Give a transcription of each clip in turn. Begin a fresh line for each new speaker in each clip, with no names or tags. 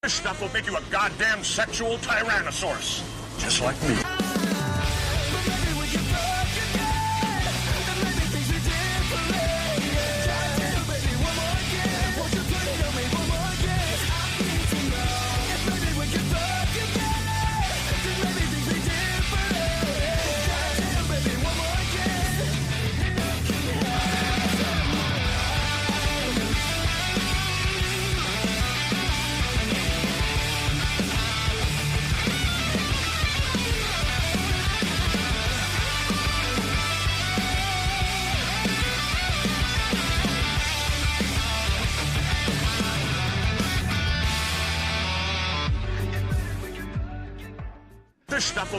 This stuff will make you a goddamn sexual tyrannosaurus. Just like me.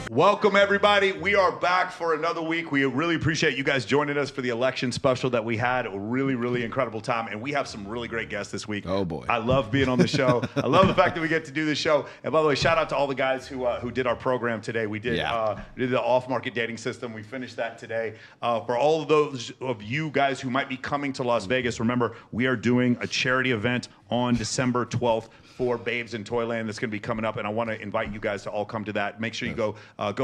Welcome, everybody. We are back for another week. We really appreciate you guys joining us for the election special that we had. A really, really incredible time. And we have some really great guests this week.
Oh, boy.
I love being on the show. I love the fact that we get to do this show. And by the way, shout out to all the guys who did our program today. We did, we did the off-market dating system. We finished that today. For all of those of you guys who might be coming to Las Vegas, remember, we are doing a charity event on December 12th. For Babes in Toyland that's going to be coming up, and I want to invite you guys to all come to that. Make sure you go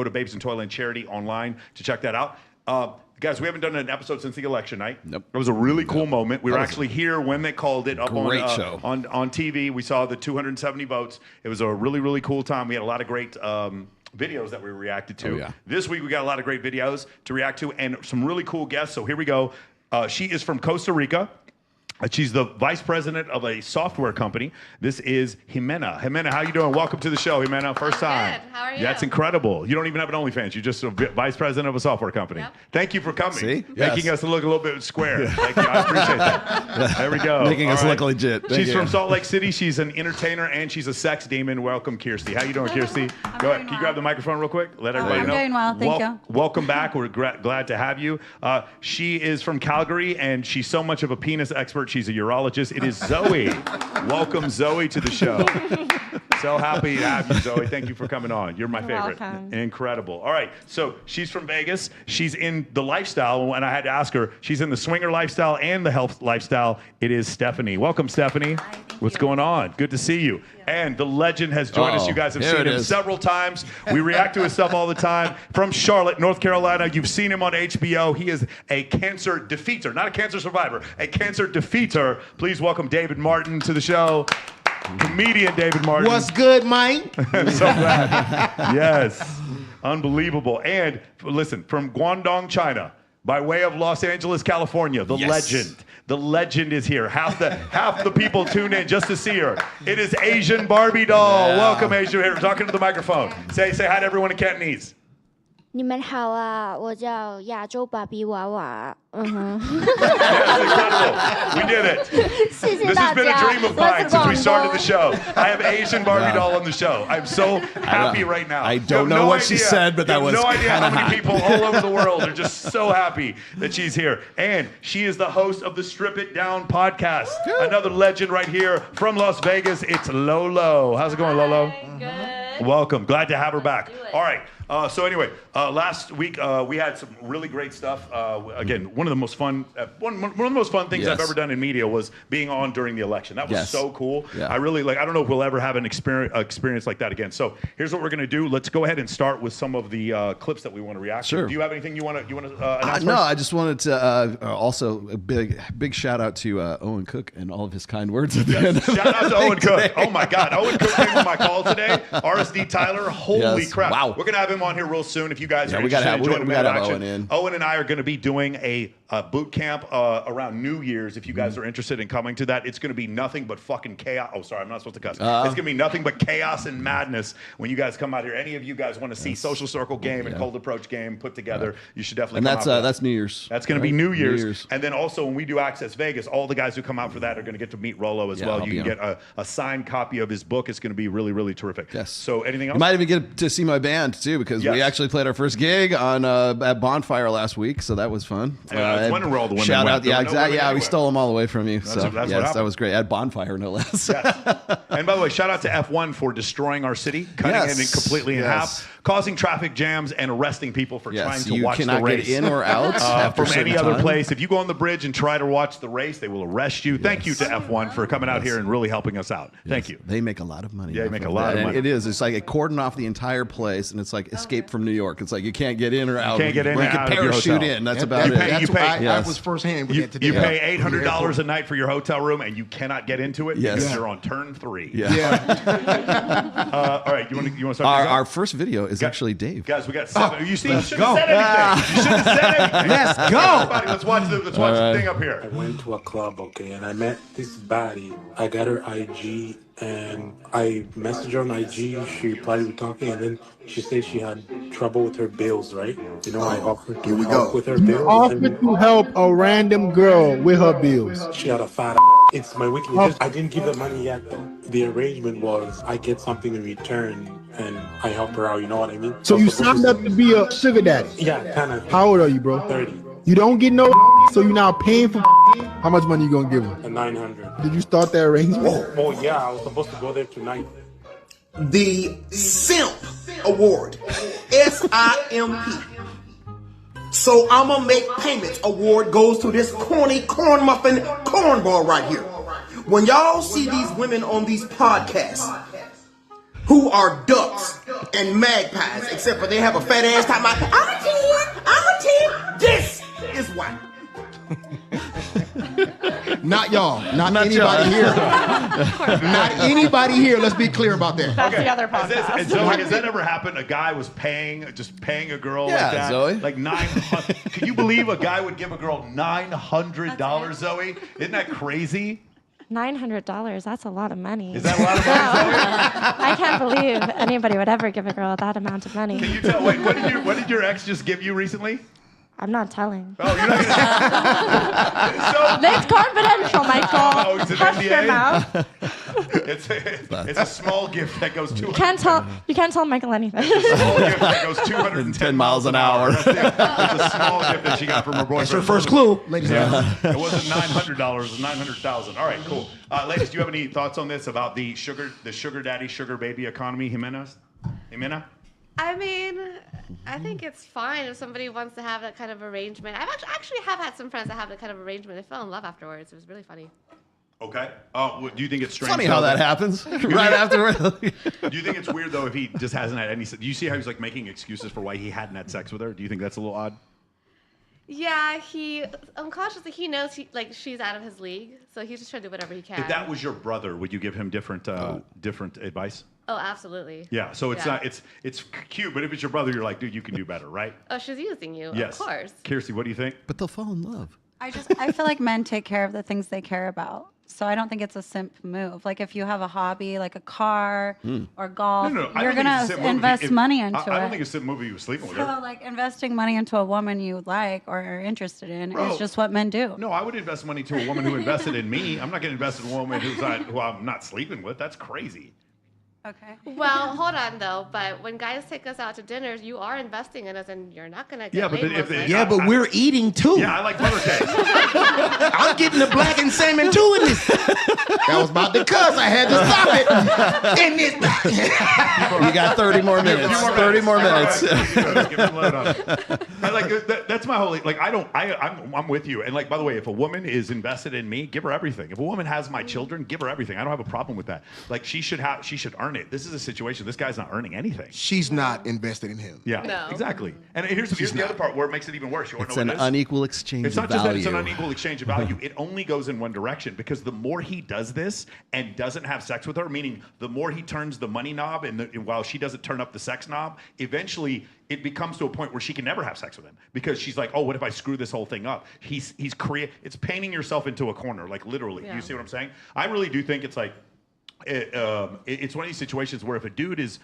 to Babes in Toyland charity online to check that out. Guys, we haven't done an episode since the election night.
Nope.
It was a really cool moment. We were actually here when they called it up on TV. We saw the 270 votes. It was a really, really cool time. We had a lot of great videos that we reacted to.
Oh, yeah.
This week we got a lot of great videos to react to and some really cool guests. So here we go. She is from Costa Rica. She's the vice president of a software company. This is Jimena. Jimena, how you doing? Welcome to the show, Jimena. First time.
Good. How are you?
That's incredible. You don't even have an OnlyFans. You're just a vice president of a software company.
Yep.
Thank you for coming.
See?
Making us look a little bit square. Thank you. I appreciate that. There we go.
Making us
All
look legit.
She's from Salt Lake City. She's an entertainer and she's a sex demon. Welcome, Kirsty. How you doing, Kirsty? Go ahead. Can you grab the microphone real quick? Let everybody know.
I'm doing well. Thank you.
Welcome back. We're glad to have you. She is from Calgary and she's so much of a penis expert. She's a urologist. It is Zoe. Welcome, Zoe, to the show. So happy to have you, Zoe. Thank you for coming on. You're my favorite.
Welcome.
Incredible. All right, so she's from Vegas. She's in the lifestyle, and I had to ask her, she's in the swinger lifestyle and the health lifestyle. It is Stephanie. Welcome, Stephanie.
Hi, thank
What's
you.
going on? Good to see you. And the legend has joined us. You guys have seen him several times. We react to his stuff all the time. From Charlotte, North Carolina. You've seen him on HBO. He is a cancer defeater, not a cancer survivor, a cancer defeater. Please welcome David Martin to the show. Comedian David Martin.
What's good, Mike?
I'm so glad. Yes. Unbelievable. And listen, from Guangdong, China, by way of Los Angeles, California, the legend. The legend is here. Half the people tune in just to see her. It is Asian Barbie doll.
Yeah.
Welcome, Asian. Here, talking to the microphone. Say hi to everyone in Cantonese.
你们好啊，我叫亚洲芭比娃娃。
Yes, incredible. We did it.
谢谢
This
大
has been a
家。
dream of mine since we started the show. I have Asian Barbie doll on the show. I'm so happy right now.
I don't know what she said, but that was
no idea how
kinda
many
hot.
people all over the world are just so happy that she's here. And she is the host of the Strip It Down podcast. Another legend right here from Las Vegas. It's Lolo. How's it going, Lolo?
Good.
Welcome. Glad to have her back.
do it.
All right. So anyway, last week we had some really great stuff. Again, one of the most fun things I've
Yes.
ever done in media was being on during the election. That was
Yes.
so cool.
Yeah.
I really I don't know if we'll ever have an experience like that again. So here's what we're gonna do. Let's go ahead and start with some of the clips that we want to react to.
Sure.
Do you have anything you want to announce?
No,
first?
I just wanted to also a big shout out to Owen Cook and all of his kind words at the end.
Shout out to Owen Cook. Oh my God, Owen Cook came on my call today. RSD Tyler, holy
Yes.
crap!
Wow.
We're gonna have him on here real soon. If you guys are
we gotta
interested in
have-
joining
we
the
gotta have
action,
Owen in.
Owen and I are going to be doing a boot camp around New Year's. If you guys are interested in coming to that, it's going to be nothing but fucking chaos. Oh, sorry, I'm not supposed to cuss. It's going to be nothing but chaos and madness when you guys come out here. Any of you guys want to see Social Circle game and Cold Approach game put together, you should definitely
And
come
that's
out for that.
that's New Year's.
That's going to be New Year's. And then also when we do Access Vegas, all the guys who come out for that are going to get to meet Rolo as well.
I'll
You
be
can get a signed copy of his book. It's going to be really, really terrific.
Yes.
So anything else?
You might even get to see my band too, because we
Yes.
actually played our first gig on at Bonfire last week, so that was fun.
That's when all the women
shout
went.
out,
There
yeah,
were no
exactly.
women
Yeah, we
anywhere.
stole them all away from you.
That's
So
what
yes,
happened.
that was great. At Bonfire, no less.
Yes. And by the way, shout out to F1 for destroying our city, cutting
Yes.
it completely in
Yes.
half. causing traffic jams and arresting people for trying to watch the race.
You cannot get in or out
from any other place. If you go on the bridge and try to watch the race, they will arrest you. Thank you to F1 for coming out here and really helping us out. Thank you.
They make a lot of money.
Yeah, they make a lot of money.
It is. It's like a cordon off the entire place, and it's like Escape from New York. It's like you can't get in or out.
You can't get in or out of your
parachute
hotel.
in. That's about it.
I was firsthand with that today.
You pay $800 a night for your hotel room, and you cannot get into it because you're on turn 3.
Yeah.
All right, you want to start?
Our first video is actually Dave.
Guys, we got 7. You see, you should have said anything. You should have said anything.
Let's go.
Everybody, let's watch the thing up here.
I went to a club, okay, and I met this baddie. I got her IG, and I messaged her on IG. She replied, we were talking, and then she said she had trouble with her bills, right? You know, I offered to help with her bills.
Offered to help a random girl with her bills.
She had a fat It's my weekly. I didn't give the money yet, though. The arrangement was I get something in return, and I help her out, you know what I mean?
So you signed up to be a sugar daddy?
Yeah, kind of.
How old are you, bro?
30.
You don't get no, so you're now paying for. How much money you gonna give her?
900.
Did you start that arrangement?
Oh yeah, I was supposed to go there tonight.
The Simp Award, SIMP. So I'ma make payments award goes to this corny corn muffin cornball right here. When y'all see these women on these podcasts who are ducks and magpies, except for they have a fat ass talking about, I'm a 10, this is why.
Not y'all. Not anybody here. Not anybody here. Let's be clear about that.
That's the other podcast.
Zoe, has that ever happened? A guy was paying a girl like that?
Zoe.
Like $900. Can you believe a guy would give a girl $900, Zoe? Isn't that crazy?
$900, that's a lot of money.
Is that a lot of money, Zoe?
I can't believe anybody would ever give a girl that amount of money.
Can you tell? Wait, what did your ex just give you recently?
I'm not telling.
Oh, you're not gonna...
It's confidential, Michael.
Oh, it's an
Hush
NDA?
your mouth.
It's a small gift that goes 200.
You can't tell Michael anything.
It's a small gift that goes 210 miles an hour. That's it. It's a small gift that she got from her boyfriend.
That's her first clue, ladies and gentlemen.
It wasn't $900. It was $900,000. All right, cool. Ladies, do you have any thoughts on this about the sugar daddy, sugar baby economy, Jimena?
I mean, I think it's fine if somebody wants to have that kind of arrangement. I've actually have had some friends that have that kind of arrangement. They fell in love afterwards. It was really funny.
Okay. Do you think it's strange?
Funny how that happens right after.
Do you think it's weird though if he just hasn't had any? Do you see how he's like making excuses for why he hadn't had sex with her? Do you think that's a little odd?
Yeah, he unconsciously he knows she's out of his league, so he's just trying to do whatever he can.
If that was your brother, would you give him different advice?
Oh, absolutely.
Yeah. So it's not it's cute, but if it's your brother, you're like, dude, you can do better, right?
Oh, she's using you.
Yes.
Of course.
Kirsty, what do you think?
But they'll fall in love.
I feel like men take care of the things they care about. So I don't think it's a simp move. Like if you have a hobby, like a car or golf, you're gonna invest money into it.
I don't think it's a simp move if you were sleeping with her.
So like investing money into a woman you like or are interested in is just what men do.
No, I would invest money to a woman who invested in me. I'm not gonna invest in a woman who I'm not sleeping with. That's crazy.
Okay.
Well, hold on though. But when guys take us out to dinners, you are investing in us, and you're not gonna get
but we're eating too.
Yeah, I like butter cake.
I'm getting the black and salmon too in this. That was about the cuss. I had to stop it. In this.
You got 30 more minutes. 30 more minutes.
That's my whole like. I'm with you. And like, by the way, if a woman is invested in me, give her everything. If a woman has my children, give her everything. I don't have a problem with that. Like she should earn it. This is a situation. This guy's not earning anything.
She's not invested in him.
Yeah, no. Exactly. And here's the other part where it makes it even worse.
It's an unequal exchange of value.
It's not just that it's an unequal exchange of value. It only goes in one direction because the more he does this and doesn't have sex with her, meaning the more he turns the money knob and while she doesn't turn up the sex knob, eventually it becomes to a point where she can never have sex with him because she's like, oh, what if I screw this whole thing up? It's painting yourself into a corner, like literally. Yeah. You see what I'm saying? I really do think it's like, it's one of these situations where if a dude is,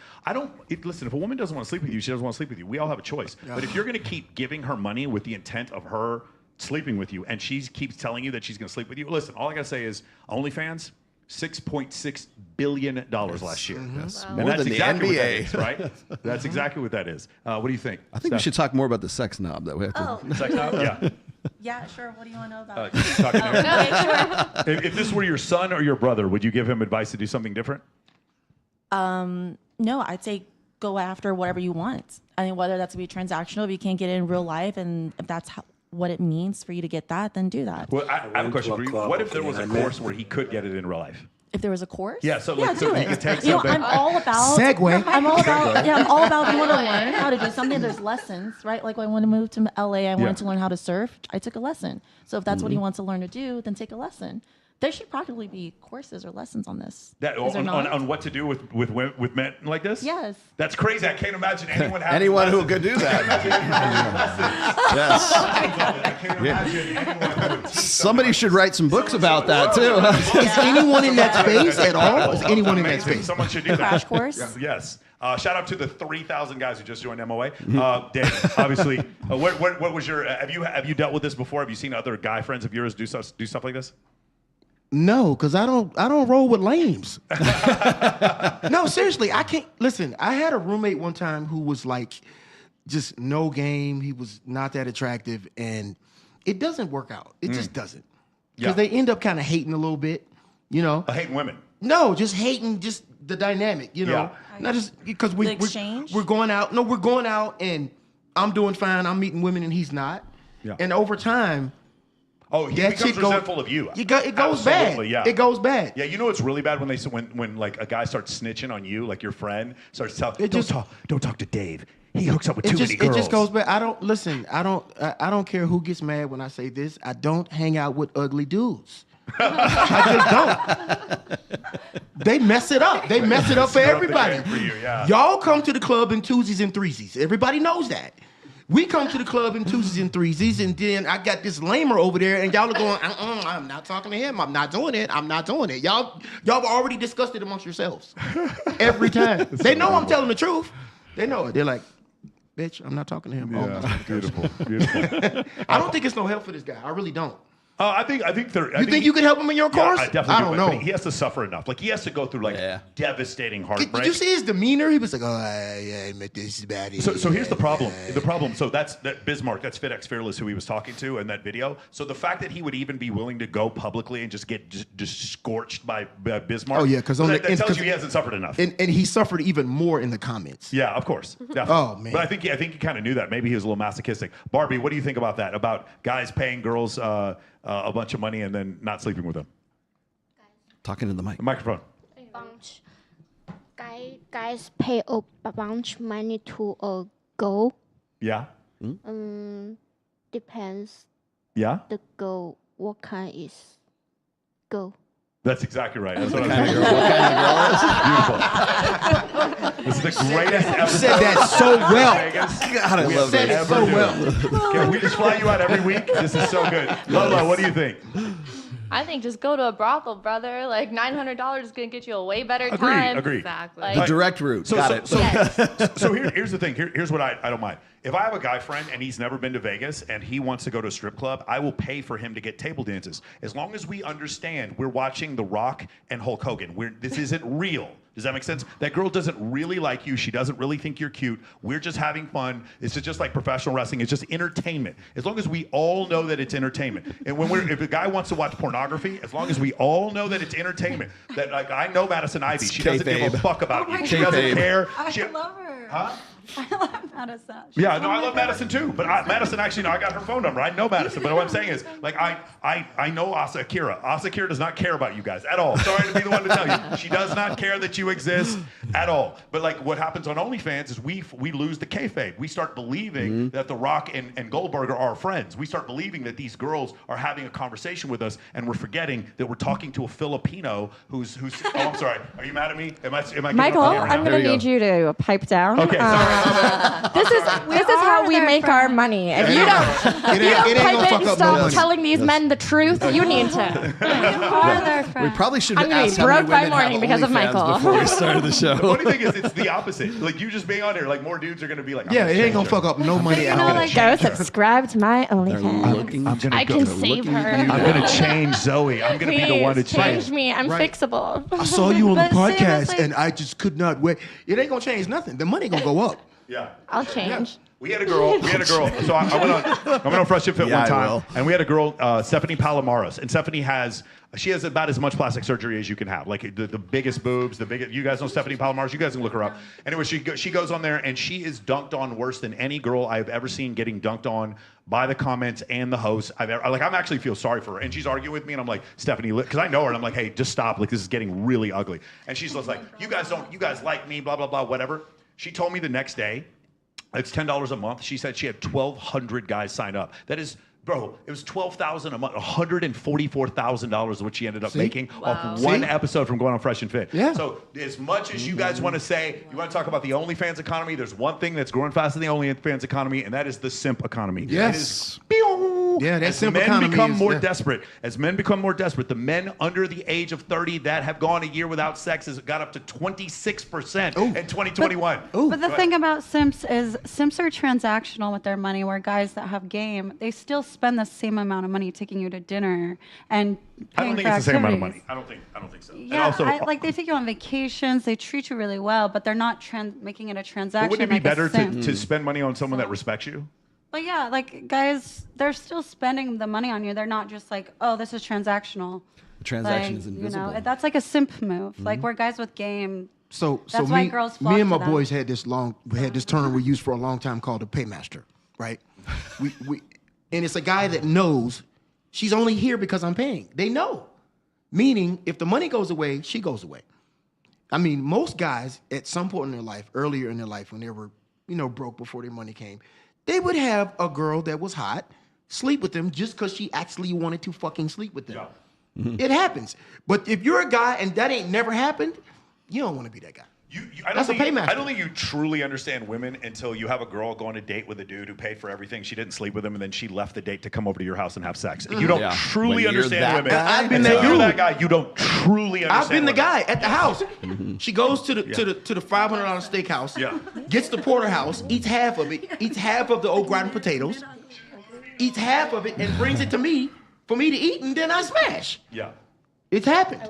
listen, if a woman doesn't want to sleep with you, she doesn't want to sleep with you. We all have a choice. Yeah. But if you're going to keep giving her money with the intent of her sleeping with you and she keeps telling you that she's going to sleep with you, listen, all I got to say is OnlyFans, $6.6 billion last year.
Mm-hmm. Yes.
And
More
that's
than
exactly
the NBA.
What that is, right? That's exactly what that is. What do you think?
I think we should talk more about the sex knob that we have to.
Sex knob? Yeah.
Yeah, sure. What do you want to know about
it? If this were your son or your brother, would you give him advice to do something different?
No, I'd say go after whatever you want. I mean, whether that's to be transactional, if you can't get it in real life, and if that's what it means for you to get that, then do that.
Well, I have a question for you. What if there was a course where he could get it in real life?
If there was a course,
yeah, so like, so he could take something.
I'm all about
segue.
I'm all about I'm all about if you want to learn how to do something. There's lessons, right? Like when I wanted to move to LA, I wanted to learn how to surf. I took a lesson. So if that's what he wants to learn to do, then take a lesson. There should probably be courses or lessons on this.
That, on what to do with men like this?
Yes.
That's crazy. I can't imagine anyone having
anyone who could do that. Yes.
I can't imagine anyone who would teach
Somebody should write some books about that too.
Is anyone in that space at all? Is anyone in that space?
Someone should do that.
Crash course.
Yes. Shout out to the 3,000 guys who just joined MOA. Dave, obviously, what was your? Have you dealt with this before? Have you seen other guy friends of yours do stuff like this?
No, because I don't roll with lames. No, seriously, I can't. Listen, I had a roommate one time who was like, just no game. He was not that attractive, and it doesn't work out. It just doesn't. Because they end up kind of hating a little bit, you know.
Hating women.
No, just hating just the dynamic, you know. Not just because we're going out. No, we're going out, and I'm doing fine. I'm meeting women, and he's not. Yeah. And over time.
Oh, he becomes resentful of you.
It goes bad.
Yeah.
It goes bad.
Yeah, you know what's really bad when like a guy starts snitching on you, like your friend starts telling, don't talk to Dave. He hooks up with too many girls.
It just goes bad. I don't care who gets mad when I say this. I don't hang out with ugly dudes. I just don't. They mess it up. They mess it up for everybody.
For you, yeah.
Y'all come to the club in twosies and threesies. Everybody knows that. We come to the club in twosies and threesies, and then I got this lamer over there, and y'all are going, I'm not talking to him. I'm not doing it. I'm not doing it. Y'all have already discussed it amongst yourselves. Every time. They know I'm telling the truth. They know it. They're like, bitch, I'm not talking to him.
Yeah, beautiful.
I don't think it's no help for this guy. I really don't.
I think
you think you can help him in your course?
I definitely
I don't know.
But he has to suffer enough. Like he has to go through devastating heartbreak.
Did you see his demeanor? He was like, I met this baddie.
So here's the problem. The problem. So that's Bismarck. That's FitX Fearless who he was talking to in that video. So the fact that he would even be willing to go publicly and just get just scorched by Bismarck.
Oh yeah, because
that tells you he hasn't suffered enough.
And he suffered even more in the comments.
Yeah, of course. Definitely.
Oh man.
But I think he kind of knew that. Maybe he was a little masochistic. Barbie, what do you think about that? About guys paying girls a bunch of money and then not sleeping with them?
Talking to the mic.
Microphone.
Guys pay a bunch money to a girl.
Yeah.
Depends.
Yeah.
The girl, what kind is girl?
That's exactly right. That's what I'm saying. What kind of girl is? Beautiful. This is the greatest episode.
You said that so well.
God, I love
said it so well.
Can we just fly you out every week? This is so good. Lola, what do you think?
I think just go to a brothel, brother. Like $900 is going to get you a way better time.
Agreed.
Exactly.
Like,
The direct route. Got it.
So here's the thing. Here's what I don't mind. If I have a guy friend and he's never been to Vegas and he wants to go to a strip club, I will pay for him to get table dances. As long as we understand we're watching The Rock and Hulk Hogan. This isn't real. Does that make sense? That girl doesn't really like you. She doesn't really think you're cute. We're just having fun. It's just like professional wrestling. It's just entertainment. As long as we all know that it's entertainment. And if a guy wants to watch pornography, as long as we all know that it's entertainment. That like I know Madison Ivy. She doesn't give a fuck about you. She doesn't care.
I love her.
Huh?
I love Madison.
Yeah, no, I love Madison too. But Madison, actually, no, I got her phone number. I know Madison. But what I'm saying is, like, I know Asa Akira. Asa Akira does not care about you guys at all. Sorry to be the one to tell you. She does not care that you exist at all. But like, what happens on OnlyFans is we lose the kayfabe. We start believing that The Rock and Goldberg are our friends. We start believing that these girls are having a conversation with us, and we're forgetting that we're talking to a Filipino who's. Oh, I'm sorry. Are you mad at me? Am I
Michael, I'm going to need you to pipe down.
Okay, sorry.
This is how we make our money. If you don't pipe in and stop telling these men the truth, you need to.
We probably should have
I'm going to
asked
be
how many
broke by
women
morning
have
because of
OnlyFans
Michael.
before we started the show.
The funny thing is, it's the opposite. Like you just being on here, like more dudes are gonna be like,
yeah, it ain't gonna fuck up no money at all.
Go subscribe to my OnlyFans.
I can save her.
I'm gonna change Zoe. I'm gonna be the one to change
me. I'm fixable.
I saw you on the podcast
seriously.
and I just could not wait. It ain't gonna change nothing. The money gonna go up.
Yeah.
I'll change.
We had a girl. So I went on Fresh and Fit one time, and we had a girl, Stephanie Palomares, and Stephanie has about as much plastic surgery as you can have, like the biggest boobs, the biggest. You guys know Stephanie Palomares. You guys can look her up. Anyway, she goes on there, and she is dunked on worse than any girl I've ever seen getting dunked on by the comments and the hosts. I'm actually feel sorry for her, and she's arguing with me, and I'm like, Stephanie, because I know her, and I'm like, hey, just stop, like this is getting really ugly. And she's just like, you guys like me, blah blah blah, whatever. She told me the next day. It's $10 a month. She said she had 1,200 guys sign up. That is, bro, it was $12,000 a month. $144,000 is what she ended up making off one episode from going on Fresh and Fit. Yeah. So as much as you guys want to say, you want to talk about the OnlyFans economy, there's one thing that's growing faster than the OnlyFans economy, and that is the simp economy.
Yes.
Yeah, that simp economy become more desperate. As men become more desperate, the men under the age of 30 that have gone a year without sex has got up to 26% in 2021.
But the thing about simps is simps are transactional with their money, where guys that have game, they still spend the same amount of money taking you to dinner and
I don't think it's the same amount of money. I don't think so.
Yeah, and also, like they take you on vacations, they treat you really well, but they're not making it a transaction.
Wouldn't it be better to spend money on someone that respects you?
But yeah, like guys, they're still spending the money on you. They're not just like, oh, this is transactional.
The transaction is invisible.
You know, that's like a simp move. Like we're guys with game.
That's why girls flock to them. Me and my boys had this term we used for a long time called the paymaster, right? And it's a guy that knows she's only here because I'm paying. They know. Meaning, if the money goes away, she goes away. I mean, most guys at some point in their life, earlier in their life, when they were, broke before their money came, they would have a girl that was hot, sleep with them just because she actually wanted to fucking sleep with them. Yeah. It happens. But if you're a guy and that ain't never happened, you don't want to be that guy. That's a paymaster.
I don't think you truly understand women until you have a girl go on a date with a dude who paid for everything. She didn't sleep with him, and then she left the date to come over to your house and have sex. You don't truly understand women.
I've been that dude.
You're that guy. You don't truly understand.
I've been the guy at the house. She goes to the $500 steakhouse. Yeah. Gets the porterhouse. Eats half of it. Eats half of the au gratin potatoes. Eats half of it and brings it to me for me to eat, and then I smash.
Yeah.
It's happened.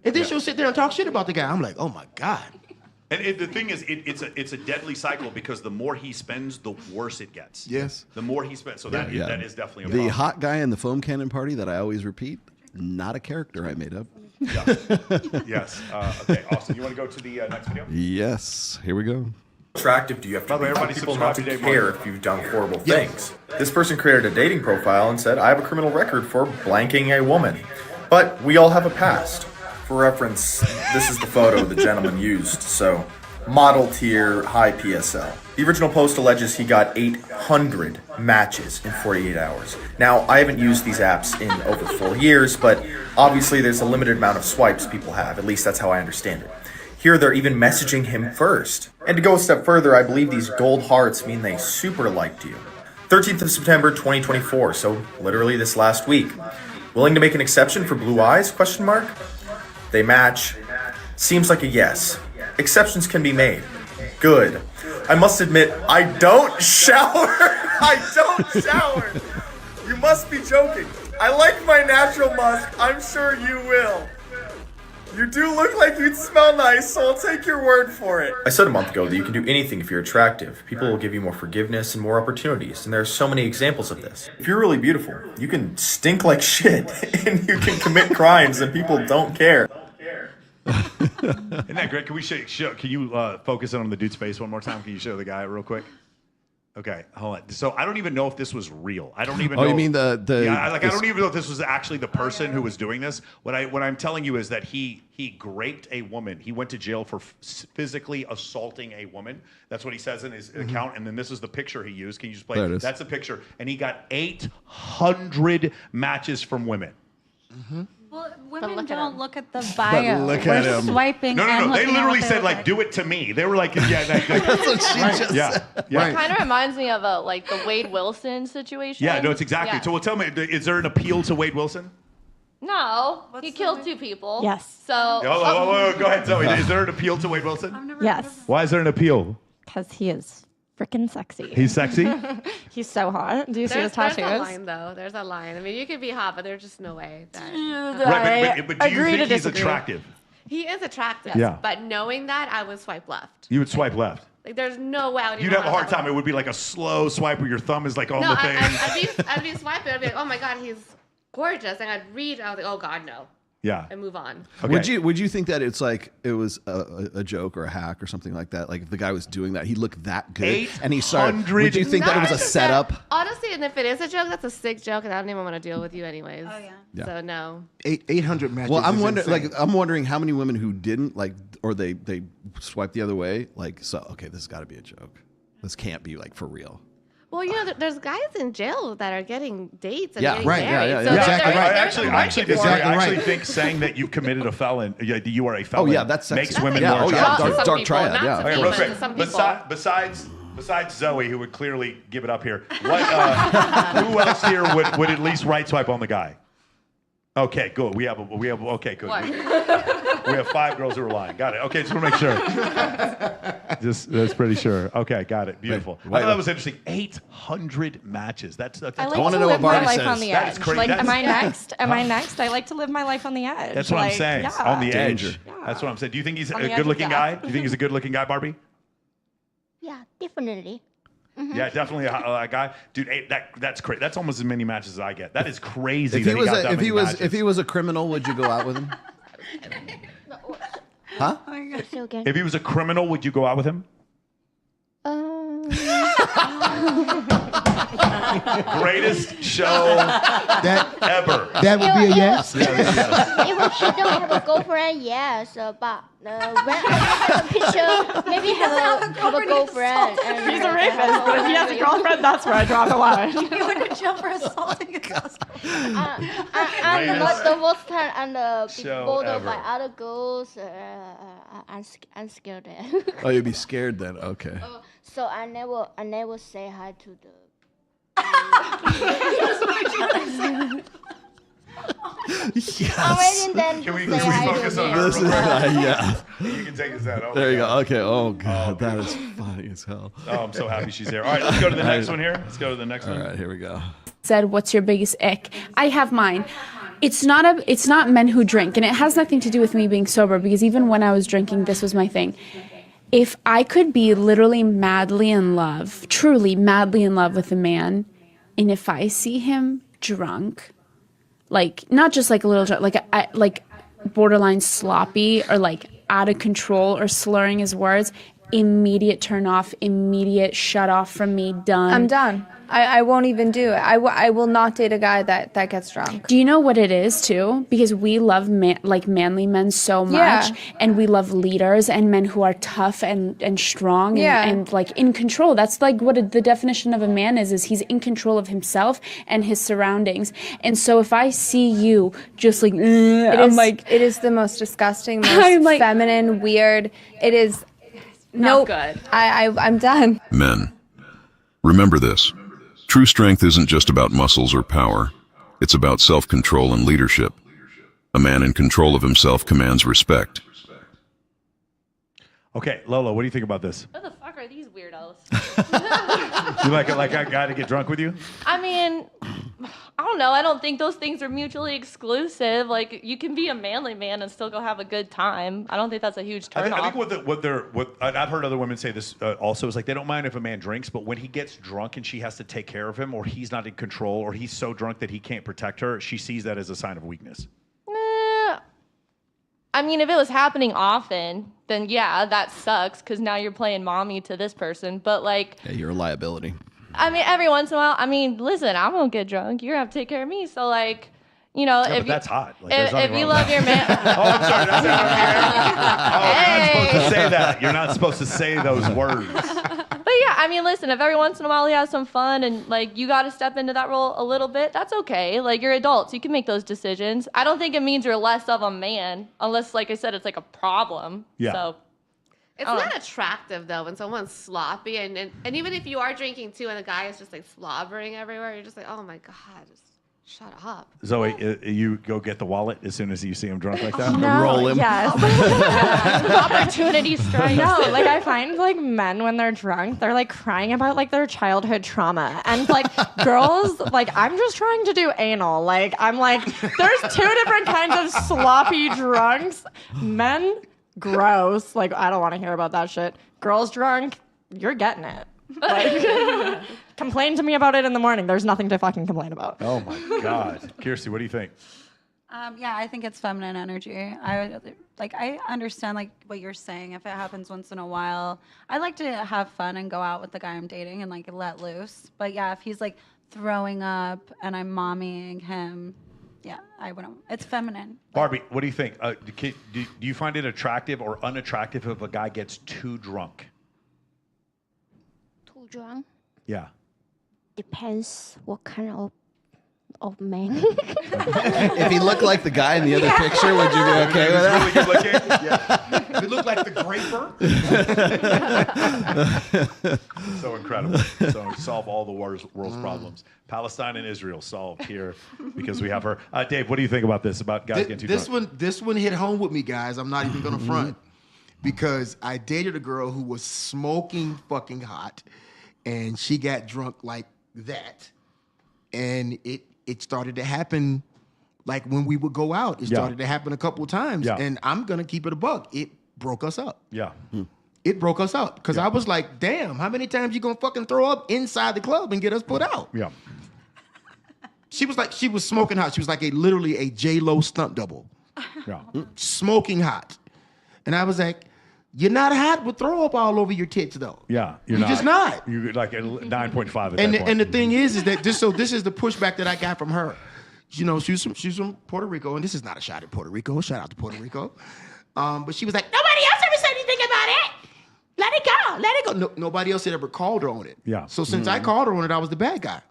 And then she'll sit there and talk shit about the guy. I'm like, oh my God.
And the thing is, it's a deadly cycle because the more he spends, the worse it gets.
Yes.
The more he spends. So that is definitely a problem.
The hot guy in the foam cannon party that I always repeat, not a character I made up.
Yeah. Yes. Okay, Austin, you want to go to the next video?
Yes. Here we go.
Attractive do you have to be for people not to care if you've done horrible things? This person created a dating profile and said, I have a criminal record for blanking a woman. But we all have a past. For reference, this is the photo the gentleman used, so model tier, high PSL. The original post alleges he got 800 matches in 48 hours. Now, I haven't used these apps in over 4 years, but obviously there's a limited amount of swipes people have, at least that's how I understand it. Here they're even messaging him first. And to go a step further, I believe these gold hearts mean they super liked you. 13th of September 2024, so literally this last week. Willing to make an exception for blue eyes, question mark? They match. Seems like a yes. Exceptions can be made. Good. I must admit, I don't shower. I don't shower. You must be joking. I like my natural musk. I'm sure you will. You do look like you'd smell nice, so I'll take your word for it. I said a month ago that you can do anything if you're attractive. People will give you more forgiveness and more opportunities, and there are so many examples of this. If you're really beautiful, you can stink like shit, and you can commit crimes, and people don't care.
Isn't that great? Can we can you focus in on the dude's face one more time? Can you show the guy real quick? Okay, hold on. So I don't even know if this was real. I don't even know.
Oh, you mean the
I don't even know if this was actually the person who was doing this. What I'm telling you is that he raped a woman. He went to jail for physically assaulting a woman. That's what he says in his account. And then this is the picture he used. Can you just play?
There it is.
That's the picture. And he got 800 matches from women.
Mm-hmm. Well, women don't look at the bio.
Look at him.
Swiping.
No. They literally said, like, do it to me. They were like, yeah. That's
what she just said.
Yeah.
It kind of reminds me of the Wade Wilson situation.
Yeah, no, it's exactly.
Yeah.
So tell me, is there an appeal to Wade Wilson?
No, he killed 2 people.
Yes.
So.
Whoa, go ahead, Zoe. Is there an appeal to Wade Wilson?
Yes.
Why is there an appeal?
Because he is freaking sexy.
He's sexy?
He's so hot. Do you see his tattoos?
There's a line, though. There's a line. I mean, you could be hot, but there's just no way that...
Right, but do you think he's attractive?
He is attractive.
Yeah.
But knowing that, I would swipe left.
You would swipe left?
Like, there's no way I would
You'd have a hard time. It would be like a slow swipe where your thumb is like on
No,
the thing.
I'd be swiping. I'd be like, oh my God, he's gorgeous. And I'd read, I was like, oh God, no.
Yeah.
And move on.
Okay. Would you think that it's like it was a joke or a hack or something like that? Like if the guy was doing that, he looked that good, and he started. Would you think that it was a setup?
Honestly, and if it is a joke, that's a sick joke, and I don't even want to deal with you anyways. Oh
Yeah.
So no.
800 matches.
Well,
is
I'm wondering how many women who didn't like, or they swiped the other way. Like, so okay, this has got to be a joke. This can't be like for real.
Well, you know, there's guys in jail that are getting dates and
Yeah,
getting
right,
married.
yeah,
So
exactly right.
I actually disagree. I actually think saying that you've committed a felon, you are a felon,
that's
makes
sexist.
women
Yeah,
more attractive.
dark triad. Yeah.
Okay, real quick. Besides Zoe, who would clearly give it up here, what? Who else here would at least right swipe on the guy? Okay, good. We have okay, good. We have 5 girls who are lying. Got it. Okay, just want to make sure. That's pretty sure. Okay, got it. Beautiful. I thought that was interesting. 800 matches. That's
I like to live my life on the edge.
That is crazy.
Like, am I next? Am I next? I like to live my life on the edge.
That's what I'm saying.
Yeah.
On the
Danger.
edge. That's what I'm saying. Do you think he's a
On the edge
good-looking
of
guy?
death.
Do you think he's a good-looking guy, Barbie?
Yeah, definitely.
Yeah, definitely a guy, dude. That's crazy. That's almost as many matches as I get. That is crazy.
If he was a criminal, would you go out with him? Huh?
If he was a criminal, would you go out with him? Greatest show ever.
That would be a yes.
If he don't have a girlfriend, yes. But when I have a picture, maybe have a girlfriend. And
He's a rapist, but if he has a girlfriend, that's where I draw the line.
You would jump for assaulting a girlfriend.
I'm not the first time and be
Show
bothered
ever.
by other girls. I'm scared.
Oh, you'd be scared then. Okay.
So I never say hi to the.
Yes.
Can we focus on her?
This is yeah.
You can take us out.
There you go. Okay. Oh God, that is funny as hell.
Oh, I'm so happy she's here. All right, let's go to the next one here. Let's go to the next one.
All right, here we go.
Said, what's your biggest ick? I have mine. It's not men who drink, and it has nothing to do with me being sober, because even when I was drinking, this was my thing. If I could be literally madly in love, truly madly in love with a man, and if I see him drunk, like not just like a little drunk, like borderline sloppy or like out of control or slurring his words, immediate turn off, immediate shut off from me, done.
I'm done. I won't even do it. I will not date a guy that gets drunk.
Do you know what it is too? Because we love manly men so much, and we love leaders and men who are tough and strong and like in control. That's like what the definition of a man is he's in control of himself and his surroundings. And so if I see you just like,
it is the most disgusting, most feminine, weird. It is
not good.
I'm done.
Men, remember this. True strength isn't just about muscles or power. It's about self-control and leadership. A man in control of himself commands respect.
Okay, Lola, what do you think about this?
What the fuck are these weirdos?
You like a guy to get drunk with you?
I mean, I don't know. I don't think those things are mutually exclusive. Like, you can be a manly man and still go have a good time. I don't think that's a huge turn off.
I think what I've heard other women say this also is like they don't mind if a man drinks, but when he gets drunk and she has to take care of him, or he's not in control, or he's so drunk that he can't protect her, she sees that as a sign of weakness.
I mean, if it was happening often, then yeah, that sucks because now you're playing mommy to this person. But like,
yeah, you're a liability.
I mean, every once in a while, I mean, listen, I won't get drunk. You're gonna have to take care of me. So like, you know,
Yeah,
if
but that's hot. Like,
if you love your man,
Oh, I'm sorry. That's you're not supposed to say that. You're not supposed to say those words.
But yeah, I mean, listen, if every once in a while he has some fun and like you got to step into that role a little bit, that's okay. Like, you're adults, you can make those decisions. I don't think it means you're less of a man unless, like I said, it's like a problem.
Yeah.
So
It's not attractive though when someone's sloppy and even if you are drinking too and the guy is just like slobbering everywhere, you're just like, oh my God, just shut up.
Zoe, you go get the wallet as soon as you see him drunk like that?
No,
Roll him.
Yes.
opportunity strikes.
No, like I find like men when they're drunk, they're like crying about like their childhood trauma. And like girls, like I'm just trying to do anal. Like I'm like, there's 2 different kinds of sloppy drunks. Men, gross. Like I don't want to hear about that shit. Girls drunk, you're getting it. Like, complain to me about it in the morning. There's nothing to fucking complain about.
Oh my God. Kirsty, what do you think?
Yeah, I think it's feminine energy. I understand like what you're saying. If it happens once in a while, I like to have fun and go out with the guy I'm dating and like let loose. But yeah, if he's like throwing up and I'm mommying him, yeah, I wouldn't. It's feminine.
Barbie, what do you think? Do you find it attractive or unattractive if a guy gets too drunk?
Too drunk?
Yeah.
Depends what kind of man.
If he looked like the guy in the other picture, would you be okay with that?
Really good looking?
Yeah. If it looked like the graper.
So incredible. So solve all the world's problems. Palestine and Israel solved here because we have her. Dave, what do you think about this? About guys getting too drunk?
This one hit home with me, guys. I'm not even gonna front because I dated a girl who was smoking fucking hot, and she got drunk like that, and it started to happen. Like when we would go out, it started to happen a couple of times, and I'm gonna keep it a buck. It broke us up.
Yeah.
It broke us up because I was like, damn, how many times you gonna fucking throw up inside the club and get us put out?
Yeah.
She was smoking hot. She was like literally a J-Lo stunt double.
Yeah.
Smoking hot. And I was like, you're not hot with throw up all over your tits though.
Yeah.
You're just not.
You're like at 9.5 at that point.
And the thing is that this is the pushback that I got from her. You know, she's from Puerto Rico, and this is not a shot at Puerto Rico. Shout out to Puerto Rico. But she was like, nobody else ever said anything about it. Let it go. Let it go. No, nobody else had ever called her on it.
Yeah.
So since I called her on it, I was the bad guy.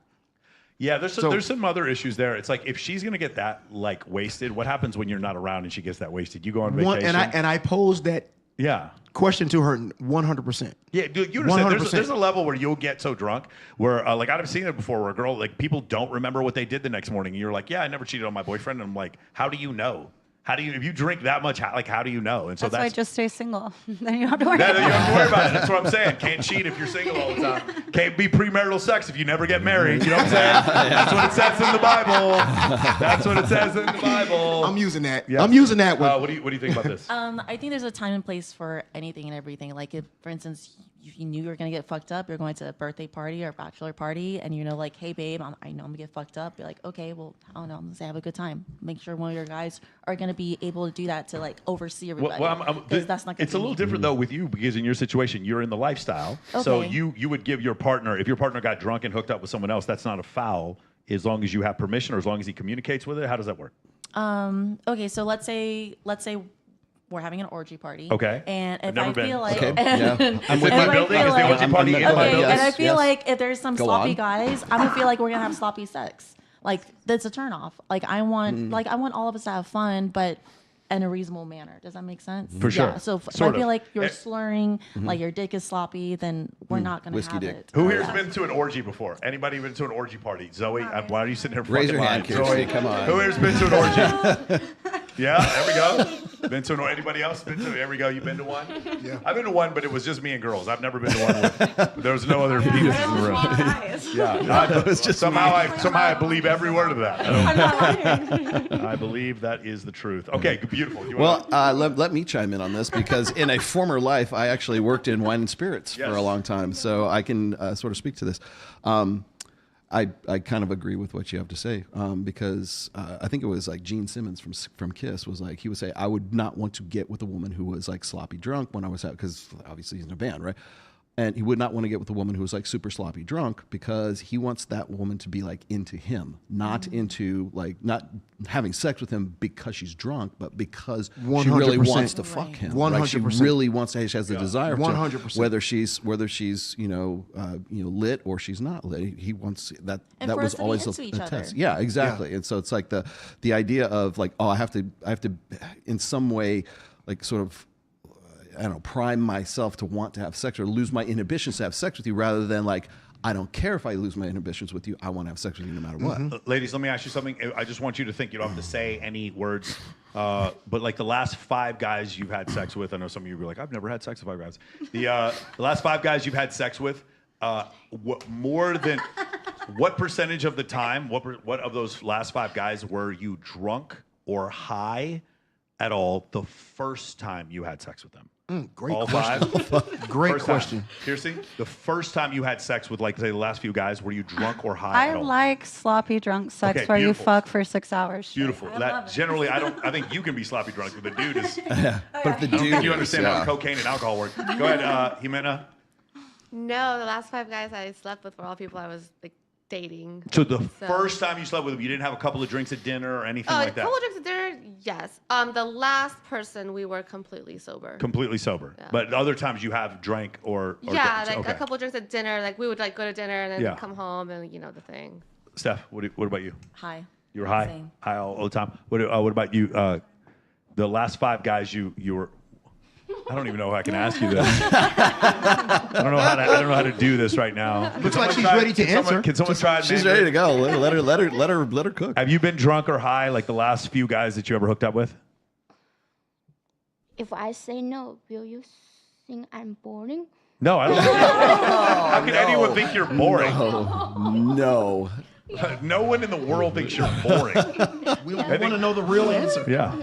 Yeah, there's some other issues there. It's like if she's gonna get that like wasted, what happens when you're not around and she gets that wasted? You go on vacation.
And I posed that question to her 100%.
Yeah, dude, you understand. There's a level where you'll get so drunk where like I've seen it before where a girl like people don't remember what they did the next morning. And you're like, yeah, I never cheated on my boyfriend. And I'm like, how do you know? If you drink that much, how do you know? And so
that's why I just stay single. Then you don't have to worry
about it. You don't have to worry about it. That's what I'm saying. Can't cheat if you're single all the time. Can't be premarital sex if you never get married. You know what I'm saying? That's what it says in the Bible. That's what it says in the Bible.
I'm using that.
Yeah.
I'm using that one.
What do you think about this?
I think there's a time and place for anything and everything. Like if, for instance, you knew you were gonna get fucked up, you're going to a birthday party or a bachelor party, and you know, like, hey babe, I know I'm gonna get fucked up. You're like, okay, well, I don't know, I'm gonna say have a good time. Make sure one of your guys are gonna be able to do that to like oversee everybody. That's not.
It's a little different though with you because in your situation you're in the lifestyle, so you would give your partner, if your partner got drunk and hooked up with someone else, that's not a foul as long as you have permission or as long as he communicates with it. How does that work?
Okay, so let's say we're having an orgy party.
Okay.
And if I feel like,
I'm with my building. Is the orgy party in my building?
And I feel like if there's some sloppy guys, I'm gonna feel like we're gonna have sloppy sex. Like that's a turnoff. Like I want all of us to have fun, but in a reasonable manner. Does that make sense?
For sure.
Yeah. So if I feel like you're slurring, like your dick is sloppy, then we're not gonna have it.
Who here's been to an orgy before? Anybody been to an orgy party? Zoe, why are you sitting here?
Raise your hand, Zoe. Come on.
Who here's been to an orgy? Yeah, there we go. Been to anybody else? There we go. You've been to one?
Yeah.
I've been to one, but it was just me and girls. I've never been to one with, there was no other penises in the room. Yeah. Somehow I believe every word of that.
I'm not lying.
I believe that is the truth. Okay, beautiful.
Let me chime in on this because in a former life, I actually worked in wine and spirits for a long time, so I can sort of speak to this. I kind of agree with what you have to say because I think it was like Gene Simmons from Kiss was like, he would say, I would not want to get with a woman who was like sloppy drunk when I was out, because obviously he's in a band, right? And he would not want to get with a woman who was like super sloppy drunk because he wants that woman to be like into him, not into like not having sex with him because she's drunk, but because 100%. She really wants to fuck him. 100%. Like she really wants to. She has the desire. 100%. Whether she's lit or she's not lit. He wants that.
And
that
for
was
us
always
to be into
a
each other.
test. Yeah, exactly. Yeah. And so it's like the idea of like, oh, I have to in some way like sort of, I don't know, prime myself to want to have sex or lose my inhibitions to have sex with you, rather than like, I don't care if I lose my inhibitions with you. I want to have sex with you no matter what.
Ladies, let me ask you something. I just want you to think. You don't have to say any words. But like the last 5 guys you've had sex with, I know some of you will be like, I've never had sex with 5 guys. The last 5 guys you've had sex with, what percentage of the time, what of those last 5 guys were you drunk or high at all the first time you had sex with them?
Great
all
question.
Five?
Great
First
question.
Time. Kiersey, the first time you had sex with, like, say, the last few guys, were you drunk or high
I
at all?
like sloppy drunk sex
Okay,
where
beautiful.
you fuck for 6 hours.
Beautiful. That generally, I think you can be sloppy drunk, but the dude is.
Yeah. But if the
I don't
dude
think you understand
is,
how cocaine and alcohol work. Go ahead, Jimena.
No, the last 5 guys I slept with were all people I was like dating.
So the first time you slept with him, you didn't have a couple of drinks at dinner or anything like
A
that?
couple of drinks at dinner, yes. The last person we were completely sober.
Completely sober.
Yeah.
But other times you have drank or
Yeah,
drank.
like a couple of drinks at dinner. Like we would like go to dinner and then
Yeah.
come home and you know the thing.
Steph, what about you?
High.
You were high?
Same.
High all the time. What about you? The last 5 guys you were. I don't even know if I can ask you this. I don't know how to do this right now.
Looks like she's ready to answer.
Can someone try?
She's ready to go. Let her cook.
Have you been drunk or high like the last few guys that you ever hooked up with?
If I say no, will you think I'm boring?
No, I don't. How can anyone think you're boring?
No.
No one in the world thinks you're boring.
We want to know the real answer.
Yeah.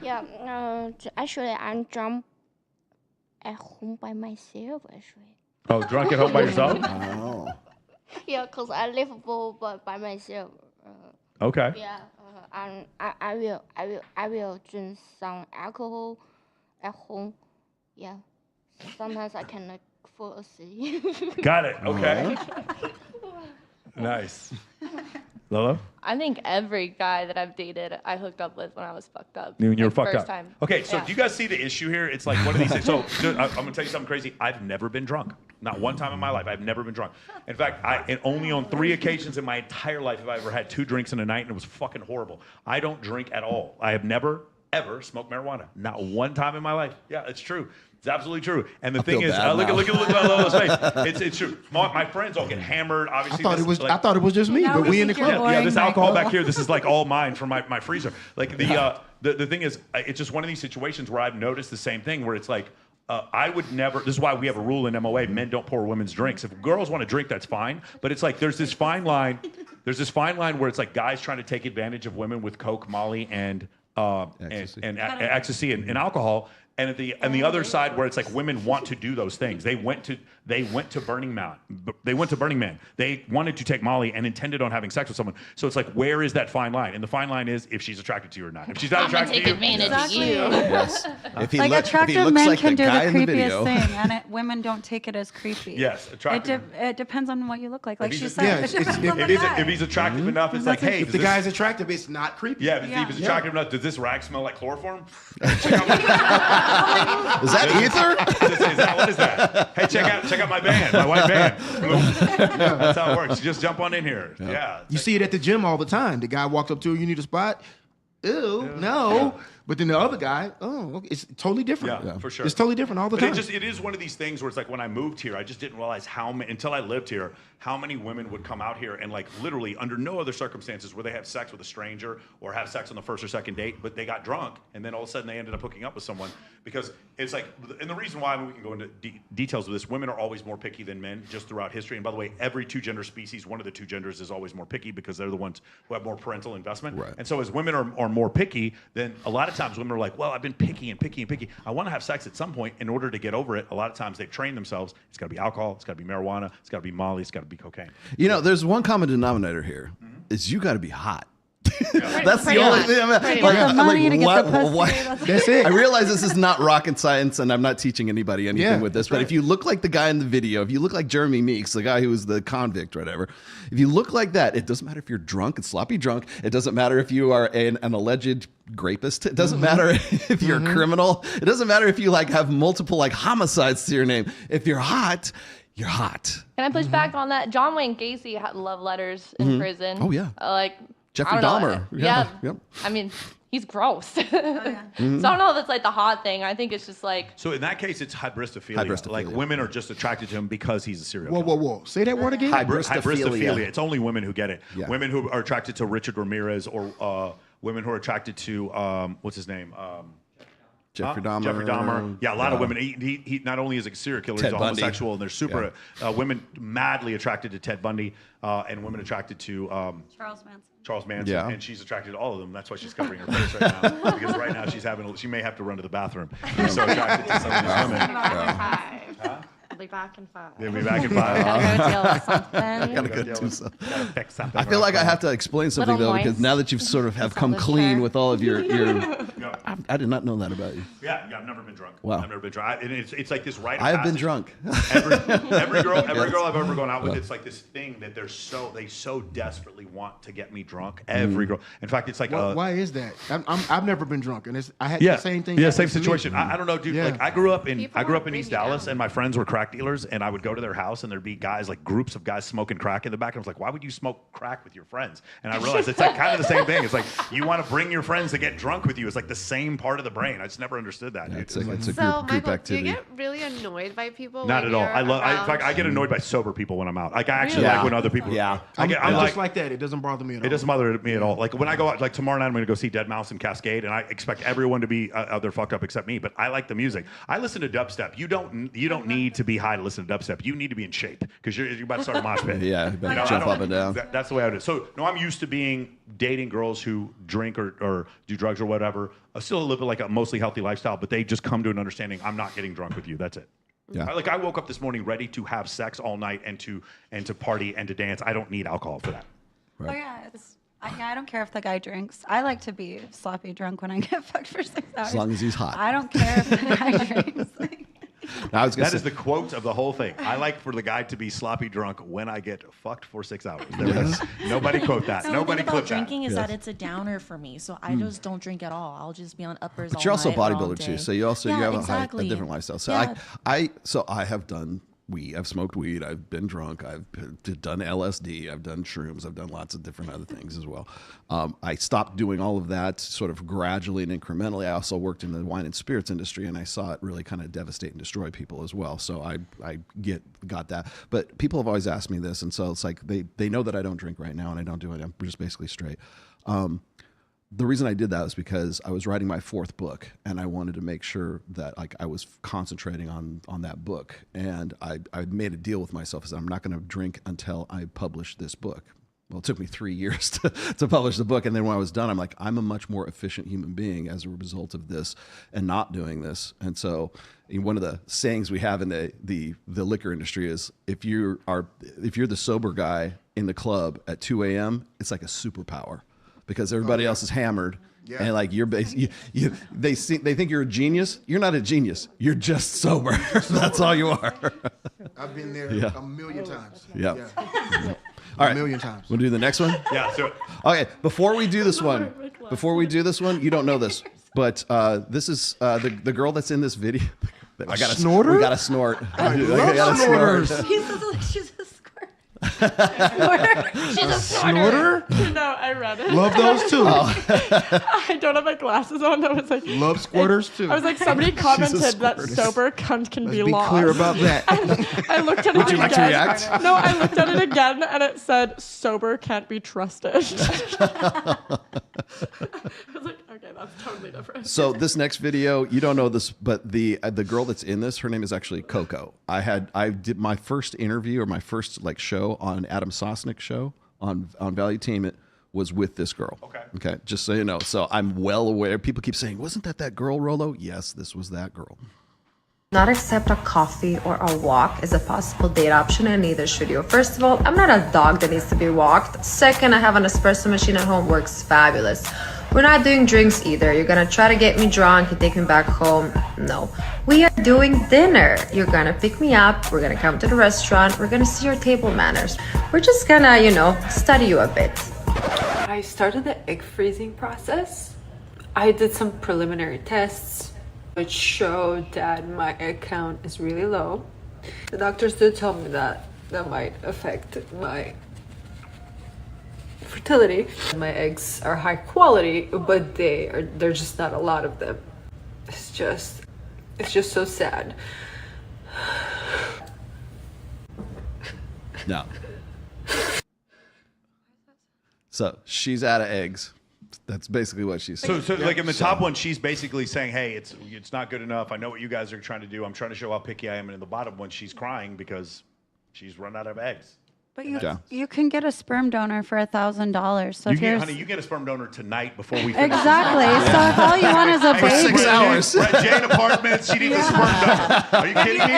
Yeah, actually, I'm drunk at home by myself, actually.
Oh, drunk at home by yourself?
Oh.
Yeah, because I live by myself.
Okay.
Yeah, and I will drink some alcohol at home. Yeah, sometimes I cannot fall asleep.
Got it. Okay. Nice. Lolo?
I think every guy that I've dated, I hooked up with when I was fucked up.
When you were
Like,
fucked
first
up.
Time.
Okay, so
Yeah.
do you guys see the issue here? It's like one of these things. So I'm going to tell you something crazy. I've never been drunk. Not one time in my life. I've never been drunk. In fact, and only on 3 occasions in my entire life have I ever had 2 drinks in a night, and it was fucking horrible. I don't drink at all. I have never, ever smoked marijuana. Not one time in my life. Yeah, it's true. It's absolutely true. And the thing is, look at Lolo's face. It's true. My friends all get hammered. Obviously,
I thought it was just me, but we in the club.
Yeah, this alcohol back here, this is like all mine from my freezer. Like the thing is, it's just one of these situations where I've noticed the same thing where it's like, I would never, this is why we have a rule in MOA, men don't pour women's drinks. If girls want to drink, that's fine. But it's like, there's this fine line where it's like guys trying to take advantage of women with Coke, Molly, and ecstasy and alcohol. And on the other side, where it's like women want to do those things. They went to Burning Man. They went to Burning Man. They wanted to take Molly and intended on having sex with someone. So it's like, where is that fine line? And the fine line is if she's attracted to you or not. If she's not attracted to you,
advantage of you.
Yes. If he
Like
if he
attractive
looks
men
like
can
the
do the
guy in the
creepiest
video.
thing, and women don't take it as creepy.
Yes, attractive.
It depends on what you look like. Like she
he's-
said,
Yeah,
it
it's-
depends on the
if
guy.
he's attractive enough, it's like, hey,
If the guy's attractive, it's not creepy.
yeah, if he's attractive enough, does this rag smell like chloroform?
Is that ether?
What is that? Hey, check out my band, my white band. That's how it works. You just jump on in here. Yeah.
You see it at the gym all the time. The guy walks up to you, you need a spot. Ew, no. But then the other guy, okay, it's totally different.
Yeah, for sure.
It's totally different all the
But
time.
it is one of these things where it's like when I moved here, I just didn't realize how many, until I lived here, how many women would come out here and like literally under no other circumstances where they have sex with a stranger or have sex on the first or second date, but they got drunk and then all of a sudden they ended up hooking up with someone because it's like, and the reason why, I mean, we can go into details of this, women are always more picky than men just throughout history. And by the way, every 2 gender species, one of the 2 genders is always more picky because they're the ones who have more parental investment.
Right.
And so as women are more picky, then a lot of times women are like, well, I've been picky and picky and picky. I want to have sex at some point in order to get over it. A lot of times they've trained themselves. It's got to be alcohol. It's got to be marijuana. It's got to be Molly. It's got to be cocaine.
You know, there's one common denominator here. Is you got to be hot. That's the
Pretty
only
much.
thing. I mean,
Pretty
like,
much. The money to get
why-
the pussy,
why-
That's it.
I realize this is not rocket science, and I'm not teaching anybody anything
Yeah,
with this.
that's
But
right.
if you look like the guy in the video, if you look like Jeremy Meeks, the guy who was the convict or whatever, if you look like that, it doesn't matter if you're drunk and sloppy drunk. It doesn't matter if you are an alleged rapist. It doesn't matter if you're a criminal. It doesn't matter if you like have multiple like homicides to your name. If you're hot, you're hot.
Can I push back on that? John Wayne Gacy had love letters in prison.
Oh, yeah.
Like
Jeffrey
I don't know.
Dahmer.
Yeah.
Yep.
I mean, he's gross. So I don't know if it's like the hot thing. I think it's just like
So in that case, it's hybristophilia.
Hybristophilia.
Like women are just attracted to him because he's a serial
Whoa,
killer.
whoa, whoa. Say that word again.
Hybristophilia. It's only women who get it.
Yeah.
Women who are attracted to Richard Ramirez or women who are attracted to, what's his name?
Jeffrey Dahmer.
Jeffrey Dahmer. Yeah, a lot of women. He not only is a serial killer,
Ted
he's a
Bundy.
homosexual, and there's super women madly attracted to Ted Bundy, and women attracted to Charles Manson.
Yeah.
And she's attracted to all of them. That's why she's covering her face right now, because right now she may have to run to the bathroom. She's so attracted to some of these women.
I'll be back in 5.
They'll be back in 5.
Gotta go deal with something.
Gotta go do something.
Gotta fix something.
I feel like I have to explain something
Little
though, because
moist.
now that you've sort of have come clean with all of your I did not know that about you.
Yeah, I've never been drunk.
Wow.
I've never been drunk. And it's like this rite of
I have been
passage.
drunk.
Every girl I've ever gone out with, it's like this thing that they so desperately want to get me drunk. Every girl. In fact, it's like
Why is that? I've never been drunk, and I had
yeah,
the same thing.
Yeah,
happen
same
to me.
situation. I don't know, dude.
Yeah.
Like I grew up in East Dallas, and my friends were crack dealers, and I would go to their house, and there'd be guys, like groups of guys smoking crack in the back. And I was like, why would you smoke crack with your friends? And I realized it's like kind of the same thing. It's like you want to bring your friends to get drunk with you. It's like the same part of the brain. I just never understood that.
Yeah, it's
dude.
a
So,
group
Michael,
activity.
do you get really annoyed by people?
Not
when
at all.
you're
In fact, I
around?
get annoyed by sober people when I'm out. Like I actually
Really?
like when other people.
Yeah.
I'm
I'm
just like that. It doesn't bother me at all.
It doesn't bother me at all. Like when I go out, like tomorrow night, I'm going to go see Dead Mouse in Cascade, and I expect everyone to be out there fucked up except me. But I like the music. I listen to dubstep. You don't need to be high to listen to dubstep. You need to be in shape because you're about to start a mosh pit.
Yeah, you better
I
jump
don't-
up and down.
That's the way I do it. So no, I'm used to dating girls who drink or do drugs or whatever. I still live like a mostly healthy lifestyle, but they just come to an understanding. I'm not getting drunk with you. That's it.
Yeah.
I woke up this morning ready to have sex all night and to party and to dance. I don't need alcohol for that.
Oh yeah, I don't care if the guy drinks. I like to be sloppy drunk when I get fucked for 6 hours.
As long as he's hot.
I don't care if the guy drinks.
That is the quote of the whole thing. I like for the guy to be sloppy drunk when I get fucked for 6 hours. Nobody quote that.
So
Nobody
the thing about
clip
drinking
that.
is that it's a downer for me. So I just don't drink at all. I'll just be on uppers
But
all
you're also a
night or all
bodybuilder
day.
too, so you also you
Yeah,
have
exactly.
a different lifestyle. So
Yeah.
I have done weed. I've smoked weed. I've been drunk. I've done LSD. I've done shrooms. I've done lots of different other things as well. I stopped doing all of that sort of gradually and incrementally. I also worked in the wine and spirits industry, and I saw it really kind of devastate and destroy people as well. So I got that. But people have always asked me this, and so it's like they know that I don't drink right now, and I don't do it. I'm just basically straight. The reason I did that was because I was writing my 4th book, and I wanted to make sure that like I was concentrating on that book. And I made a deal with myself as I'm not going to drink until I publish this book. Well, it took me 3 years to publish the book, and then when I was done, I'm like, I'm a much more efficient human being as a result of this and not doing this. And so, one of the sayings we have in the liquor industry is if you're the sober guy in the club at 2 a.m., it's like a superpower. Because everybody else is hammered, and like they think you're a genius. You're not a genius. You're just sober. That's all you are.
I've been there a million times.
Yeah. All right.
A million times.
We'll do the next one.
Yeah. So
okay. Before we do this one, you don't know this, but this is the girl that's in this video. We got to snort.
I love snorters.
He says like she's a squirt.
She's a
snorter?
No, I read it.
Love those too.
I don't have my glasses on. I was like,
Love squirters too.
I was like, somebody commented that sober cunt can be lost.
Clear about that.
I looked at it
Would you
again.
like to react?
No, I looked at it again and it said sober can't be trusted. I was like, okay, that's totally different.
So this next video, you don't know this, but the girl that's in this, her name is actually Coco. I did my first interview or my first like show on Adam Sosnick's show on Valuetainment was with this girl. Okay. Just so you know. So I'm well aware. People keep saying, wasn't that girl, Rolo? Yes, this was that girl.
Not accept a coffee or a walk as a possible date option, and neither should you. First of all, I'm not a dog that needs to be walked. Second, I have an espresso machine at home, works fabulous. We're not doing drinks either. You're gonna try to get me drunk and take me back home. No. We are doing dinner. You're gonna pick me up, we're gonna come to the restaurant, we're gonna see your table manners. We're just gonna, study you a bit.
I started the egg freezing process. I did some preliminary tests which showed that my egg count is really low. The doctors did tell me that might affect my fertility. My eggs are high quality, but there's just not a lot of them. It's just so sad.
No. So she's out of eggs. That's basically what she's
So,
saying.
like in the top one, she's basically saying, "Hey, it's not good enough. I know what you guys are trying to do. I'm trying to show how picky I am." And in the bottom one, she's crying because she's run out of eggs.
But you can get a sperm donor for $1,000. So
Honey, you get a sperm donor tonight before we finish.
Exactly. So if all you want is a baby,
6 hours.
Right, Jane Apartments. She needs a sperm donor. Are you kidding me?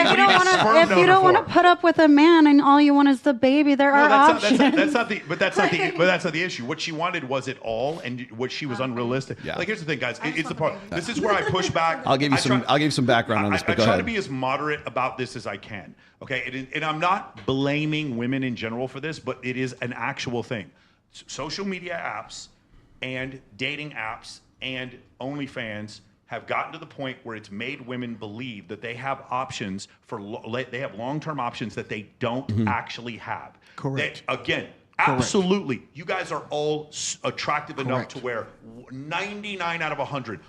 if you don't want to put up with a man and all you want is the baby, there are options.
That's not the issue. What she wanted was it all, and what she was unrealistic.
Yeah.
Like here's the thing, guys. It's the part. This is where I push back.
I'll give you some background on this. But
I
go
try
ahead.
to be as moderate about this as I can. Okay, and I'm not blaming women in general for this, but it is an actual thing. Social media apps and dating apps and OnlyFans have gotten to the point where it's made women believe that they have options they have long-term options that they don't actually have.
Correct.
That, again, absolutely, you guys are all attractive enough to where 99 out of 100,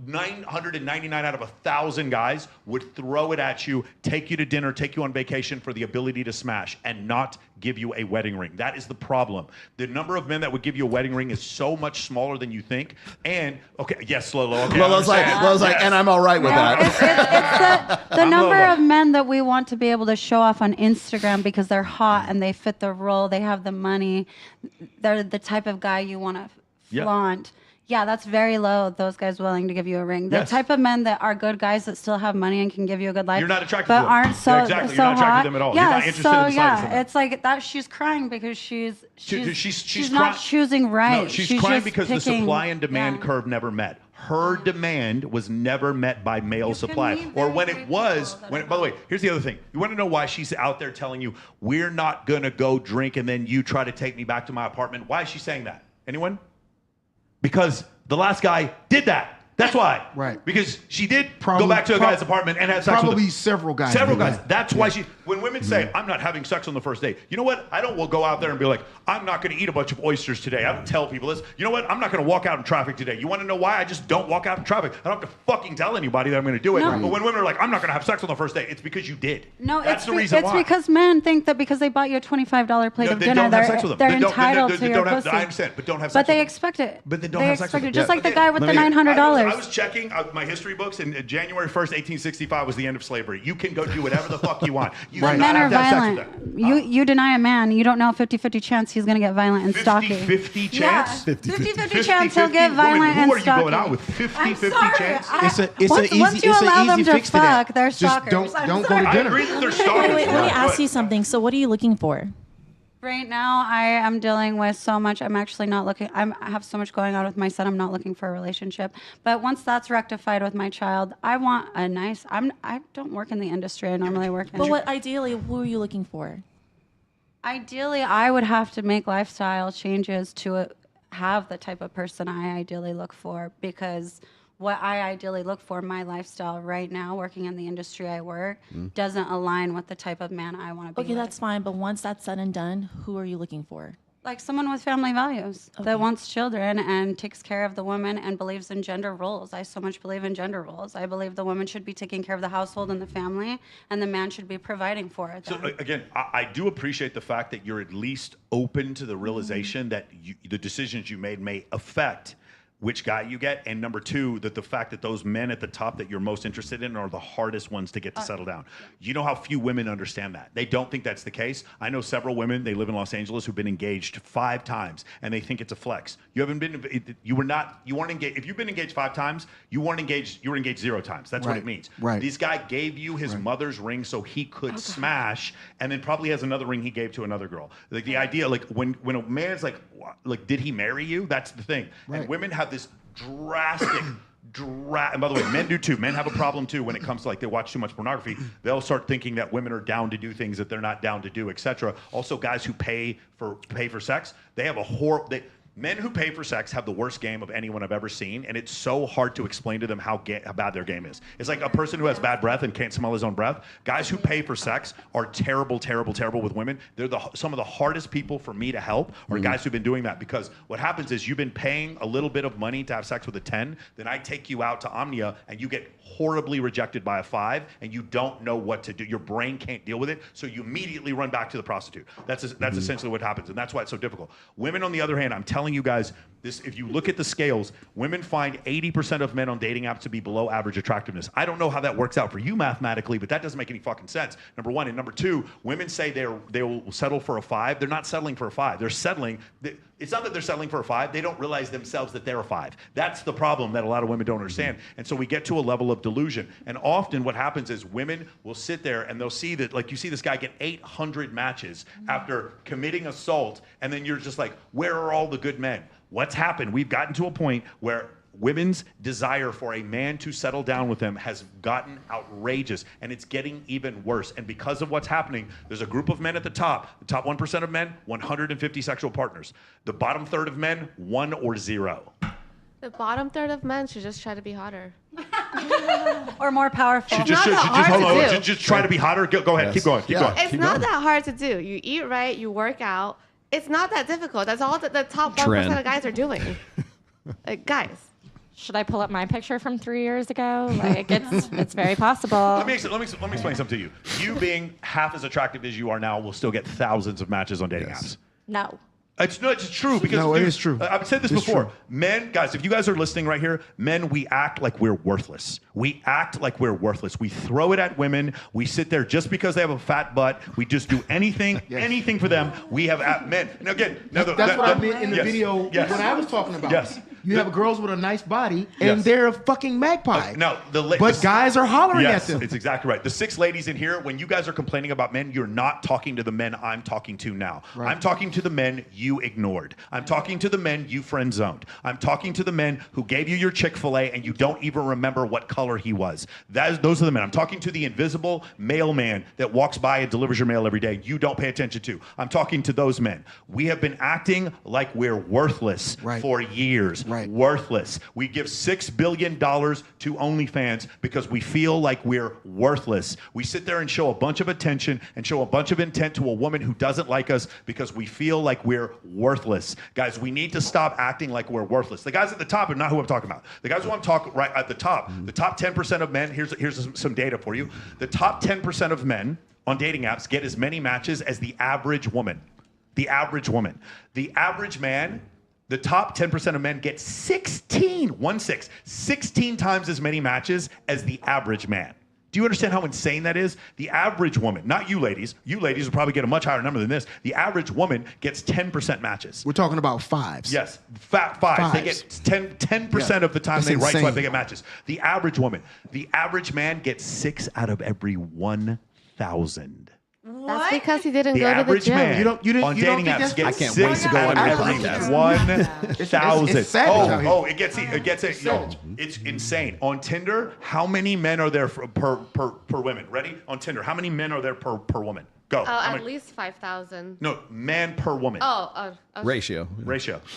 999 out of 1,000 guys would throw it at you, take you to dinner, take you on vacation for the ability to smash and not give you a wedding ring. That is the problem. The number of men that would give you a wedding ring is so much smaller than you think. And, okay, yes, Lolo. Okay,
Lolo's like, and I'm all right with that.
It's the number of men that we want to be able to show off on Instagram because they're hot and they fit the role, they have the money, they're the type of guy you want to flaunt. Yeah, that's very low. Those guys willing to give you a ring. The type of men that are good guys that still have money and can give you a good life.
You're not attracted
but
to them.
aren't so
exactly.
so
You're not attracted
hot.
to them at all.
Yeah,
You're not interested in the slightest of them.
it's like that. She's crying because she's
she's
not choosing right.
No, she's crying
just
because
picking,
the supply and demand curve never met. Her demand was never met by male supply. Or when it was, by the way, here's the other thing. You want to know why she's out there telling you, we're not going to go drink and then you try to take me back to my apartment? Why is she saying that? Anyone? Because the last guy did that. That's why.
Right.
Because she did go back to a guy's apartment and have sex with him.
Probably several guys.
Several guys. That's why when women say, I'm not having sex on the first date, you know what? I don't will go out there and be like, I'm not going to eat a bunch of oysters today. I don't tell people this. You know what? I'm not going to walk out in traffic today. You want to know why? I just don't walk out in traffic. I don't have to fucking tell anybody that I'm going to do it.
No.
But when women are like, I'm not going to have sex on the first date, it's because you did.
No,
that's the reason why.
It's because men think that because they bought you a $25 plate of
they
dinner,
don't have sex with them.
they're entitled to your pussy.
I understand, but don't have sex
But they
with them.
expect it.
But they don't have sex with them.
Just like the guy with the $900.
I was checking my history books, and January 1st, 1865 was the end of slavery. You can go do whatever the fuck you want. You do not
Men are
have to have sex with
violent.
them.
You deny a man, you don't know 50-50 chance he's going to get violent and stalking.
50-50 chance?
50-50 chance he'll get violent and
Who are you
stalking.
going out with? 50-50 chance?
Once you allow them to fuck, they're stalkers.
Don't go to dinner.
I agree that they're stalkers.
Wait, let me ask you something. So what are you looking for?
Right now, I am dealing with so much. I'm actually not looking. I have so much going on with my son. I'm not looking for a relationship. But once that's rectified with my child, I want a nice. I don't work in the industry. I normally work in.
But what ideally, who are you looking for?
Ideally, I would have to make lifestyle changes to have the type of person I ideally look for, because what I ideally look for in my lifestyle right now, working in the industry I work, doesn't align with the type of man I want to be.
Okay, that's fine. But once that's said and done, who are you looking for?
Like someone with family values that wants children and takes care of the woman and believes in gender roles. I so much believe in gender roles. I believe the woman should be taking care of the household and the family, and the man should be providing for it.
So again, I do appreciate the fact that you're at least open to the realization that the decisions you made may affect which guy you get, and number two, that the fact that those men at the top that you're most interested in are the hardest ones to get to settle down. You know how few women understand that. They don't think that's the case. I know several women, they live in Los Angeles, who've been engaged 5 times, and they think it's a flex. You haven't been, you weren't engaged. If you've been engaged 5 times, you were engaged 0 times. That's what it means.
Right.
This guy gave you his mother's ring so he could smash, and then probably has another ring he gave to another girl. Like the idea, like when a man's like, did he marry you? That's the thing. And women have this drastic, and by the way, men do too. Men have a problem too when it comes to like they watch too much pornography. They'll start thinking that women are down to do things that they're not down to do, etc. Also, guys who pay for sex, they have a men who pay for sex have the worst game of anyone I've ever seen, and it's so hard to explain to them how bad their game is. It's like a person who has bad breath and can't smell his own breath. Guys who pay for sex are terrible, terrible, terrible with women. They're some of the hardest people for me to help are guys who've been doing that, because what happens is you've been paying a little bit of money to have sex with a 10, then I take you out to Omnia and you get horribly rejected by a 5, and you don't know what to do. Your brain can't deal with it, so you immediately run back to the prostitute. That's essentially what happens, and that's why it's so difficult. Women, on the other hand, I'm telling telling you guys this, if you look at the scales, women find 80% of men on dating apps to be below average attractiveness. I don't know how that works out for you mathematically, but that doesn't make any fucking sense. Number one. And number two, women say they will settle for a 5. They're not settling for a 5. They're settling. It's not that they're settling for a 5. They don't realize themselves that they're a 5. That's the problem that a lot of women don't understand. And so we get to a level of delusion. And often what happens is women will sit there and they'll see that, like you see this guy get 800 matches after committing assault, and then you're just like, where are all the good men? What's happened? We've gotten to a point where women's desire for a man to settle down with them has gotten outrageous, and it's getting even worse. And because of what's happening, there's a group of men at the top 1% of men, 150 sexual partners. The bottom third of men, 1 or 0.
The bottom third of men should just try to be hotter.
Or more powerful.
Just try to be hotter. Go ahead. Yes. Keep going. Keep going.
It's not that hard to do. You eat right, you work out. It's not that difficult. That's all the top 1% of guys are doing. Guys.
Should I pull up my picture from 3 years ago? Like, it's very possible.
Let me explain something to you. You being half as attractive as you are now will still get thousands of matches on dating apps.
No.
It's true because
it is true.
I've said this before. True. Men, guys, if you guys are listening right here, men, we act like we're worthless. We act like we're worthless. We throw it at women. We sit there just because they have a fat butt. We just do anything, anything for them. We have men. And again,
that's what I meant in the video when I was talking about.
Yes.
You have girls with a nice body, and they're a fucking magpie. But guys are hollering at them.
It's exactly right. The 6 ladies in here, when you guys are complaining about men, you're not talking to the men I'm talking to now. Right. I'm talking to the men you ignored. I'm talking to the men you friend zoned. I'm talking to the men who gave you your Chick-fil-A and you don't even remember what color he was. Those are the men. I'm talking to the invisible mailman that walks by and delivers your mail every day. You don't pay attention to. I'm talking to those men. We have been acting like we're worthless for years. Worthless. We give $6 billion to OnlyFans because we feel like we're worthless. We sit there and show a bunch of attention and show a bunch of intent to a woman who doesn't like us because we feel like we're worthless. Guys, we need to stop acting like we're worthless. The guys at the top are not who I'm talking about. The guys who I'm talking right at the top, the top 10% of men, here's some data for you. The top 10% of men on dating apps get as many matches as the average woman. The average woman. The average man, the top 10% of men get 16 times as many matches as the average man. Do you understand how insane that is? The average woman, not you ladies. You ladies will probably get a much higher number than this. The average woman gets 10% matches.
We're talking about 5s.
Yes, fives. They get 10% of the time they right swipe, they get matches. The average woman. The average man gets 6 out of every 1,000.
That's because he didn't go to the gym.
Man on dating apps gets 6 out of every 1,000. It's insane. On Tinder, how many men are there per woman? Ready? On Tinder, how many men are there per woman? Go.
At least 5,000.
No, man per woman.
Ratio.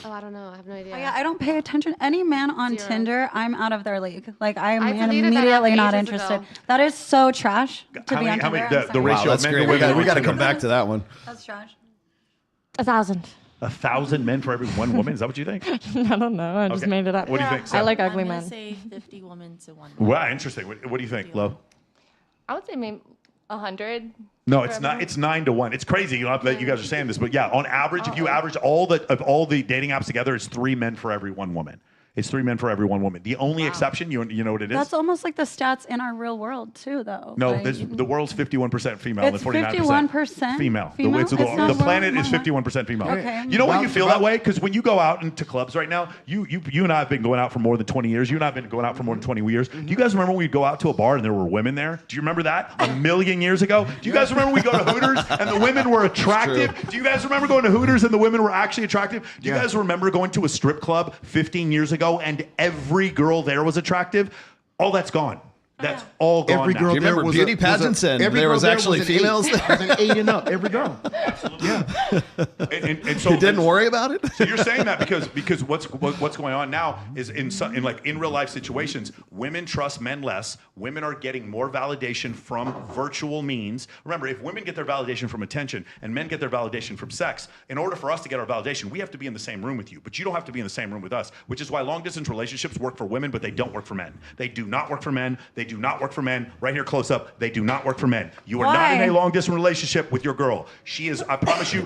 Oh, I don't know. I have no idea.
Oh, yeah, I don't pay attention. Any man on
0.
Tinder, I'm out of their league. Like, I'm immediately not interested.
Ago.
That is so trash to be on Tinder.
The ratio of men to women. We got to come back to that one.
That's trash.
1,000.
1,000 men for every one woman? Is that what you think?
I don't know. I just made it up.
What do you think,
I like ugly
I'm
men.
gonna say 50 women to 1 man.
Wow, interesting. What do you think, Lo?
I would say maybe 100.
No, it's not. It's 9 to 1. It's crazy. You know that you guys are saying this, but yeah, on average, if you average all the dating apps together, it's 3 men for every 1 woman. It's 3 men for every 1 woman. The only exception, you know what it is?
That's almost like the stats in our real world too, though.
No,
like,
the world's 51% female and 49%
51%
female.
The
planet is 51% female.
Okay.
You know why you feel that way? Because when you go out into clubs right now, you and I have been going out for more than 20 years. You and I have been going out for more than 20 years. Do you guys remember when we'd go out to a bar and there were women there? Do you remember that? A million years ago? Do you guys remember we go to Hooters and the women were attractive? Do you guys remember going to Hooters and the women were actually attractive? Do you guys remember going to a strip club 15 years ago and every girl there was attractive? All that's gone. That's all gone.
Every girl. Do you remember beauty pageants and there was actually females there?
It was an 8 and up. Every girl.
Yeah. And so
you didn't worry about it.
So you're saying that because what's going on now is in real life situations, women trust men less. Women are getting more validation from virtual means. Remember, if women get their validation from attention and men get their validation from sex, in order for us to get our validation, we have to be in the same room with you. But you don't have to be in the same room with us, which is why long distance relationships work for women, but they don't work for men. They do not work for men. They do do not work for men. Right here, close up. They do not work for men. You are not in a long distance relationship with your girl. She is, I promise you,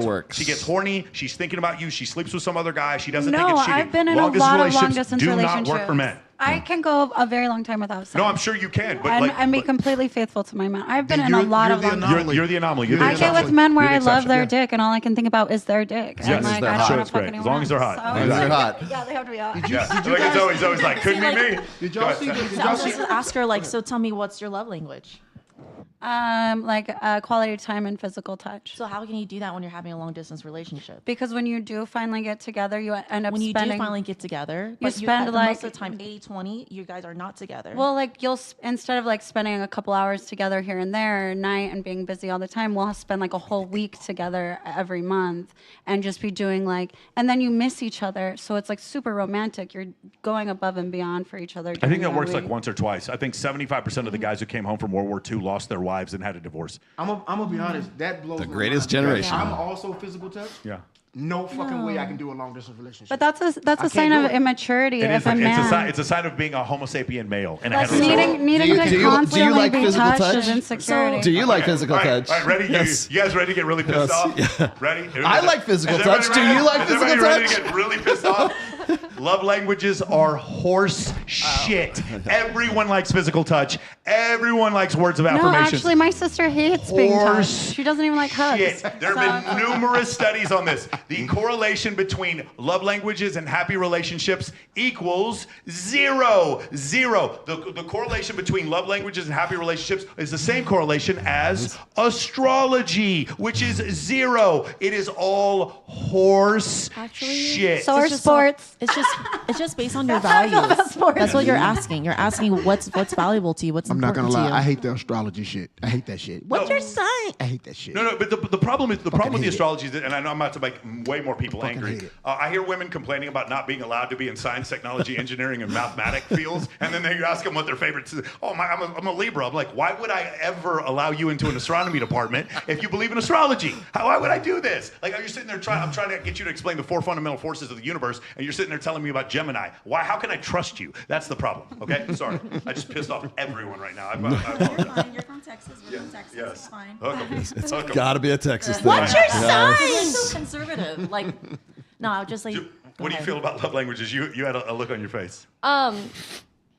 works.
She gets horny. She's thinking about you. She sleeps with some other guy. She doesn't think
No,
it's shitty.
I've been in a lot of long distance
do
relationships.
not work for men.
I can go a very long time without sex.
No, I'm sure you can. But
and be completely faithful to my man. I've been in a lot of long distance.
You're the anomaly.
I get with men where I love their dick and all I can think about is their dick.
Yes,
and like, I don't want to fuck anyone
as long as they're hot.
else.
As long as they're hot.
Yeah, they have to be hot.
It's always like, couldn't be me.
Did y'all see? I was just gonna ask her, like, so tell me, what's your love language?
Quality time and physical touch.
So how can you do that when you're having a long distance relationship?
Because when you do finally get together, you end up
when you
spending.
do finally get together,
You
but
spend
most of the time 80-20, you guys are not together.
Well, like instead of like spending a couple hours together here and there at night and being busy all the time, we'll spend like a whole week together every month and just be doing like, and then you miss each other, so it's like super romantic. You're going above and beyond for each other.
I think that works like once or twice. I think 75% of the guys who came home from World War II lost their wives and had a divorce.
I'm gonna be honest. That blows
The
my
greatest
mind.
generation.
I'm also physical touch.
Yeah.
No fucking way I can do a long distance relationship.
But that's a
I
sign
can't
of
do it.
immaturity
It
if
is
a man.
it's a sign of being a Homo sapien male. And
That's needing to constantly
like
be
physical
touched
touch?
is insecurity.
Do you like physical
All right,
touch?
all right, ready?
Yes.
You guys ready to get really pissed off?
Yeah.
Ready?
I like physical
Is
touch.
everybody
Do you
ready?
like
Is everybody
physical
ready
touch?
to get really pissed off? Love languages are horse shit. Everyone likes physical touch. Everyone likes words of
No,
affirmation.
actually, my sister hates being
Horse
touched. She doesn't even like hugs.
Shit. There have been numerous studies on this. The correlation between love languages and happy relationships equals 0. The correlation between love languages and happy relationships is the same correlation as astrology, which is 0. It is all horse shit.
So are
It's just
sports.
It's just based on your
That's how I feel
values.
about sports.
That's what you're asking. You're asking what's valuable to you. What's
I'm not
important
gonna
to
lie.
you.
I hate the astrology shit. I hate that shit.
What's your sign?
I hate that shit.
No, but the problem is the problem with the
hate it.
astrology is that, and I know I'm about to make way more people angry.
hate it.
I hear women complaining about not being allowed to be in science, technology, engineering, and mathematic fields, and then you ask them what their favorite is. Oh, I'm a Libra. I'm like, why would I ever allow you into an astronomy department if you believe in astrology? Why would I do this? Like, are you sitting there I'm trying to get you to explain the 4 fundamental forces of the universe, and you're sitting there telling me about Gemini. Why? How can I trust you? That's the problem. Okay, sorry. I just pissed off everyone right now. I apologize.
You're from Texas. We're from Texas.
Yes.
It's fine.
It's got to be a Texas thing.
What's your
Yes.
sign? You're so conservative. Like, no, just like.
What do you feel about love languages? You had a look on your face.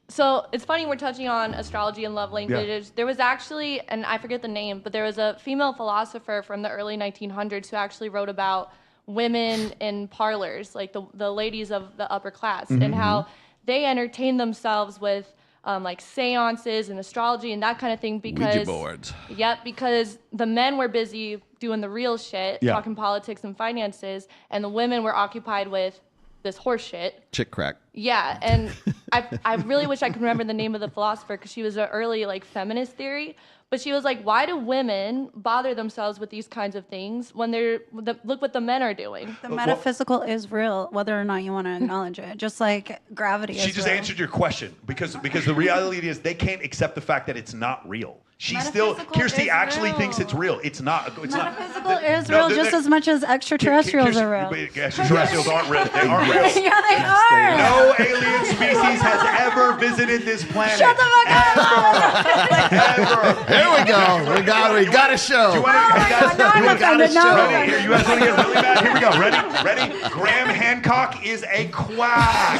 So it's funny we're touching on astrology and love languages.
Yeah.
There was actually, and I forget the name, but there was a female philosopher from the early 1900s who actually wrote about women in parlors, like the ladies of the upper class, and how they entertain themselves with like seances and astrology and that kind of thing because
Ouija boards.
Yep, because the men were busy doing the real shit, talking politics and finances, and the women were occupied with this horse shit.
Chick crack.
Yeah, and I really wish I could remember the name of the philosopher because she was an early like feminist theory. But she was like, why do women bother themselves with these kinds of things when look what the men are doing?
The metaphysical is real, whether or not you want to acknowledge it. Just like gravity is
She just
real.
answered your question because the reality is they can't accept the fact that it's not real. She still, Kirsty actually thinks it's real. It's not. It's
Metaphysical
not.
is real just as much as extraterrestrials are real.
Extraterrestrials aren't real. They aren't real.
Yeah, they are.
No alien species has ever visited this planet.
Shut the fuck up.
Ever.
There we go. We got a show.
You guys want to get really mad? Here we go. Ready? Graham Hancock is a quack.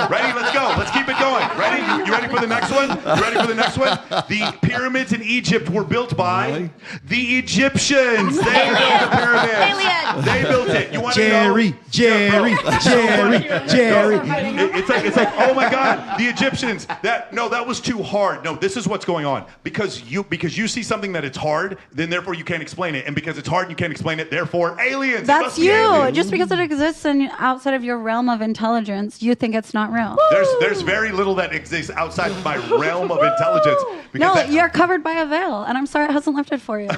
Ready? Let's go. Let's keep it going. Ready? You ready for the next one? The pyramids in Egypt were built by the Egyptians. They built the pyramids. They built it. You want to know?
Jerry.
It's like, oh my God, the Egyptians. That was too hard. No, this is what's going on. Because you see something that it's hard, then therefore you can't explain it. And because it's hard and you can't explain it, therefore aliens.
That's you. Just because it exists outside of your realm of intelligence, you think it's not real.
There's very little that exists outside of my realm of intelligence.
No, you're covered by a veil, and I'm sorry it hasn't lifted for you.
It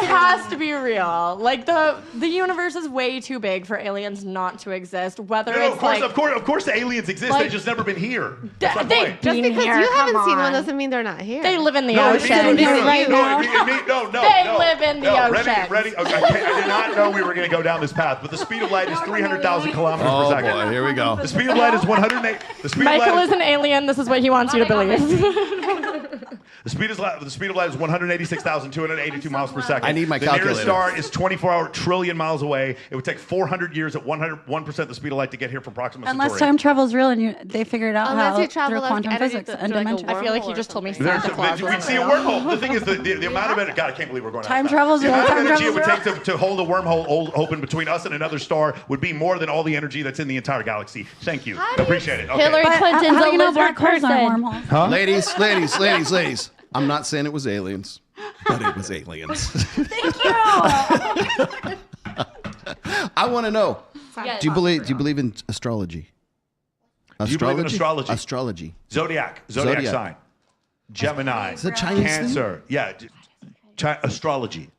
has to be real. Like the universe is way
way too big for aliens not to exist. Whether
No,
it's like,
of course, the aliens exist.
like-
They've just never been here. That's my
they
point.
Just because
here,
you haven't
come
seen one
on.
doesn't mean they're not here.
They live in the
No,
ocean.
it means-
right now.
No,
They live in the ocean.
Ready? Okay, I did not know we were going to go down this path, but the speed of light is 300,000 kilometers per second.
Oh boy, here we go.
The speed of light is 108. The speed
Michael
of light
is an alien. This is what he wants you to believe.
the speed of light is 186,282 miles per second.
I need my
The nearest
calculator.
star is 24 trillion miles away. It would take 400 years at 101% the speed of light to get here from Proxima
Unless
Centauri.
time travel is real and they figured out
Unless
how
you travel
through
like
quantum
energy
physics
to-
and
to like a
dimension.
I feel like you just told me
There's
Santa Claus
we'd see a wormhole. The thing is, the amount of energy. God, I can't believe we're going.
Time
out
travel's
The
real.
amount of
Time
energy it would
travel's
take to hold a wormhole open between us and another star would be more than all the energy that's in the entire galaxy. Thank you. Appreciate it. Okay.
Hillary
But
Clinton's
how do
a
you know
lizard
black holes aren't
person.
wormholes?
Huh?
Ladies. I'm not saying it was aliens, but it was aliens.
Thank you.
I want to know.
Yes.
Do you believe in astrology?
Do you believe in astrology?
Astrology.
Zodiac
Zodiac.
sign. Gemini.
Is it Chinese thing?
Cancer. Yeah. Astrology.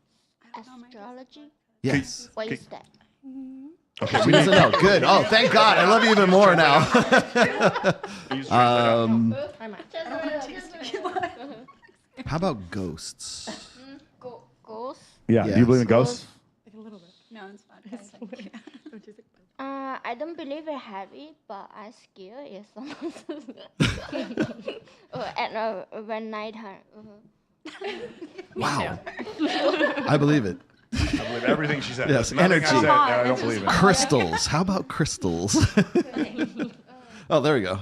Astrology?
Yes.
What is that?
Okay.
She doesn't know. Good. Oh, thank God. I love you even more now. How about ghosts?
Ghosts?
Yeah. Do you believe in ghosts?
No, it's fine.
I don't believe in heavy, but I scared if someone when nighttime.
Wow. I believe it.
I believe everything she said.
Yes,
Nothing
energy.
I said, no, I don't believe in.
Crystals. How about crystals? Oh, there we go.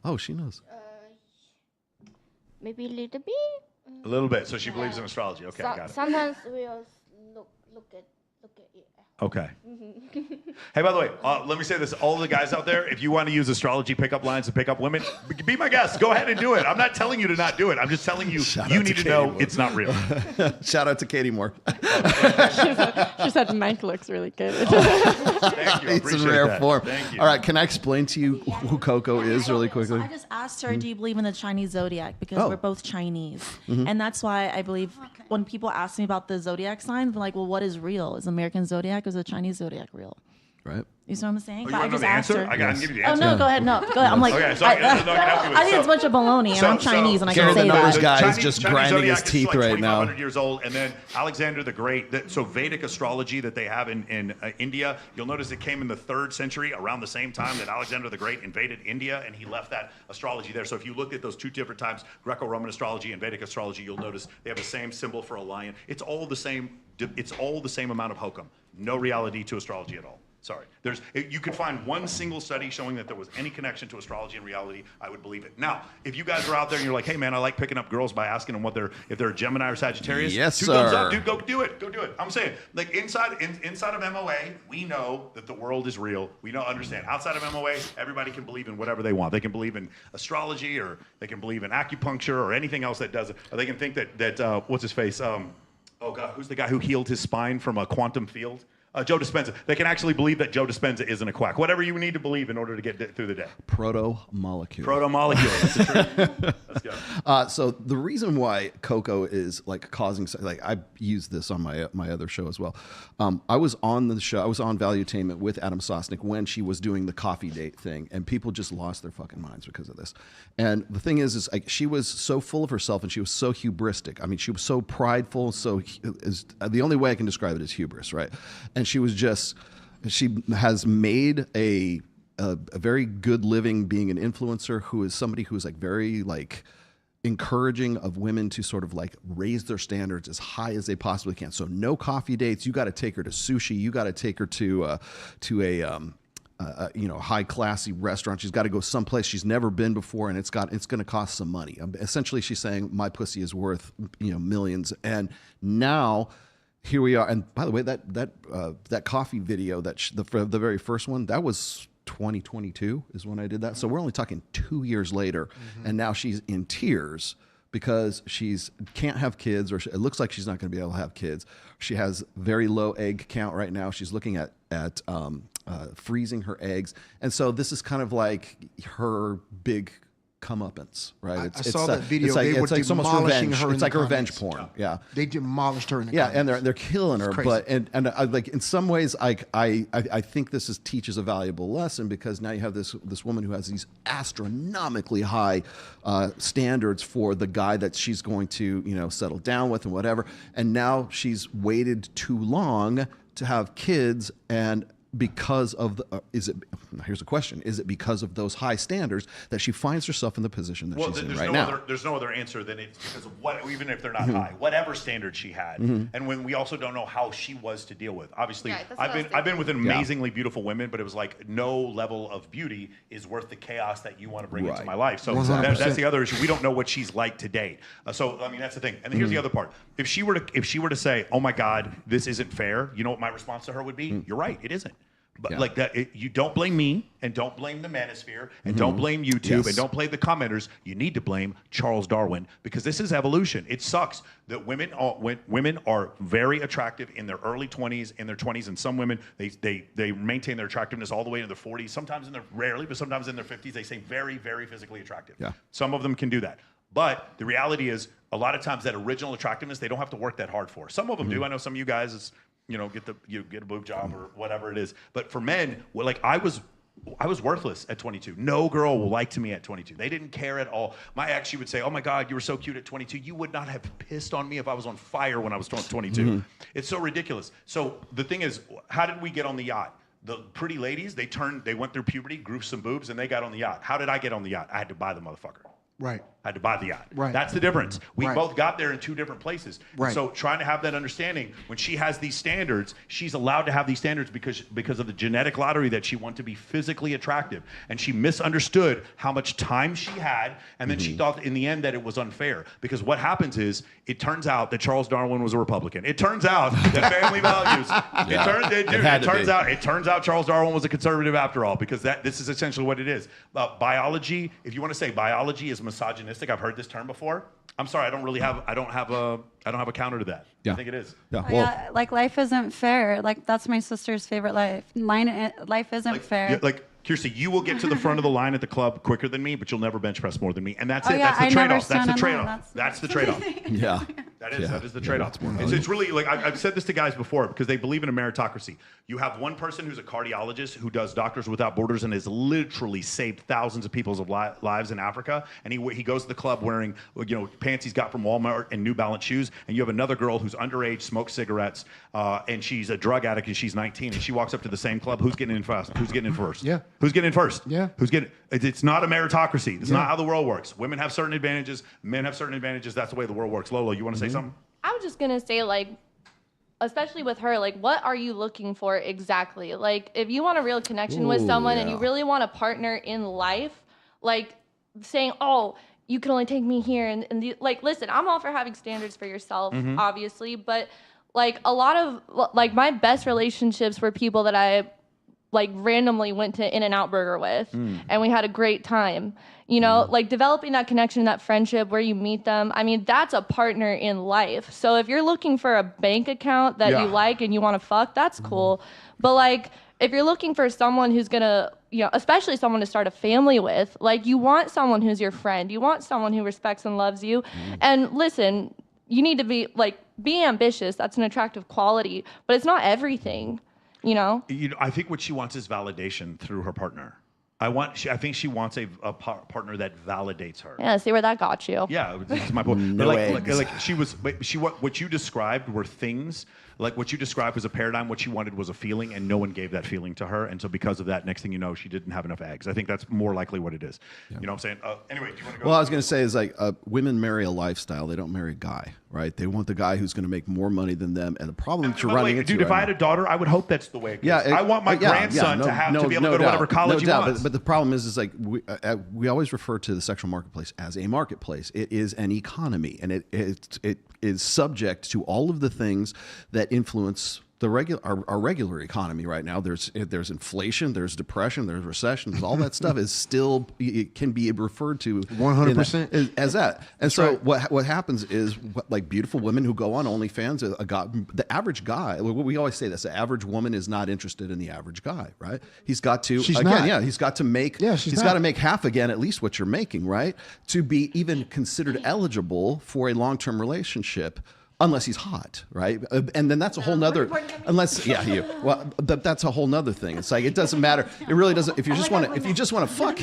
Oh, she knows.
Maybe a little bit.
A little bit. So she believes in astrology. Okay, got it.
Sometimes we'll look at it.
Okay. Hey, by the way, let me say this. All the guys out there, if you want to use astrology pickup lines to pick up women, be my guest. Go ahead and do it. I'm not telling you to not do it. I'm just telling you, you need to know it's not real.
Shout out to Katie Moore.
She said Mike looks really good.
Thank you. I
It's in
appreciate
rare
that.
form.
Thank you.
All right, can I explain to you who Coco is really quickly?
I just asked her, do you believe in the Chinese zodiac? Because
Oh.
we're both Chinese.
Mhm.
And that's why I believe when people ask me about the zodiac signs, they're like, well, what is real? Is American zodiac or is the Chinese zodiac real?
Right.
You see what I'm saying?
Oh, you
But I
wanna know
just
the
asked
answer?
her.
I can give you the
Oh,
answer.
no, go ahead. No, go ahead. I'm like,
Okay, so I can help you with
I think it's a bunch of baloney, and I'm Chinese, and I
Gary
can
the
say
numbers
that.
guy is just grinding his
Zodiac is
teeth
like
right now.
2,500 years old, and then Alexander the Great. So Vedic astrology that they have in India, you'll notice it came in the 3rd century, around the same time that Alexander the Great invaded India, and he left that astrology there. So if you look at those two different times, Greco-Roman astrology and Vedic astrology, you'll notice they have the same symbol for a lion. It's all the same. It's all the same amount of hokum. No reality to astrology at all. Sorry. You could find one single study showing that there was any connection to astrology and reality. I would believe it. Now, if you guys are out there and you're like, hey man, I like picking up girls by asking them if they're a Gemini or Sagittarius.
Yes,
2 thumbs up,
sir.
dude. Go do it. Go do it. I'm saying, like inside of MOA, we know that the world is real. We understand. Outside of MOA, everybody can believe in whatever they want. They can believe in astrology, or they can believe in acupuncture, or anything else that does it. Or they can think that what's his face? Oh God, who's the guy who healed his spine from a quantum field? Joe Dispenza. They can actually believe that Joe Dispenza isn't a quack. Whatever you need to believe in order to get through the day.
Proto-molecule.
Proto-molecule. That's the truth. Let's go.
So the reason why Coco is like causing, like I used this on my other show as well. I was on the show. I was on Valuetainment with Adam Sosnick when she was doing the coffee date thing, and people just lost their fucking minds because of this. And the thing is like she was so full of herself, and she was so hubristic. I mean, she was so prideful. So the only way I can describe it is hubris, right? And she has made a very good living being an influencer, who is somebody who is like very like encouraging of women to sort of like raise their standards as high as they possibly can. So no coffee dates. You got to take her to sushi. You got to take her to a high classy restaurant. She's got to go someplace she's never been before, and it's going to cost some money. Essentially, she's saying my pussy is worth millions. And now here we are. And by the way, that coffee video, the very first one, that was 2022 is when I did that. So we're only talking 2 years later, and now she's in tears because she's can't have kids, or it looks like she's not going to be able to have kids. She has very low egg count right now. She's looking at freezing her eggs, and so this is kind of like her big comeuppance, right?
I saw that video.
It's like,
they were
it's almost
demolishing
revenge.
her in
It's
the
like revenge
comments.
porn. Yeah.
They demolished her in the
Yeah,
comments.
and they're killing her.
It's crazy.
But and I, like in some ways, I think this teaches a valuable lesson, because now you have this woman who has these astronomically high standards for the guy that she's going to settle down with and whatever, and now she's waited too long to have kids, and because of the here's a question: is it because of those high standards that she finds herself in the position that she's in right now?
There's no other answer than it's because of what, even if they're not high, whatever standard she had, and when we also don't know how she was to deal with. Obviously, I've been with amazingly beautiful women, but it was like no level of beauty is worth the chaos that you want to bring into my life. So that's the other issue. We don't know what she's like to date. So I mean, that's the thing. And here's the other part: if she were to say, "Oh my God, this isn't fair," you know what my response to her would be? You're right, it isn't. But like that, you don't blame me, and don't blame the manosphere, and don't blame YouTube, and don't blame the commenters. You need to blame Charles Darwin, because this is evolution. It sucks that women are very attractive in their early 20s, in their 20s, and some women they maintain their attractiveness all the way to their 40s. Sometimes but sometimes in their 50s, they say very, very physically attractive. Yeah. Some of them can do that. But the reality is, a lot of times that original attractiveness, they don't have to work that hard for. Some of them do. I know some of you guys get a boob job or whatever it is. But for men, like I was worthless at 22. No girl liked me at 22. They didn't care at all. My ex, she would say, "Oh my God, you were so cute at 22. You would not have pissed on me if I was on fire when I was 22. It's so ridiculous. So the thing is, how did we get on the yacht? The pretty ladies, they went through puberty, grew some boobs, and they got on the yacht. How did I get on the yacht? I had to buy the motherfucker.
Right.
I had to buy the yacht.
Right.
That's the difference. We
Right.
both got there in two different places.
Right.
So trying to have that understanding, when she has these standards, she's allowed to have these standards because of the genetic lottery that she wanted to be physically attractive. And she misunderstood how much time she had, and then she thought in the end that it was unfair. Because what happens is, it turns out that Charles Darwin was a Republican. It turns out that family values. It turns out Charles Darwin was a conservative after all, because this is essentially what it is. Biology, if you want to say biology is misogynistic, I've heard this term before. I'm sorry, I don't have a counter to that. I think it is.
Yeah, like life isn't fair. Like that's my sister's favorite line. Life isn't fair.
Like Kirsty, you will get to the front of the line at the club quicker than me, but you'll never bench press more than me, and that's it.
Yeah,
That's the trade-off. That's the trade-off. That's the trade-off.
Yeah.
That is the trade-off. It's really like I've said this to guys before, because they believe in a meritocracy. You have one person who's a cardiologist who does Doctors Without Borders and has literally saved thousands of people's lives in Africa, and he goes to the club wearing pants he's got from Walmart and New Balance shoes, and you have another girl who's underage, smokes cigarettes, and she's a drug addict and she's 19, and she walks up to the same club. Who's getting in first? Who's getting in first?
Yeah.
Who's getting in first?
Yeah.
Who's getting? It's not a meritocracy. It's not how the world works. Women have certain advantages. Men have certain advantages. That's the way the world works. Lolo, you want to say something?
I was just gonna say, like, especially with her, like, what are you looking for exactly? Like, if you want a real connection with someone and you really want a partner in life, like saying, "Oh, you can only take me here," and like, listen, I'm all for having standards for yourself, obviously, but like a lot of like my best relationships were people that I like randomly went to In-N-Out Burger with, and we had a great time. Like developing that connection, that friendship where you meet them. I mean, that's a partner in life. So if you're looking for a bank account that you like and you want to fuck, that's cool. But like, if you're looking for someone who's gonna, especially someone to start a family with, like you want someone who's your friend. You want someone who respects and loves you. And listen, you need to be ambitious. That's an attractive quality, but it's not everything.
I think what she wants is validation through her partner. I think she wants a partner that validates her.
Yeah, see where that got you.
Yeah, that's my point. What you described were things. Like what you described was a paradigm. What she wanted was a feeling, and no one gave that feeling to her. And so because of that, next thing you know, she didn't have enough eggs. I think that's more likely what it is. You know what I'm saying? Anyway, do you want to go?
Well, I was going to say is like women marry a lifestyle. They don't marry a guy, right? They want the guy who's going to make more money than them. And the problem that you're running into,
dude, if I had a daughter, I would hope that's the way it goes. I want my grandson to be able to go to whatever college he wants.
But the problem is like we always refer to the sexual marketplace as a marketplace. It is an economy, and it is subject to all of the things that influence our regular economy right now. There's inflation, there's depression, there's recession, all that stuff is still, it can be referred to
100%
as that. And so what happens is like beautiful women who go on OnlyFans, the average guy, we always say this, the average woman is not interested in the average guy, right? He's got to, he's got to make, he's got to make half again, at least what you're making, right? To be even considered eligible for a long-term relationship. Unless he's hot, right? And then that's a whole nother, that's a whole nother thing. It's like, it doesn't matter. It really doesn't. If you just want to fuck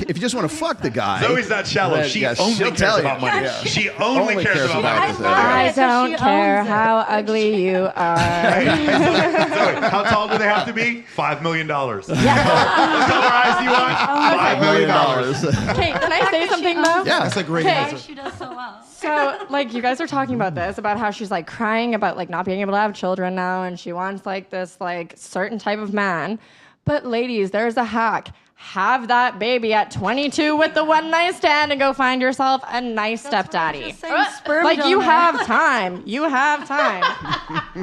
the guy.
Zoe's not shallow. She only cares about money.
Yeah.
She only cares about money.
I don't care how ugly you are.
Zoe, how tall do they have to be? $5 million. What color eyes do you want? $5 million.
Okay, can I say something though?
Yeah,
that's a great answer.
She does so well.
So, like, you guys are talking about this, about how she's, like, crying about, like, not being able to have children now, and she wants, like, this, like, certain type of man. But, ladies, there's a hack. Have that baby at 22 with the one night stand and go find yourself a nice stepdaddy. Like, you have time. You have time.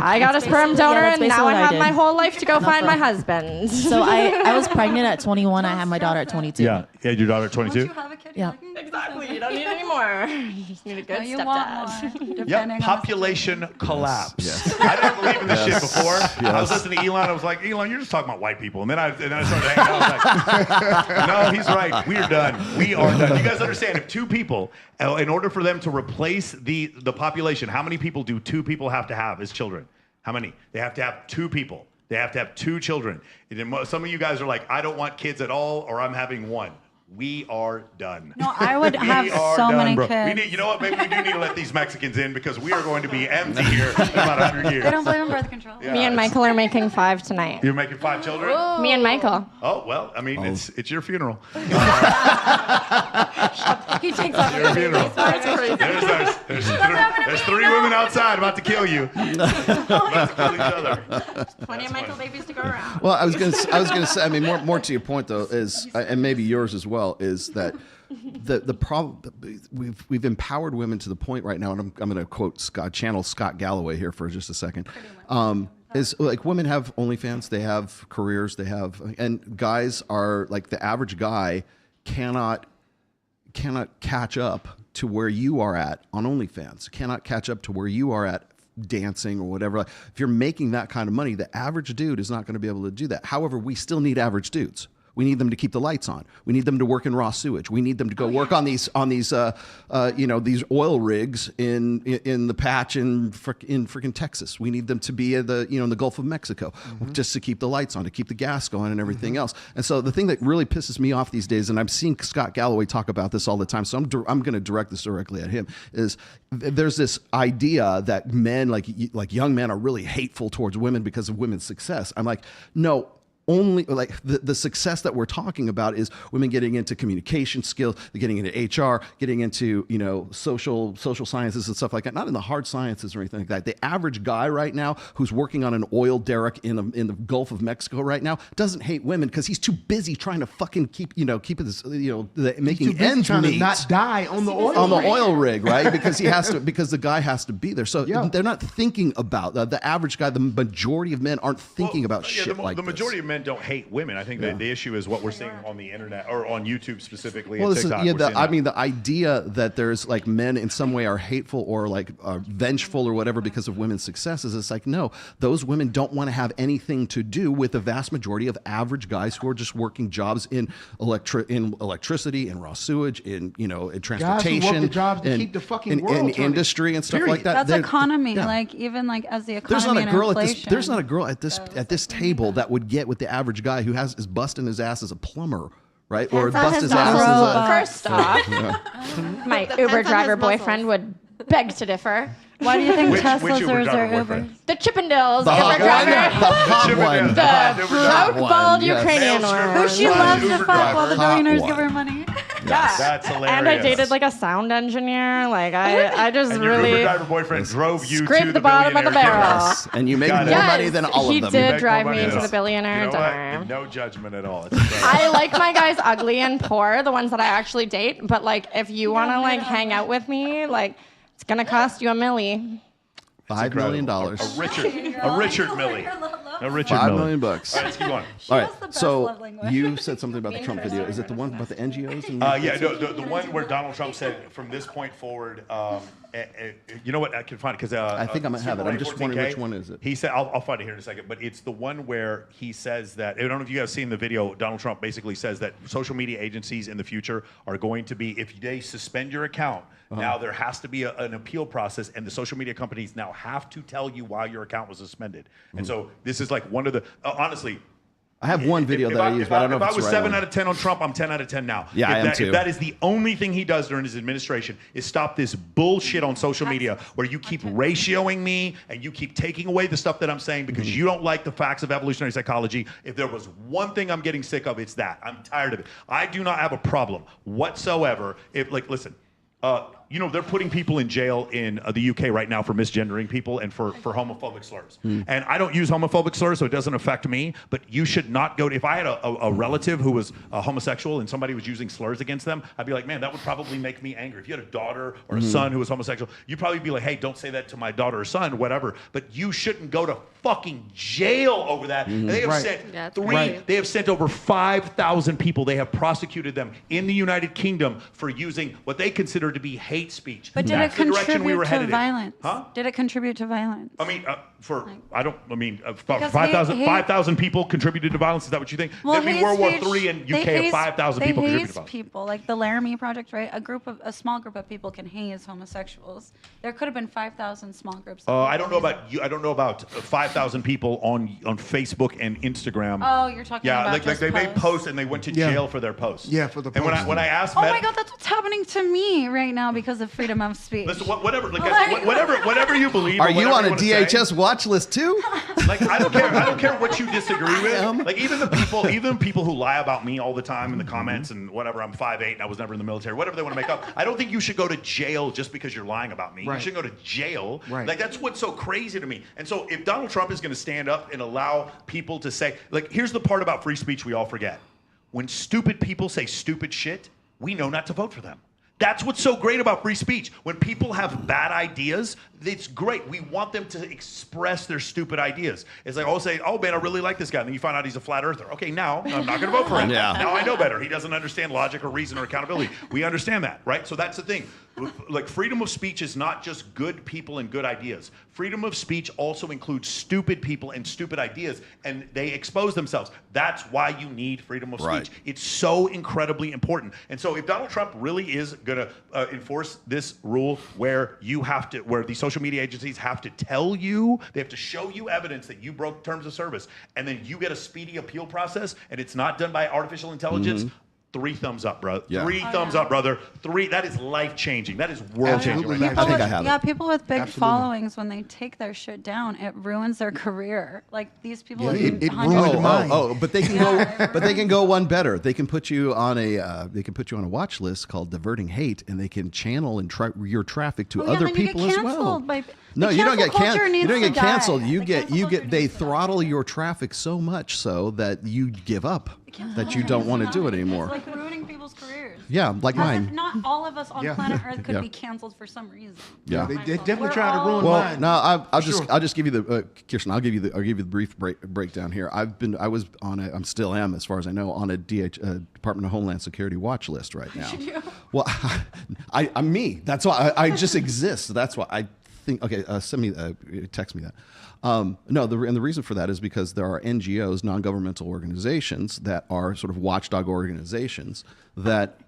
I got a sperm donor, and now I have my whole life to go find my husband.
So I was pregnant at 21. I had my daughter at 22.
Yeah, you had your daughter at 22?
Yeah.
Exactly. You don't need any more. You just need a good stepdad.
Yep. Population collapse. Yes. I didn't believe in this shit before. Yes. I was listening to Elon. I was like, Elon, you're just talking about white people. And then I started hanging out. I was like, no, he's right. We are done. We are done. You guys understand? If two people, in order for them to replace the population, how many people do two people have to have as children? How many? They have to have two people. They have to have two children. Some of you guys are like, I don't want kids at all, or I'm having one. We are done.
No, I would have so many kids.
You know what? Maybe we do need to let these Mexicans in because we are going to be empty here in about 100 years.
They don't believe in birth control.
Yeah.
Me and Michael are making 5 tonight.
You're making 5 children?
Whoa. Me and Michael.
Oh, well, I mean, it's your funeral.
He takes off
your funeral. There's 3 women outside about to kill you. About to kill each other.
Plenty of Michael babies to go around.
Well, I was gonna say. I mean, more to your point though is, and maybe yours as well, is that the problem we've empowered women to the point right now, and I'm going to quote channel Scott Galloway here for just a second. Is like women have OnlyFans, they have careers, and guys are like, the average guy cannot catch up to where you are at on OnlyFans, cannot catch up to where you are at dancing or whatever. If you're making that kind of money, the average dude is not going to be able to do that. However, we still need average dudes. We need them to keep the lights on. We need them to work in raw sewage. We need them to go work on these these oil rigs in the patch in freaking Texas. We need them to be in the Gulf of Mexico, just to keep the lights on, to keep the gas going and everything else. And so the thing that really pisses me off these days, and I'm seeing Scott Galloway talk about this all the time, so I'm going to direct this directly at him, is there's this idea that men, like young men, are really hateful towards women because of women's success. I'm like, no. Only like the success that we're talking about is women getting into communication skills, getting into HR, getting into social sciences and stuff like that. Not in the hard sciences or anything like that. The average guy right now who's working on an oil derrick in the Gulf of Mexico right now doesn't hate women because he's too busy trying to fucking keep his making ends
trying
meet.
to not die on the oil
rig, right? Because because the guy has to be there. So they're not thinking about the average guy. The majority of men aren't thinking about shit like
the
this.
majority of men don't hate women. I think that the issue is what we're seeing on the internet or on YouTube specifically.
Well,
and TikTok.
the idea that there's like men in some way are hateful or like vengeful or whatever because of women's successes. It's like, no, those women don't want to have anything to do with the vast majority of average guys who are just working jobs in electricity, in raw sewage, in transportation,
guys who work the jobs to keep the fucking world
in industry and stuff like that.
That's economy. Like even like as the economy
there's not a girl at this table that would get with the average guy who is busting his ass as a plumber, right? Or bust his ass as a...
First off, my Uber driver boyfriend would beg to differ.
Why do you think Teslas are Uber?
The Chippendales,
the
Uber driver.
hot one.
The broke-balled Ukrainian one.
Who she loves to fuck while the billionaires give her money.
Yeah.
That's hilarious.
And I dated like a sound engineer. Like I just
and
really...
your Uber driver boyfriend drove you
scraped
to
the bottom of the barrel.
Yes. And you make more money than all of them.
He did drive me to the billionaire dinner.
No judgment at all.
I like my guys ugly and poor, the ones that I actually date. But like, if you want to like hang out with me, like it's gonna cost you $1 million.
$5 million.
A Richard Millie. No, Richard
$5
Miller.
million.
All right, let's keep going.
All right. So you said something about the Trump video. Is it the one about the NGOs?
The one where Donald Trump said, from this point forward, you know what? I can find it because
I think I might have it. I'm just wondering which one is it.
He said, I'll find it here in a second, but it's the one where he says that, I don't know if you guys have seen the video, Donald Trump basically says that social media agencies in the future are going to be, if they suspend your account, now there has to be an appeal process, and the social media companies now have to tell you why your account was suspended. And so this is like one of the, honestly,
I have one video that I use, but I don't know if
I
it's
was
the right
7
one.
out of 10 on Trump, I'm 10 out of 10 now.
Yeah, I am too.
If that is the only thing he does during his administration is stop this bullshit on social media where you keep ratioing me and you keep taking away the stuff that I'm saying because you don't like the facts of evolutionary psychology. If there was one thing I'm getting sick of, it's that. I'm tired of it. I do not have a problem whatsoever. If, like, listen, you know, they're putting people in jail in the UK right now for misgendering people and for homophobic slurs. And I don't use homophobic slurs, so it doesn't affect me, but you should not go to, if I had a relative who was homosexual and somebody was using slurs against them, I'd be like, man, that would probably make me angry. If you had a daughter or a son who was homosexual, you'd probably be like, hey, don't say that to my daughter or son, whatever, but you shouldn't go to fucking jail over that. And they have sent they have sent over 5,000 people, they have prosecuted them in the United Kingdom for using what they consider to be hate speech.
But did it contribute to violence? Huh? Did it contribute to violence?
I mean, 5,000 people contributed to violence. Is that what you think?
Well,
I mean, World War III in UK, 5,000 people contributed to violence.
People like the Laramie Project, right? A small group of people can haze homosexuals. There could have been 5,000 small groups.
I don't know about you. I don't know about 5,000 people on Facebook and Instagram.
Oh, you're talking about
like they made posts and they went to jail for their posts.
Yeah, for the
posts. And when I asked,
oh my God, that's what's happening to me right now because of freedom of speech.
Listen, whatever you believe.
Are you on a DHS watch list too?
Like, I don't care. I don't care what you disagree with. Like, even people who lie about me all the time in the comments and whatever. I'm 5'8" and I was never in the military. Whatever they want to make up. I don't think you should go to jail just because you're lying about me. You shouldn't go to jail. Like, that's what's so crazy to me. And so if Donald Trump is going to stand up and allow people to say, like, here's the part about free speech we all forget. When stupid people say stupid shit, we know not to vote for them. That's what's so great about free speech. When people have bad ideas, it's great. We want them to express their stupid ideas. It's like, say, oh man, I really like this guy. And then you find out he's a flat earther. Okay, now I'm not going to vote for him. Now I know better. He doesn't understand logic or reason or accountability. We understand that, right? So that's the thing. Like, freedom of speech is not just good people and good ideas. Freedom of speech also includes stupid people and stupid ideas, and they expose themselves. That's why you need freedom of speech. It's so incredibly important. And so if Donald Trump really is going to enforce this rule where the social media agencies have to tell you, they have to show you evidence that you broke terms of service, and then you get a speedy appeal process, and it's not done by artificial intelligence, 3 thumbs up, bro. 3 thumbs up, brother. 3. That is life changing. That is world changing. Right now.
I think I have it.
People with big followings, when they take their shit down, it ruins their career. Like, these people.
But they can go. But they can go one better. They can put you on a watch list called diverting hate, and they can channel and your traffic to other people as well. No, you don't get canceled. You don't get canceled. They throttle your traffic so much so that you give up, that you don't want to do it anymore.
It's like ruining people's careers.
Yeah, like mine.
If not all of us on planet Earth could be canceled for some reason.
Yeah,
they definitely try to ruin mine.
No, I'll just give you the Kirsten. I'll give you the brief breakdown here. I was on I'm still am, as far as I know, on a Department of Homeland Security watch list right now. Well, I'm me. That's why I just exist. That's why I think. Okay, text me that. The reason for that is because there are NGOs, non-governmental organizations, that are sort of watchdog organizations that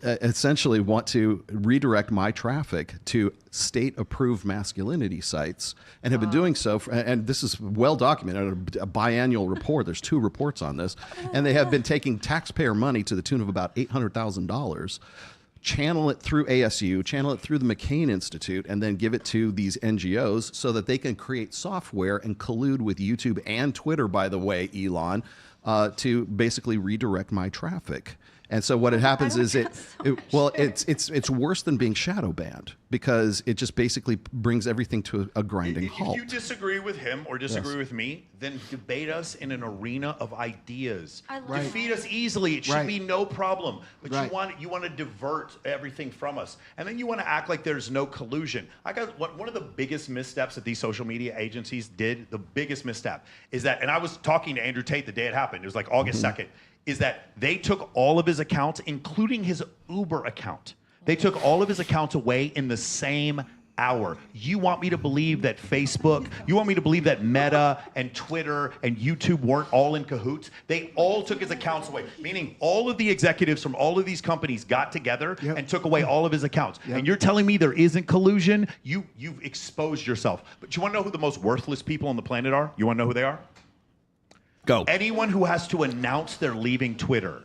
essentially want to redirect my traffic to state-approved masculinity sites, and have been doing so. And this is well documented. A biannual report. There's 2 reports on this, and they have been taking taxpayer money to the tune of about $800,000. Channel it through ASU, channel it through the McCain Institute, and then give it to these NGOs so that they can create software and collude with YouTube and Twitter, by the way, Elon, to basically redirect my traffic. And so what happens is it's worse than being shadow banned, because it just basically brings everything to a grinding halt.
If you disagree with him or disagree with me, then debate us in an arena of ideas. Defeat us easily. It should be no problem. But you want to divert everything from us, and then you want to act like there's no collusion. One of the biggest missteps that these social media agencies did. The biggest misstep is that, and I was talking to Andrew Tate the day it happened. It was like August 2nd. Is that they took all of his accounts, including his Uber account. They took all of his accounts away in the same hour. You want me to believe that Facebook, you want me to believe that Meta and Twitter and YouTube weren't all in cahoots? They all took his accounts away, meaning all of the executives from all of these companies got together and took away all of his accounts. And you're telling me there isn't collusion? You've exposed yourself. But you want to know who the most worthless people on the planet are? You want to know who they are?
Go.
Anyone who has to announce they're leaving Twitter.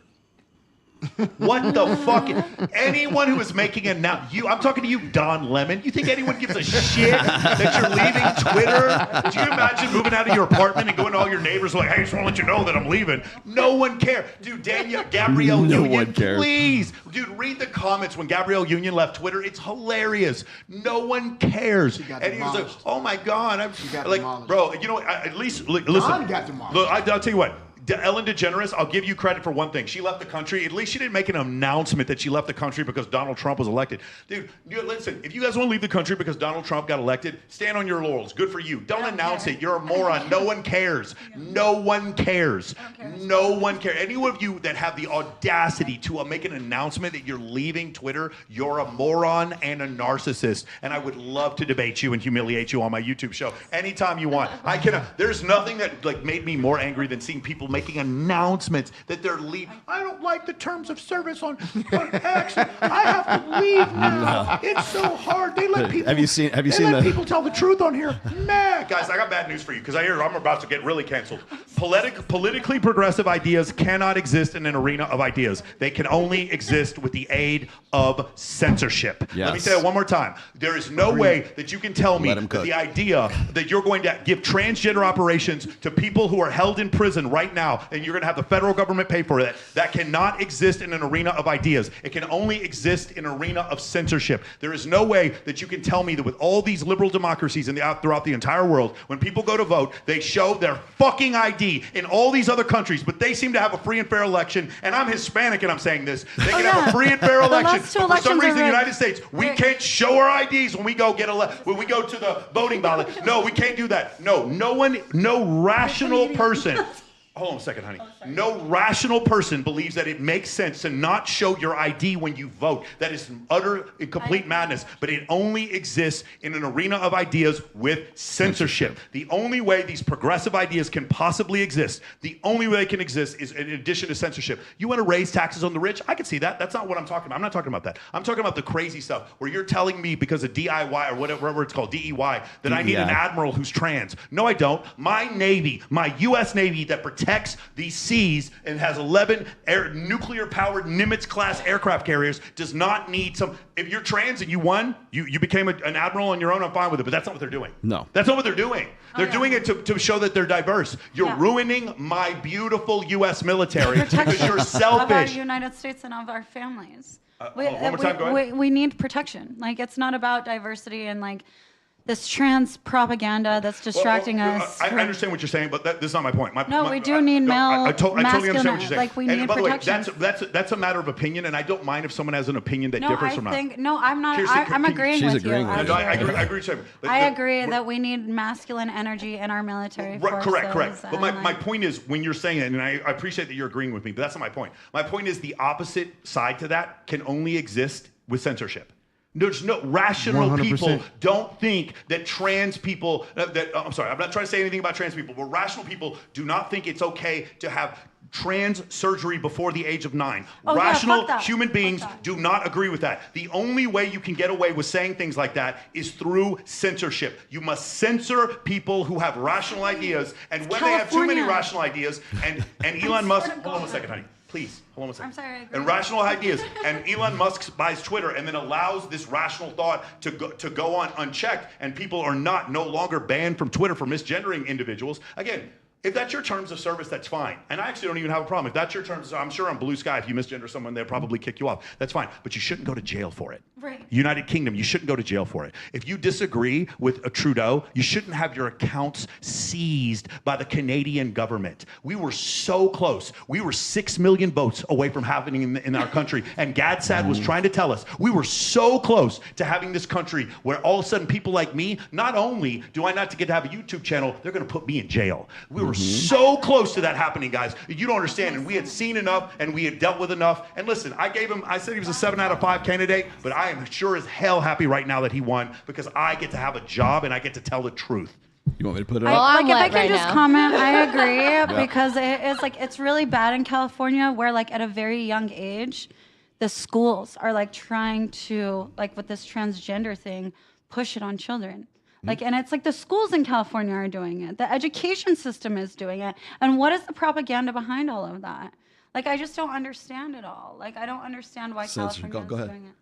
What the fuck? Anyone who is making I'm talking to you, Don Lemon. You think anyone gives a shit that you're leaving Twitter? Do you imagine moving out of your apartment and going to all your neighbors like, hey, I just want to let you know that I'm leaving? No one cares. Dude, Gabrielle Union, please. Dude, read the comments when Gabrielle Union left Twitter. It's hilarious. No one cares. And he was like, oh my God. I'm like, bro, you know, at least, listen. Look, I'll tell you what. Ellen DeGeneres, I'll give you credit for one thing. She left the country. At least she didn't make an announcement that she left the country because Donald Trump was elected. Dude, listen, if you guys want to leave the country because Donald Trump got elected, stand on your laurels. Good for you. Don't announce it. You're a moron. No one cares. No one cares. No one cares. Any of you that have the audacity to make an announcement that you're leaving Twitter, you're a moron and a narcissist. And I would love to debate you and humiliate you on my YouTube show anytime you want. There's nothing that made me more angry than seeing people making announcements that they're leaving. I don't like the terms of service on X. I have to leave now. It's so hard. They let people.
Have you seen
people tell the truth on here? Man, guys, I got bad news for you because I hear I'm about to get really canceled. Politically progressive ideas cannot exist in an arena of ideas. They can only exist with the aid of censorship.
Yes.
Let me say it one more time. There is no way that you can tell me that the idea that you're going to give transgender operations to people who are held in prison right now, and you're going to have the federal government pay for it. That cannot exist in an arena of ideas. It can only exist in an arena of censorship. There is no way that you can tell me that with all these liberal democracies throughout the entire world, when people go to vote, they show their fucking ID in all these other countries, but they seem to have a free and fair election, and I'm Hispanic and I'm saying this. They can have a free and fair election, but for some reason in the United States, we can't show our IDs when we go when we go to the voting ballot. No, we can't do that. No rational person. Hold on a second, honey. No rational person believes that it makes sense to not show your ID when you vote. That is utter and complete madness. But it only exists in an arena of ideas with censorship. The only way these progressive ideas can possibly exist, the only way they can exist is in addition to censorship. You want to raise taxes on the rich? I can see that. That's not what I'm talking about. I'm not talking about that. I'm talking about the crazy stuff where you're telling me because of DIY or whatever it's called, DEY, that I need an admiral who's trans. No, I don't. My Navy, my U.S. Navy that protects these seas and has 11 nuclear-powered Nimitz-class aircraft carriers does not need some. If you're trans and you won, you became an admiral on your own, I'm fine with it, but that's not what they're doing.
No.
That's not what they're doing. They're doing it to show that they're diverse. You're ruining my beautiful U.S. military because you're selfish.
Of our United States and of our families.
One more time, go ahead.
We need protection. It's not about diversity and this trans propaganda that's distracting us.
I understand what you're saying, but this is not my point.
We do need male
I totally understand what you're saying.
We need protection.
That's a matter of opinion, and I don't mind if someone has an opinion that differs from mine.
I'm not. I'm agreeing with you.
I agree.
I agree that we need masculine energy in our military forces.
Correct. But my point is, when you're saying it, and I appreciate that you're agreeing with me, but that's not my point. My point is the opposite side to that can only exist with censorship. There's no rational
100%.
people don't think that trans people I'm sorry, I'm not trying to say anything about trans people, but rational people do not think it's okay to have trans surgery before the age of 9. Rational human beings do not agree with that. The only way you can get away with saying things like that is through censorship. You must censor people who have rational ideas, and when they have too many rational ideas, and Elon Musk, hold on a second, honey. Please, hold on a second.
I'm sorry, I agree.
And rational ideas. And Elon Musk buys Twitter and then allows this rational thought to go on unchecked, and people are no longer banned from Twitter for misgendering individuals. Again, If that's your terms of service, that's fine. And I actually don't even have a problem. If that's your terms of service, I'm sure on Blue Sky, if you misgender someone, they'll probably kick you off. That's fine. But you shouldn't go to jail for it.
Right.
United Kingdom, you shouldn't go to jail for it. If you disagree with a Trudeau, you shouldn't have your accounts seized by the Canadian government. We were so close. We were 6 million votes away from happening in our country. And GADSAD was trying to tell us we were so close to having this country where all of a sudden people like me, not only do I not get to have a YouTube channel, they're going to put me in jail. We were so close to that happening, guys. You don't understand. And we had seen enough and we had dealt with enough. And listen, I said he was a 7 out of 5 candidate, but I am sure as hell happy right now that he won because I get to have a job and I get to tell the truth.
You want me to put it
Well,
up?
if I can just comment, I agree because it's really bad in California where like at a very young age, the schools are like trying to like with this transgender thing, push it on children. Like, and it's like the schools in California are doing it. The education system is doing it. And what is the propaganda behind all of that? Like, I just don't understand it all. Like, I don't understand why California is doing it.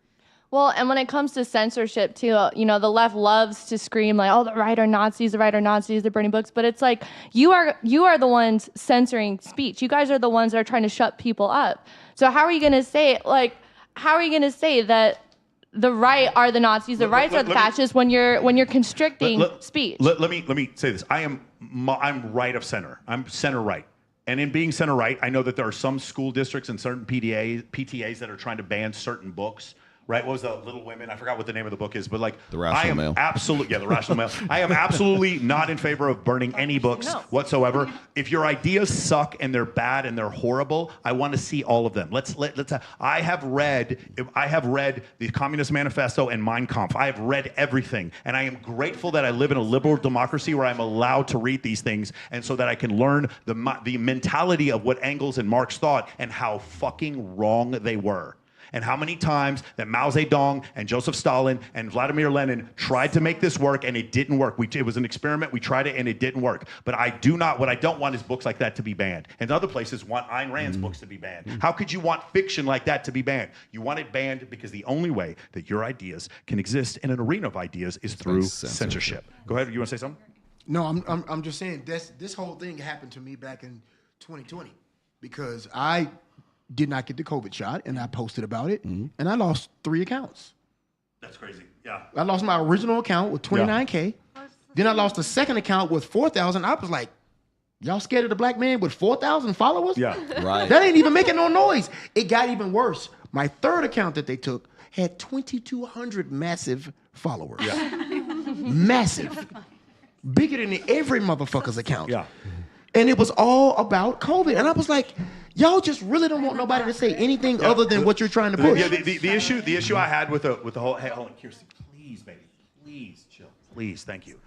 Well, and when it comes to censorship too, you know, the left loves to scream like, "Oh, the right are Nazis, the right are Nazis, they're burning books." But it's like you are the ones censoring speech. You guys are the ones that are trying to shut people up. So how are you going to say that the right are the Nazis, the right are the fascists when you're constricting speech?
Let me say this. I'm right of center. I'm center right. And in being center right, I know that there are some school districts and certain PTAs that are trying to ban certain books. Right? What was the Little Women? I forgot what the name of the book is, but like
The Rational Male.
The Rational Male. I am absolutely not in favor of burning any books whatsoever. If your ideas suck and they're bad and they're horrible, I want to see all of them. I have read the Communist Manifesto and Mein Kampf. I have read everything, and I am grateful that I live in a liberal democracy where I'm allowed to read these things, and so that I can learn the mentality of what Engels and Marx thought and how fucking wrong they were. And how many times that Mao Zedong and Joseph Stalin and Vladimir Lenin tried to make this work and it didn't work. It was an experiment. We tried it and it didn't work. But what I don't want is books like that to be banned. And other places want Ayn Rand's books to be banned. How could you want fiction like that to be banned? You want it banned because the only way that your ideas can exist in an arena of ideas is through censorship. Go ahead. You want to say something?
No, I'm just saying this whole thing happened to me back in 2020 because I did not get the COVID shot, and I posted about it, and I lost 3 accounts.
That's crazy. Yeah.
I lost my original account with 29K. Then I lost a second account with 4,000. I was like, y'all scared of the black man with 4,000 followers?
Yeah.
Right.
That ain't even making no noise. It got even worse. My third account that they took had 2,200 massive followers.
Yeah.
Massive. Bigger than every motherfucker's account.
Yeah.
And it was all about COVID. And I was like, y'all just really don't want nobody to say anything other than what you're trying to push.
Yeah, the issue I had with the whole, hey, hold on, Kirsten, please, baby, please chill, please, thank you.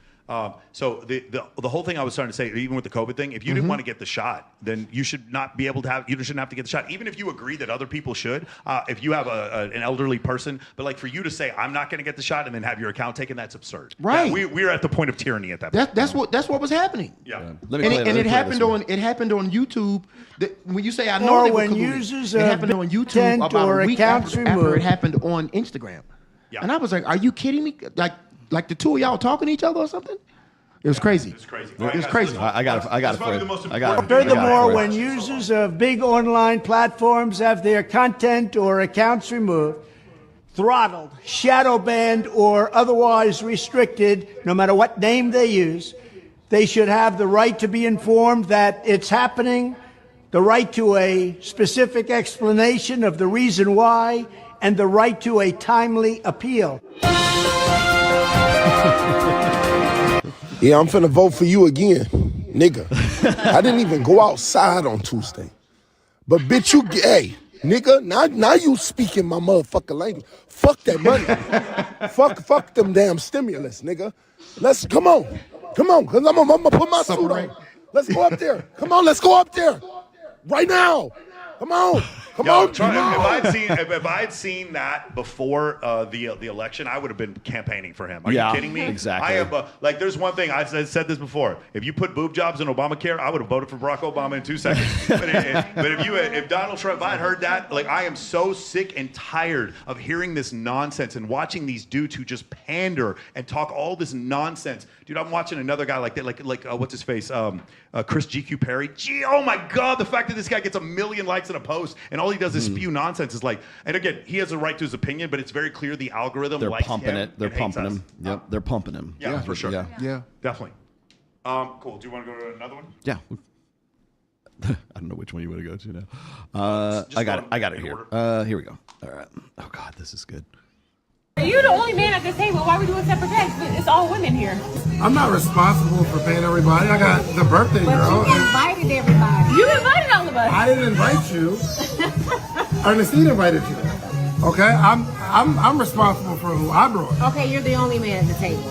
So the whole thing I was starting to say, even with the COVID thing, if you didn't want to get the shot, then you should not be able to have. You shouldn't have to get the shot, even if you agree that other people should. If you have an elderly person, but like for you to say I'm not going to get the shot and then have your account taken, that's absurd.
Right.
Yeah, we're at the point of tyranny at that point.
That's what was happening.
Yeah.
It happened on YouTube. When you say I know they were colluding, it happened on YouTube about a week after it happened on Instagram.
Yeah.
And I was like, are you kidding me? Like the two of y'all talking to each other or something? It was crazy.
It's crazy.
It was crazy.
I got it for you.
Furthermore, when users of big online platforms have their content or accounts removed, throttled, shadow banned, or otherwise restricted, no matter what name they use, they should have the right to be informed that it's happening, the right to a specific explanation of the reason why, and the right to a timely appeal.
Yeah, I'm finna vote for you again, nigga. I didn't even go outside on Tuesday. But bitch, hey, nigga, now you speaking my motherfucking language. Fuck that money. fuck them damn stimulus, nigga. Come on, cause I'm gonna put my suit on. Let's go up there. Come on, let's go up there. Right now. Come on. Come
Yo,
on,
try,
come on.
if I had seen that before the election, I would have been campaigning for him. Are you kidding me?
Exactly.
I am like, there's one thing I said this before. If you put boob jobs in Obamacare, I would have voted for Barack Obama in 2 seconds. but if Donald Trump, if I had heard that, like, I am so sick and tired of hearing this nonsense and watching these dudes who just pander and talk all this nonsense. Dude, I'm watching another guy like that, like what's his face, Chris GQ Perry. Gee, oh my God, the fact that this guy gets 1 million likes in a post and all he does is spew nonsense is like, and again, he has a right to his opinion, but it's very clear the algorithm
They're
likes
pumping
him
it. They're
and hates
pumping
us.
him. Yep, they're pumping him.
Yeah, for sure.
Yeah.
Definitely. Cool. Do you want to go to another one?
Yeah. I don't know which one you want to go to now. I got it here. Here we go. All right. Oh God, this is good.
You're the only man at this table. Why are we doing separate checks? It's all women here.
I'm not responsible for paying everybody. I got the birthday girl.
You invited everybody. You invited all of us.
I didn't invite you. Ernestine invited you. Okay, I'm responsible for who I brought.
Okay, you're the only man at the table.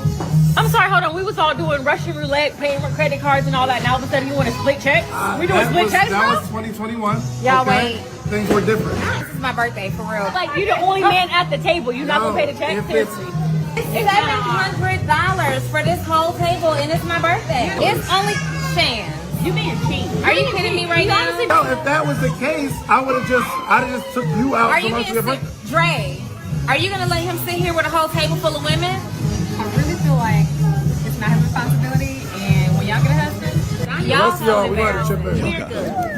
I'm sorry, hold on. We was all doing Russian roulette, paying for credit cards and all that. Now all of a sudden you want to split checks? We doing split checks now?
That was 2021.
Y'all
okay?
wait.
Things were different.
This is my birthday, for real. Like, you're the only man at the table. You're not going to pay the check? Seriously. It's $700 for this whole table, and it's my birthday. It's only Shan. You being cheap. Are you kidding me right now?
No, if that was the case, I'd have just took you out.
Are you being serious? Dre, are you going to let him sit here with a whole table full of women? I really feel like it's not his responsibility, and when y'all get a husband, y'all so embarrassed. We're good.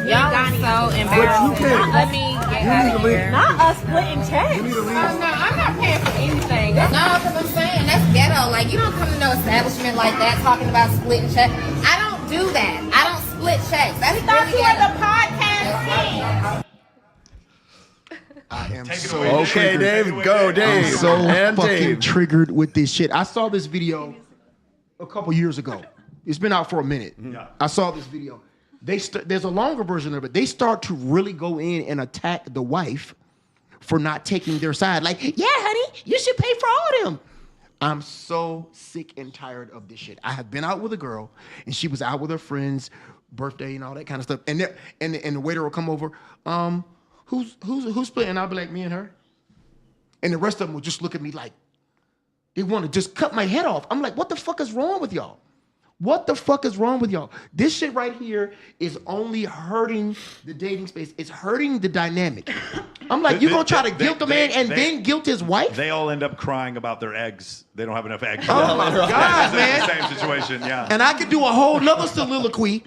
Y'all are so embarrassed. Let me get out of here. Not us splitting checks. No, I'm not paying for anything. No, because I'm saying that's ghetto. Like, you don't come to no establishment like that talking about splitting checks. I don't do that. I don't split checks. That's really ghetto. The podcast.
I am
so
Okay, Dave, go, Dave.
I'm so
And
fucking
Dave.
triggered with this shit. I saw this video a couple years ago. It's been out for a minute.
Yeah.
I saw this video. There's a longer version of it. They start to really go in and attack the wife for not taking their side. Like, yeah, honey, you should pay for all of them. I'm so sick and tired of this shit. I have been out with a girl, and she was out with her friends, birthday and all that kind of stuff. And the waiter will come over. Who's splitting? I'll be like, me and her. And the rest of them will just look at me like they want to just cut my head off. I'm like, what the fuck is wrong with y'all? What the fuck is wrong with y'all? This shit right here is only hurting the dating space. It's hurting the dynamic. I'm like, you're going to try to guilt the man and then guilt his wife?
They all end up crying about their eggs. They don't have enough eggs.
Oh my God, man.
It's the same situation, yeah.
And I could do a whole nother soliloquy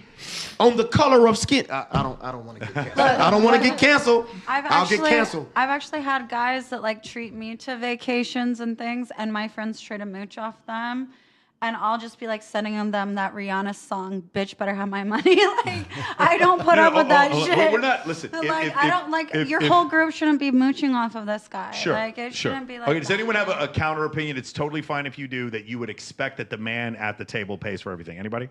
on the color of skin. I don't want to get canceled. I don't want to get canceled. I'll get canceled.
I've actually had guys that like treat me to vacations and things, and my friends try to mooch off them. And I'll just be like sending them that Rihanna song, "Bitch Better Have My Money." Like, I don't put up with that shit.
We're not, listen.
Like, I don't like your whole group shouldn't be mooching off of this guy.
Sure.
Like, it shouldn't be like.
Okay, does anyone have a counter opinion? It's totally fine if you do, that you would expect that the man at the table pays for everything. Anybody?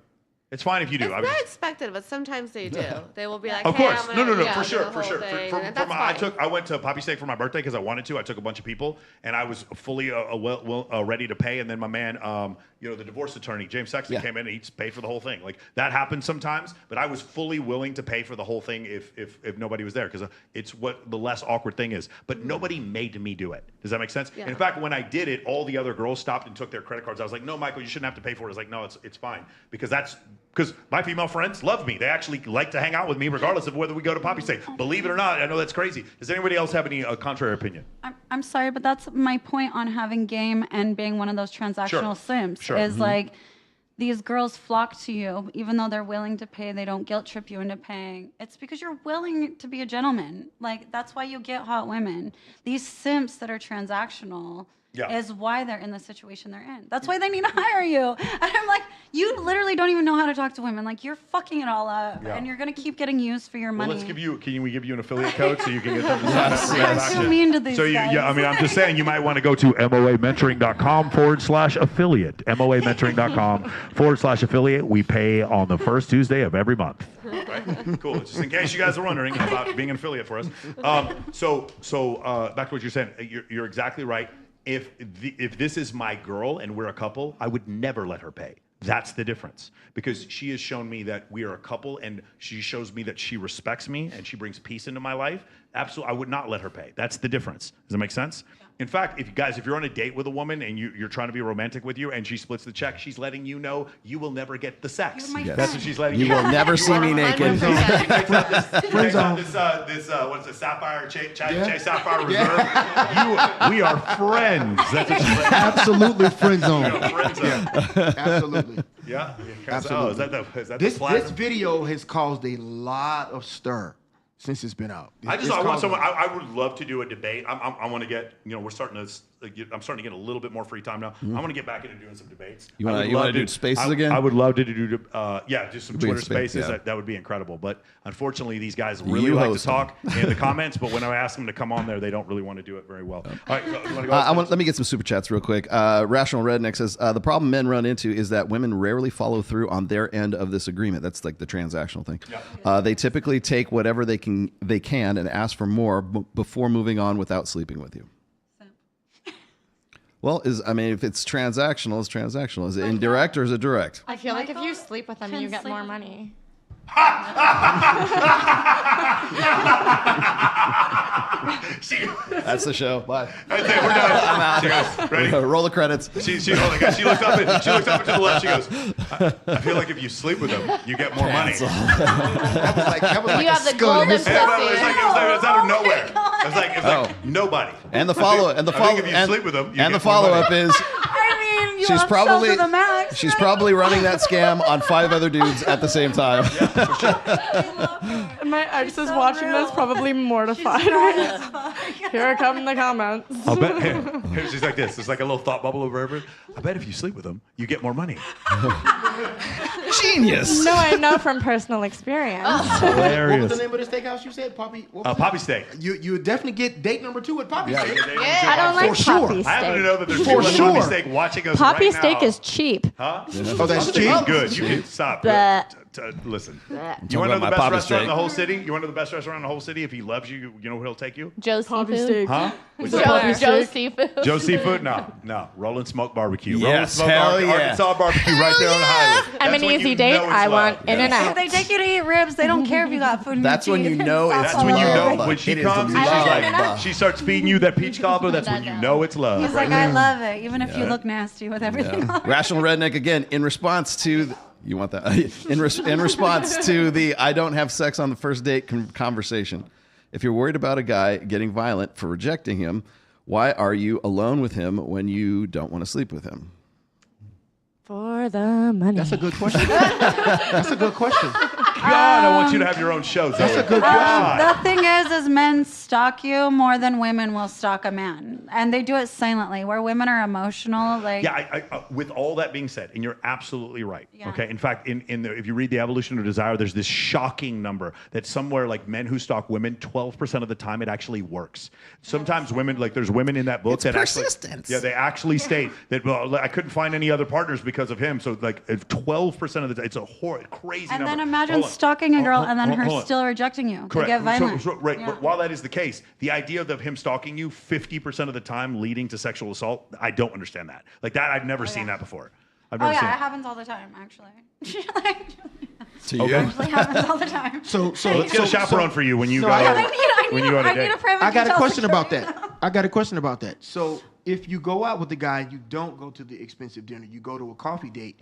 It's fine if you do.
It's not expected, but sometimes they do. They will be like,
of
hey,
course,
I'm gonna,
for sure.
That's fine.
I went to Poppy Steak for my birthday because I wanted to. I took a bunch of people, and I was fully ready to pay. And then my man, the divorce attorney, James Sexton, came in and he paid for the whole thing. Like, that happens sometimes, but I was fully willing to pay for the whole thing if nobody was there, because it's what the less awkward thing is. But nobody made me do it. Does that make sense? Yeah. In fact, when I did it, all the other girls stopped and took their credit cards. I was like, no, Michael, you shouldn't have to pay for it. I was like, no, it's fine, because my female friends love me. They actually like to hang out with me regardless of whether we go to Poppy Steak. Believe it or not, I know that's crazy. Does anybody else have any contrary opinion?
I'm sorry, but that's my point on having game and being one of those transactional simps. Is like, these girls flock to you even though they're willing to pay. They don't guilt trip you into paying. It's because you're willing to be a gentleman. Like, that's why you get hot women. These simps that are transactional is why they're in the situation they're in. That's why they need to hire you. And I'm like, you literally don't even know how to talk to women. Like, you're fucking it all up, and you're gonna keep getting used for your money.
Well, can we give you an affiliate code so you can get them to sign up?
You're so mean to these guys.
I'm just saying, you might want to go to moamentoring.com/affiliate. moamentoring.com/affiliate. We pay on the first Tuesday of every month. Right? Cool. Just in case you guys are wondering about being an affiliate for us. So back to what you're saying. You're exactly right. If this is my girl and we're a couple, I would never let her pay. That's the difference, because she has shown me that we are a couple, and she shows me that she respects me and she brings peace into my life. Absolutely, I would not let her pay. That's the difference. Does that make sense? In fact, if you're on a date with a woman and you're trying to be romantic with you and she splits the check, she's letting you know you will never get the sex.
Yes.
That's what she's letting you
You
know.
will never see me naked.
This what's the Sapphire Chase Sapphire Reserve? We are friends. That's what she's letting
Absolutely friend zone.
Friend zone.
Yeah. Absolutely.
Yeah.
Absolutely.
Oh, is that
this
the platinum?
this video has caused a lot of stir since it's been out.
I want someone. I would love to do a debate. I want to get. I'm starting to get a little bit more free time now. I want to get back into doing some debates.
You want to do spaces again?
I would love to do. Just some Twitter
space,
spaces.
yeah.
That would be incredible. But unfortunately, these guys really like to talk in the comments. But when I ask them to come on there, they don't really want to do it very well. All right, you want to go?
Let me get some super chats real quick. Rational Redneck says the problem men run into is that women rarely follow through on their end of this agreement. That's like the transactional thing. Yeah. They typically take whatever they can and ask for more before moving on without sleeping with you. Well, if it's transactional, it's transactional. Is it indirect or is it direct?
I feel like if you sleep with them, you get more money.
That's the show. Bye.
That's it. We're done.
I'm out.
She goes, ready?
Roll the credits.
She looks up and to the left. She goes, I feel like if you sleep with them, you get more money.
That was like
You
a
have the
skull.
golden pussy.
It was out of nowhere. It was like nobody.
And the follow
I think if you sleep with them, you
and
get
the follow
more
up
money.
is
I mean, you
she's
upsell to the max.
she's probably running that scam on 5 other dudes at the same time.
My ex is watching this, probably mortified right now. Here come the comments.
I'll bet. Here, she's like this. It's like a little thought bubble over everything. I bet if you sleep with them, you get more money.
Genius.
No, I know from personal experience.
Hilarious.
What was the name of the steakhouse you said? Poppy?
Poppy Steak.
You would definitely get date number 2 at Poppy Steak.
I don't like Poppy
I happen to
Steak.
know that there's people at Poppy Steak watching us
Poppy
right now.
Steak is cheap.
Huh?
Oh, that's
Poppy
cheap?
Steak is good. You can stop. Listen. You want to know the best restaurant in the whole city? You want to know the best restaurant in the whole city? If he loves you, you know where he'll take you?
Joe's
Poppy
Seafood.
Steak.
Huh?
Joe's Seafood.
Joe's Seafood? No. Rolling Smoke Barbecue.
Yes,
Rolling
hell
Smoke
yeah.
Arkansas Barbecue right there on the highway.
I'm
That's
an
when
easy
you
date.
know it's
I
love.
want in and out.
If they take you to eat ribs, they don't care if you got food in
That's
your
when
teeth.
you know it's
That's when you know
love.
when she
It is
comes and she's
love.
like, she starts feeding you that peach cobbler. That's when you know it's love.
He's like, I love it, even if you look nasty with everything on.
Rational Redneck again in response to you want that in response to the I don't have sex on the first date conversation. If you're worried about a guy getting violent for rejecting him, why are you alone with him when you don't want to sleep with him?
For the money.
That's a good question. That's a good question.
God, I want you to have your own show.
That's a good
God.
The thing is men stalk you more than women will stalk a man, and they do it silently. Where women are emotional, like
Yeah, with all that being said, and you're absolutely right.
Yeah.
Okay. In fact, if you read The Evolution of Desire, there's this shocking number that somewhere like men who stalk women, 12% of the time it actually works. Sometimes women, like there's women in that book
It's
that
persistence.
actually, they actually state that I couldn't find any other partners because of him. So like 12% of the time, it's a crazy
and
number.
then imagine
Hold on.
stalking a girl and then
Hold
her
on.
still rejecting you.
Correct.
They get violent.
Right.
Yeah.
But while that is the case, the idea of him stalking you 50% of the time leading to sexual assault, I don't understand that. Like that, I've never seen that before. I've
Oh
never
yeah,
seen
it
it.
happens all the time, actually.
To you?
It actually happens all the time.
So let's get a chaperone for you when you go.
I
when you go on a
need
date.
a private
I got a
details
question about
secretary.
that. I got a question about that. So if you go out with the guy, you don't go to the expensive dinner, you go to a coffee date,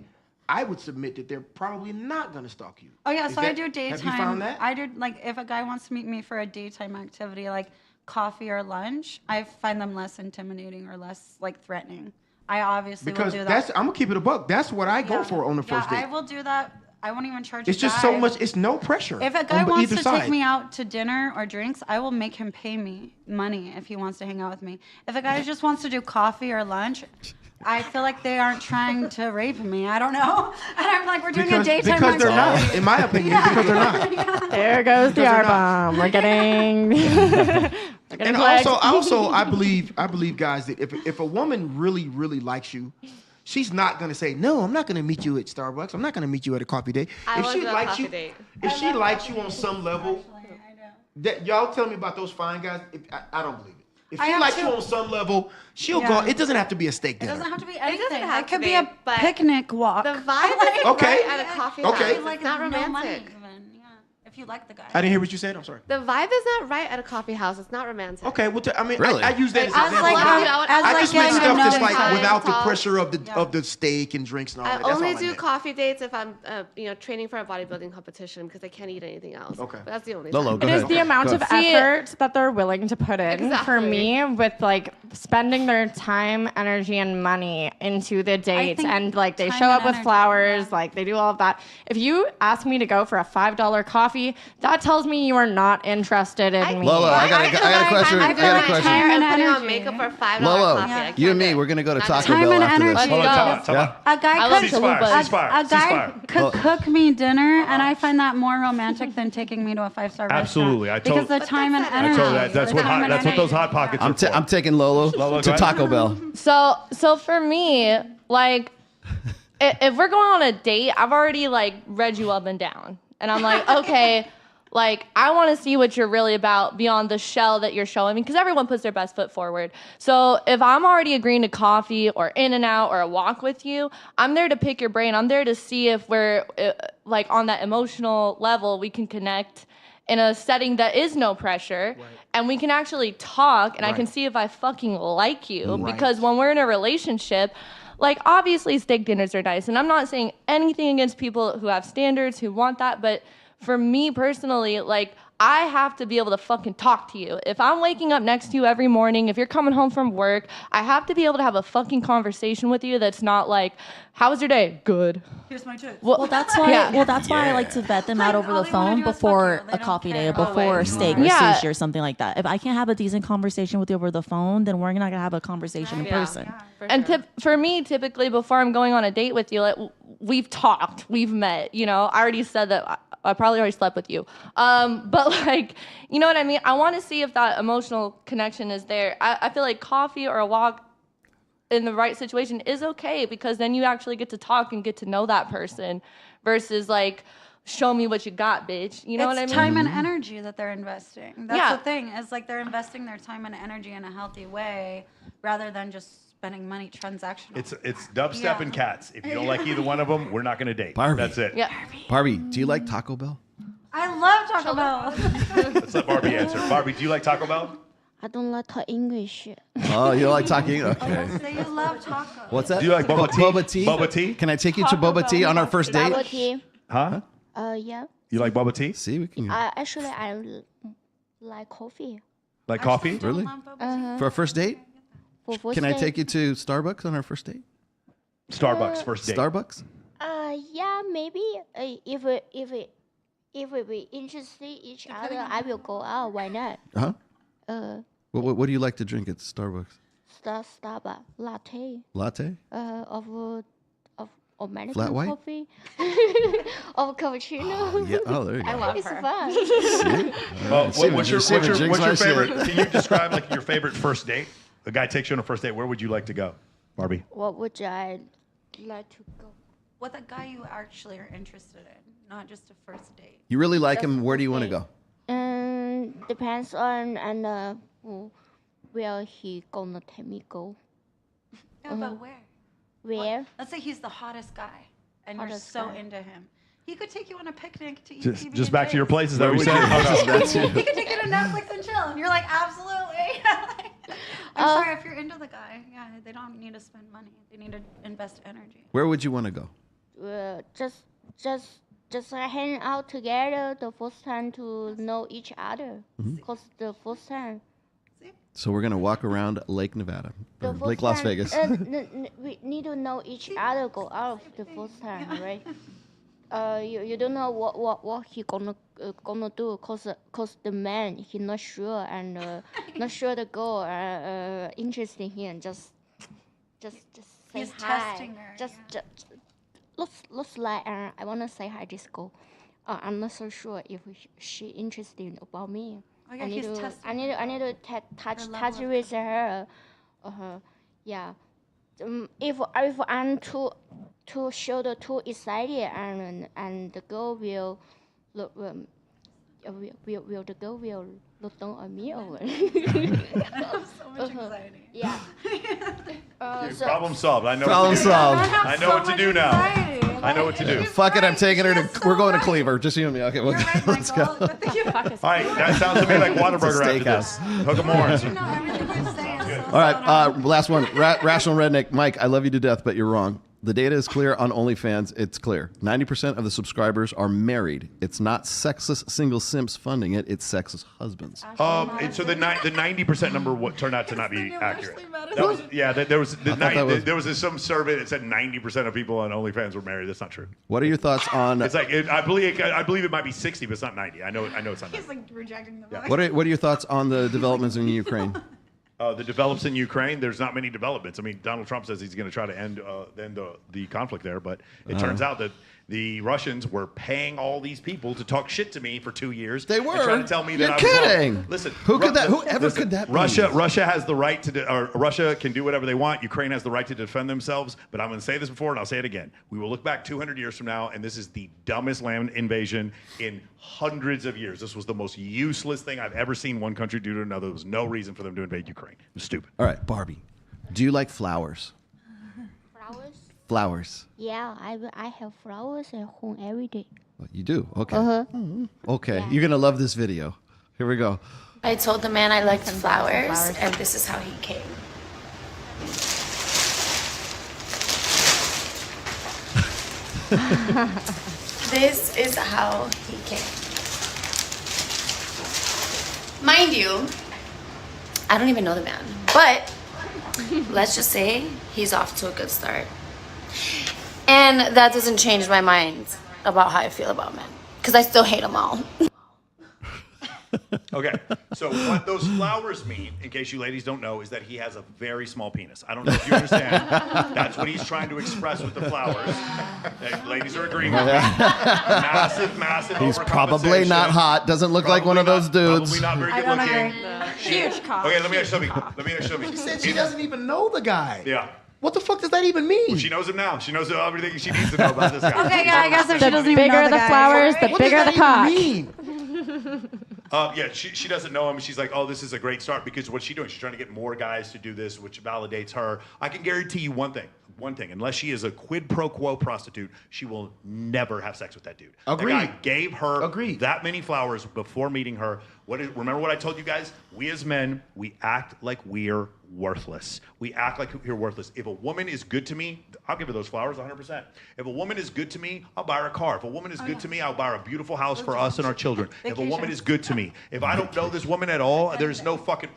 I would submit that they're probably not going to stalk you.
Oh yeah,
Is
so I
that-
do daytime.
Have you found that?
I do like if a guy wants to meet me for a daytime activity like coffee or lunch, I find them less intimidating or less like threatening. I obviously
Because
will do
that's
that.
I'm gonna keep it a buck. That's what I go for on the first
I
date.
will do that. I won't even charge.
It's
a
just
guy.
so much. It's no pressure.
If a guy
on
wants
either
to
side.
take me out to dinner or drinks, I will make him pay me money if he wants to hang out with me. If a guy just wants to do coffee or lunch, I feel like they aren't trying to rape me. I don't know. And I'm like, we're doing a daytime
because they're
activity.
not, in my opinion, because they're not.
There goes the R bomb. We're getting.
And also, I believe, guys, that if a woman really likes you, she's not gonna say no. I'm not gonna meet you at Starbucks. I'm not gonna meet you at a coffee date.
I
If
was
she
at a
likes
coffee
you,
date.
if she likes you on some level, that y'all tell me about those fine guys. I don't believe it. If she likes you on some level, she'll go. It doesn't have to be a steak dinner.
It doesn't have to be
It
anything.
doesn't have
It could
to
be a
but
picnic walk.
The vibe is
Okay.
right at a coffee
Okay.
house. It's not romantic.
If you like the guy.
I didn't hear what you said. I'm sorry.
The vibe is not right at a coffee house. It's not romantic.
Okay, well, I mean,
Really?
I use that as an
As
example.
like-
I just make
getting to
stuff
know
that's
each
like
other.
without the
Talk.
pressure of the steak and drinks and all
I
that. That's
only
all I
do
meant.
coffee dates if I'm, training for a bodybuilding competition because I can't eat anything else.
Okay.
But that's the only.
Lolo,
time.
go
It is
ahead.
the amount
Go
of
ahead.
effort that they're willing to put in for
Exactly.
me with like spending their time, energy, and money into the date.
think
And like they
time
show
and
up with
energy,
flowers, like they do all of that. If you ask me to go for a $5 coffee, that tells me you are not interested in me.
Lolo, I got a question. I got a question.
I'm putting on makeup for $5
Lolo,
coffee. I
you and me,
can't
we're gonna go to Taco
Time
Bell
and
after this.
energy.
Hold on, time out, time
Yeah?
out.
A guy
love
could
Ceasefire, ceasefire,
a guy
ceasefire.
could cook me dinner, and I find that more romantic than taking me to a 5-star restaurant.
Absolutely,
because the time and
I
energy.
told that. That's
the
what
time and
that's what those
energy.
hot pockets
I'm,
are for.
I'm taking Lolo
Lolo,
to
go ahead.
Taco Bell.
So for me, like, if we're going on a date, I've already like read you up and down, and I'm like, okay, like I want to see what you're really about beyond the shell that you're showing me, because everyone puts their best foot forward. So if I'm already agreeing to coffee or in and out or a walk with you, I'm there to pick your brain. I'm there to see if we're like on that emotional level we can connect in a setting that is no pressure, and we can actually talk, and I can see if I fucking like you. Because when we're in a relationship, like obviously steak dinners are nice, and I'm not saying anything against people who have standards, who want that, but for me personally, like I have to be able to fucking talk to you. If I'm waking up next to you every morning, if you're coming home from work, I have to be able to have a fucking conversation with you that's not like, how was your day? Good.
Here's my tits.
Well, that's why.
Yeah.
Well, that's why I like to vet them out over the phone before a coffee date, or before steak or
Yeah.
sushi or something like that. If I can't have a decent conversation with you over the phone, then we're not gonna have a conversation in person.
And for me, typically, before I'm going on a date with you, like we've talked, we've met. You know, I already said that I probably already slept with you. But like, you know what I mean? I want to see if that emotional connection is there. I feel like coffee or a walk in the right situation is okay, because then you actually get to talk and get to know that person versus like, show me what you got, bitch. You know what I mean?
It's time and energy that they're investing. That's
Yeah.
the thing. Is like they're investing their time and energy in a healthy way rather than just spending money transactional.
It's dubstep and cats. If you don't like either one of them, we're not going to date.
Barbie.
That's it.
Yeah.
Barbie, do you like Taco Bell?
I love Taco Bell.
Let's let Barbie answer. Barbie, do you like Taco Bell?
I don't like her English.
Oh, you don't like talking? Okay.
So you love taco.
What's that?
Do you like boba tea?
Boba tea?
Boba tea?
Can I take you to boba tea on our first date?
Bubble tea.
Huh?
Yeah.
You like boba tea?
See, we can.
Actually, I like coffee.
Like coffee?
Really? For a first date?
For first
Can I
date.
take you to Starbucks on our first date?
Starbucks first date.
Starbucks?
Yeah, maybe. If we interested each other, I will go out. Why not?
Huh? What do you like to drink at Starbucks?
Starbucks latte.
Latte?
Of American
Flat white?
coffee. Of cappuccino.
Yeah. Oh, there you go.
I love it's
her.
fun.
Well,
See,
what's your
jinx my shit.
favorite? Can you describe like your favorite first date? The guy takes you on a first date. Where would you like to go, Barbie?
What would I like to go?
With a guy you actually are interested in, not just a first date.
You really like him. Where do you want to go?
Depends on where he gonna take me go.
Yeah, but where?
Where?
Let's say he's the hottest guy, and
Hottest
you're so
guy.
into him. He could take you on a picnic to eat
Just back to your place. Is that
Where
what you're
would
saying?
you-
Oh, no.
That's it.
He could take you to Netflix and chill, and you're like, absolutely. I'm sorry, if you're into the guy, yeah, they don't need to spend money. They need to invest energy.
Where would you want to go?
Just hang out together the first time to know each other.
Mhm.
Cause the first time.
So we're gonna walk around Lake Nevada, or
The
Lake
first
Las
time,
Vegas.
we need to know each other. Go out the first time, right? You don't know what he gonna do, cause the man he not sure and not sure the girl interested in him. Just say
He's
hi.
testing her,
Just looks like I wanna say hi this girl. I'm not so sure if she interested about me.
Oh, yeah,
I need
he's
to
testing
I need to touch
level of
with her. Yeah. If I'm too excited and the girl will look will the girl will look down on me or what?
So much anxiety.
Yeah.
Problem solved. I know.
Problem solved.
I know what to do now. I know what to do.
Fuck it, I'm taking her to. We're going to Cleaver. Just you and me. Okay, let's go.
All right, that sounds to me like Whataburger after this. Hook 'em horns.
All right, last one. Rational Redneck. Mike, I love you to death, but you're wrong. The data is clear on OnlyFans. It's clear. 90% of the subscribers are married. It's not sexist single simps funding it. It's sexist husbands.
And so the 90% number turned out to not be accurate. There was some survey that said 90% of people on OnlyFans were married. That's not true.
What are your thoughts on?
It's like I believe it might be 60, but it's not 90. I know it's not 90.
He's like rejecting the vote.
What are your thoughts on the developments in Ukraine?
The develops in Ukraine, there's not many developments. I mean, Donald Trump says he's going to try to end the conflict there, but it turns out that the Russians were paying all these people to talk shit to me for 2 years.
They were.
And trying to tell me that
You're
I was
kidding.
wrong. Listen,
Whoever could that be?
Russia has the right to, Russia can do whatever they want. Ukraine has the right to defend themselves. But I'm going to say this before, and I'll say it again. We will look back 200 years from now, and this is the dumbest land invasion in hundreds of years. This was the most useless thing I've ever seen one country do to another. There was no reason for them to invade Ukraine. It was stupid.
All right, Barbie, do you like flowers? Flowers.
Yeah, I have flowers at home every day.
You do? Okay.
Uh-huh.
Okay,
Yeah.
you're going to love this video. Here we go.
I told the man I liked flowers, and this is how he came. This is how he came. Mind you, I don't even know the man, but let's just say he's off to a good start. And that doesn't change my mind about how I feel about men, because I still hate them all.
Okay, so what those flowers mean, in case you ladies don't know, is that he has a very small penis. I don't know if you understand. That's what he's trying to express with the flowers. Ladies are agreeing with me. Massive
He's probably not hot. Doesn't look like one of those dudes.
Probably not very good looking.
Huge cock.
Okay, let me ask you something.
She said she doesn't even know the guy.
Yeah.
What the fuck does that even mean?
Well, she knows him now. She knows everything she needs to know about this guy.
Okay, yeah, I guess if she doesn't even
bigger
know the
the
guy.
flowers, the
What
bigger
does
the
that
cock.
even mean?
Yeah, she doesn't know him. She's like, oh, this is a great start, because what's she doing? She's trying to get more guys to do this, which validates her. I can guarantee you one thing, unless she is a quid pro quo prostitute, she will never have sex with that dude.
Agreed.
The guy gave her that many flowers before meeting her. Remember what I told you guys? We as men, we act like we're worthless. We act like we're worthless. If a woman is good to me, I'll give her those flowers 100%. If a woman is good to me, I'll buy her a car. If a woman is good to me, I'll buy her a beautiful house for us and our children. If a woman is good to me, if I don't know this woman at all, there's no fucking...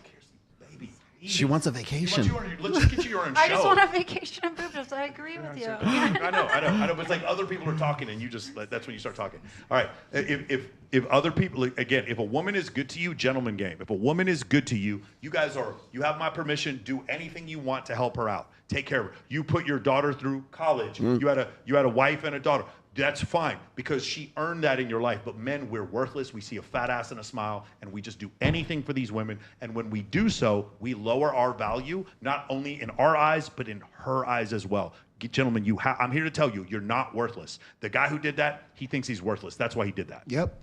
She wants a vacation.
Let's just get you your own show.
I just want a vacation and boob jobs. I agree with you.
I know. But it's like other people are talking, and you just that's when you start talking. All right. If other people, again, if a woman is good to you, gentleman game. If a woman is good to you, you have my permission. Do anything you want to help her out. Take care of her. You put your daughter through college. You had a wife and a daughter. That's fine, because she earned that in your life. But men, we're worthless. We see a fat ass and a smile, and we just do anything for these women. And when we do so, we lower our value, not only in our eyes, but in her eyes as well. Gentlemen, I'm here to tell you, you're not worthless. The guy who did that, he thinks he's worthless. That's why he did that.
Yep.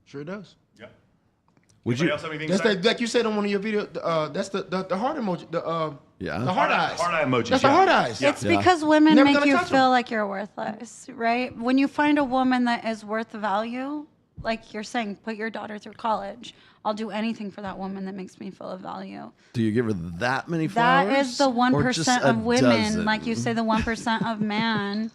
Sure does.
Yep.
Would
Anybody
you?
else have anything
That's
to say?
like you said on one of your videos. That's the heart emoji. The heart eyes.
Heart eye emojis.
That's the heart eyes.
It's because women
Never
make
gonna
you
touch
feel
'em.
like you're worthless, right? When you find a woman that is worth value, like you're saying, put your daughter through college. I'll do anything for that woman that makes me feel of value.
Do you give her that many flowers?
That is the
Or just
1%
a
of women,
dozen?
like you say, the 1% of man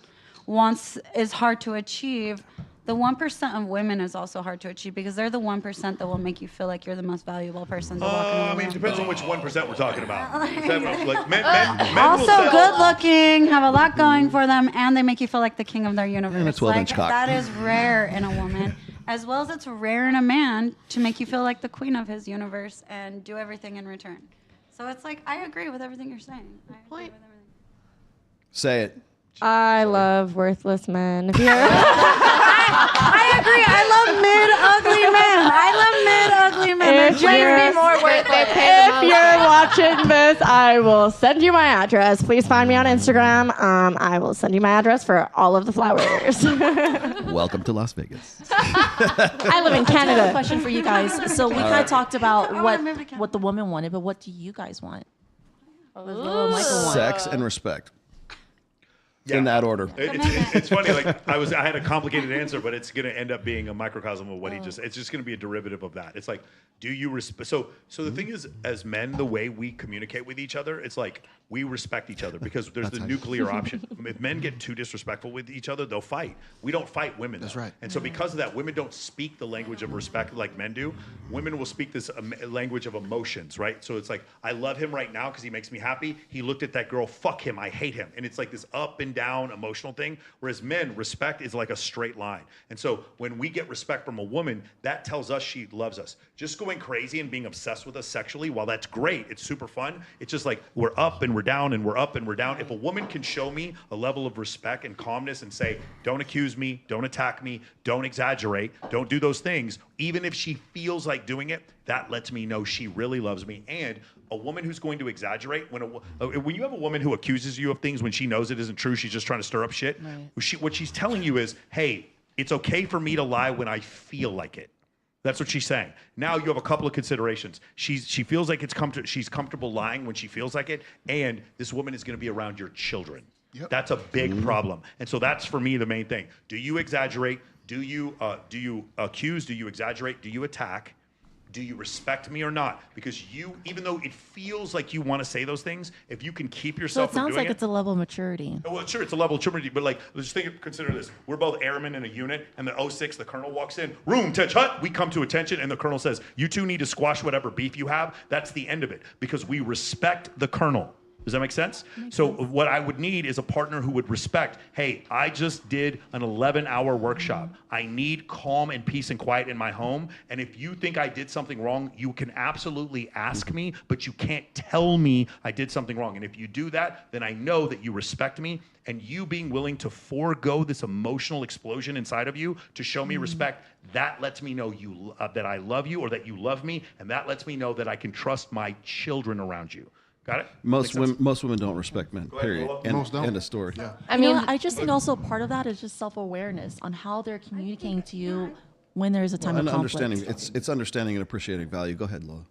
is hard to achieve. The 1% of women is also hard to achieve because they're the 1% that will make you feel like you're the most valuable person to walk in the
I
room.
mean, it depends on which 1% we're talking about. Like, men will
Also
settle-
good looking, have a lot going for them, and they make you feel like the king of their universe.
And a 12-inch
like,
cock.
That is rare in a woman, as well as it's rare in a man to make you feel like the queen of his universe and do everything in return. So it's like, I agree with everything you're saying. I agree with everything.
Say it.
I love worthless men. If you're
I agree. I love mid-ugly men. I love mid-ugly men.
If you're watching this, I will send you my address. Please find me on Instagram. I will send you my address for all of the flowers.
Welcome to Las Vegas.
I live in
I have a
Canada.
question for you guys. So we kind of talked about what the woman wanted, but what do you guys want? What does little Michael want?
Sex and respect. In that order.
It's funny. Like I had a complicated answer, but it's going to end up being a microcosm of what he just. It's just going to be a derivative of that. It's like, do you respect? So the thing is, as men, the way we communicate with each other, it's like we respect each other because there's the nuclear option. If men get too disrespectful with each other, they'll fight. We don't fight women. That's right. And so because of that, women don't speak the language of respect like men do. Women will speak this language of emotions, right? So it's like, I love him right now because he makes me happy. He looked at that girl. Fuck him. I hate him. And it's like this up and down emotional thing. Whereas men, respect is like a straight line. And so when we get respect from a woman, that tells us she loves us. Just going crazy and being obsessed with us sexually, while that's great, it's super fun. It's just like we're up and we're down and we're up and we're down. If a woman can show me a level of respect and calmness and say, don't accuse me, don't attack me, don't exaggerate, don't do those things, even if she feels like doing it, that lets me know she really loves me. And a woman who's going to exaggerate, when you have a woman who accuses you of things when she knows it isn't true, she's just trying to stir up shit. Right. What she's telling you is, hey, it's okay for me to lie when I feel like it. That's what she's saying. Now you have a couple of considerations. She feels like she's comfortable lying when she feels like it, and this woman is going to be around your children. Yep. That's a big problem. And so that's for me the main thing. Do you exaggerate? Do you accuse? Do you exaggerate? Do you attack? Do you respect me or not? Because even though it feels like you want to say those things, if you can keep yourself from doing it.
So it sounds like it's a level of maturity.
Well, sure, it's a level of maturity, but like, let's just consider this. We're both airmen in a unit, and the 06, the colonel walks in, room, touch, hut. We come to attention, and the colonel says, you two need to squash whatever beef you have. That's the end of it, because we respect the colonel. Does that make sense? What I would need is a partner who would respect, hey, I just did an 11-hour workshop. I need calm and peace and quiet in my home. And if you think I did something wrong, you can absolutely ask me, but you can't tell me I did something wrong. And if you do that, then I know that you respect me. And you being willing to forego this emotional explosion inside of you to show me respect, that lets me know that I love you or that you love me. And that lets me know that I can trust my children around you. Got it?
Most women don't respect men, period.
Most don't.
End of story.
Yeah. I mean, I just think also part of that is just self-awareness on how they're communicating to you when there's a time of conflict.
Understanding, it's understanding and appreciating value. Go ahead, Lola.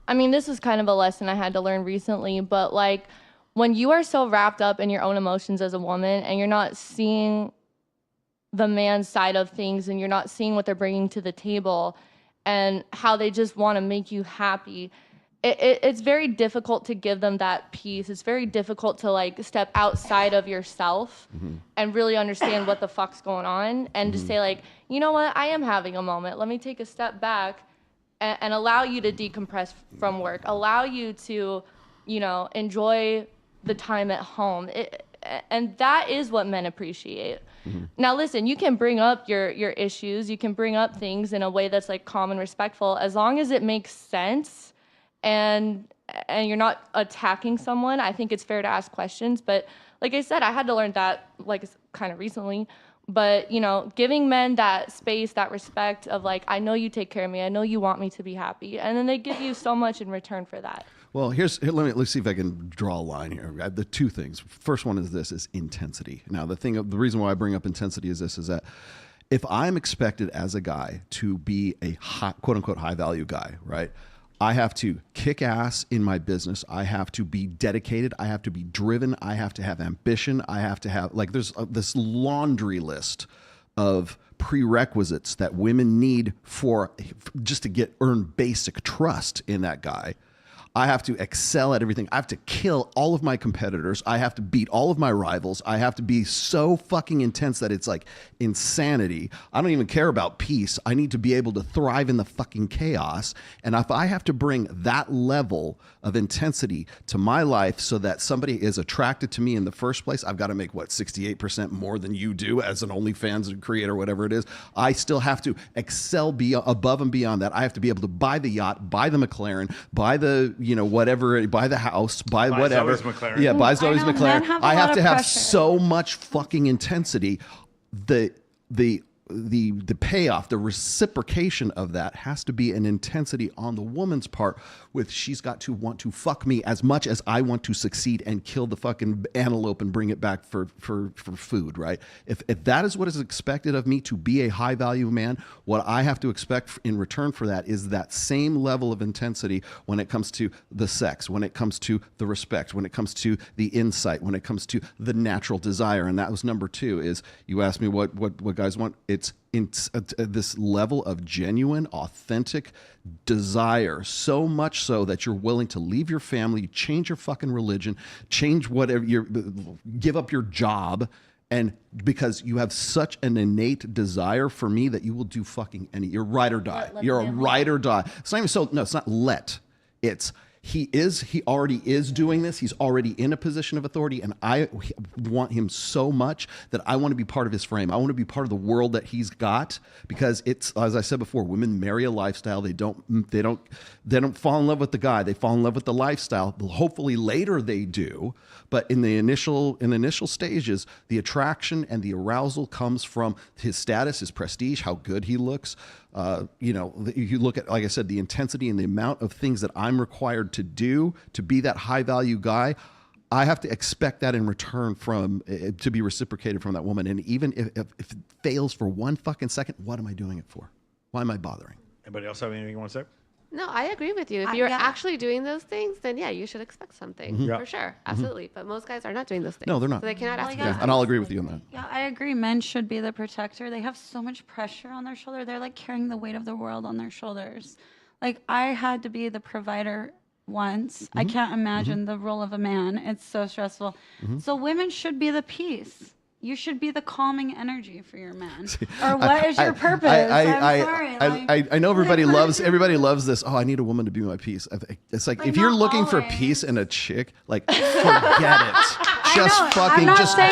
I mean, this is kind of a lesson I had to learn recently, but like when you are so wrapped up in your own emotions as a woman and you're not seeing the man's side of things and you're not seeing what they're bringing to the table and how they just want to make you happy, it's very difficult to give them that peace. It's very difficult to like step outside of yourself and really understand what the fuck's going on and to say like, you know what, I am having a moment. Let me take a step back and allow you to decompress from work. Allow you to, enjoy the time at home. And that is what men appreciate. Now listen, you can bring up your issues. You can bring up things in a way that's like calm and respectful as long as it makes sense. And you're not attacking someone. I think it's fair to ask questions. But like I said, I had to learn that like kind of recently. But, giving men that space, that respect of like, I know you take care of me. I know you want me to be happy. And then they give you so much in return for that.
Well, let's see if I can draw a line here. The two things. First one is intensity. Now, the reason why I bring up intensity is that if I'm expected as a guy to be a quote unquote high value guy, right? I have to kick ass in my business. I have to be dedicated. I have to be driven. I have to have ambition. I have to have, there's this laundry list of prerequisites that women need for just to earn basic trust in that guy. I have to excel at everything. I have to kill all of my competitors. I have to beat all of my rivals. I have to be so fucking intense that it's like insanity. I don't even care about peace. I need to be able to thrive in the fucking chaos. And if I have to bring that level of intensity to my life so that somebody is attracted to me in the first place, I've got to make 68% more than you do as an OnlyFans creator, whatever it is. I still have to excel above and beyond that. I have to be able to buy the yacht, buy the McLaren, buy the whatever, buy the house, buy whatever. Yeah, buy Zoe's McLaren. I have to have so much fucking intensity. The the payoff, the reciprocation of that has to be an intensity on the woman's part with she's got to want to fuck me as much as I want to succeed and kill the fucking antelope and bring it back for food, right? If that is what is expected of me to be a high value man, what I have to expect in return for that is that same level of intensity when it comes to the sex, when it comes to the respect, when it comes to the insight, when it comes to the natural desire. And that was number 2 is you asked me what guys want. It's this level of genuine, authentic desire, so much so that you're willing to leave your family, change your fucking religion, change whatever, give up your job, and because you have such an innate desire for me that you will do fucking you're ride or die. You're a ride or die. It's not even so. No, it's not let. It's he already is doing this. He's already in a position of authority, and I want him so much that I want to be part of his frame. I want to be part of the world that he's got, because it's, as I said before, women marry a lifestyle. They don't fall in love with the guy. They fall in love with the lifestyle. Hopefully later they do, but in the initial stages, the attraction and the arousal comes from his status, his prestige, how good he looks. You look at, like I said, the intensity and the amount of things that I'm required to do to be that high value guy. I have to expect that in return to be reciprocated from that woman. And even if it fails for one fucking second, what am I doing it for? Why am I bothering?
Anybody else have anything you want to say?
No, I agree with you. If you're actually doing those things, then yeah, you should expect something for sure. Absolutely. But most guys are not doing those things.
No, they're not.
So they cannot ask for
And I'll agree with you on that.
Yeah, I agree. Men should be the protector. They have so much pressure on their shoulder. They're like carrying the weight of the world on their shoulders. Like, I had to be the provider once. I can't imagine the role of a man. It's so stressful. So women should be the peace. You should be the calming energy for your man. Or what is your purpose?
I know everybody loves this. Oh, I need a woman to be my peace. It's like if you're looking for peace in a chick, like forget it. Just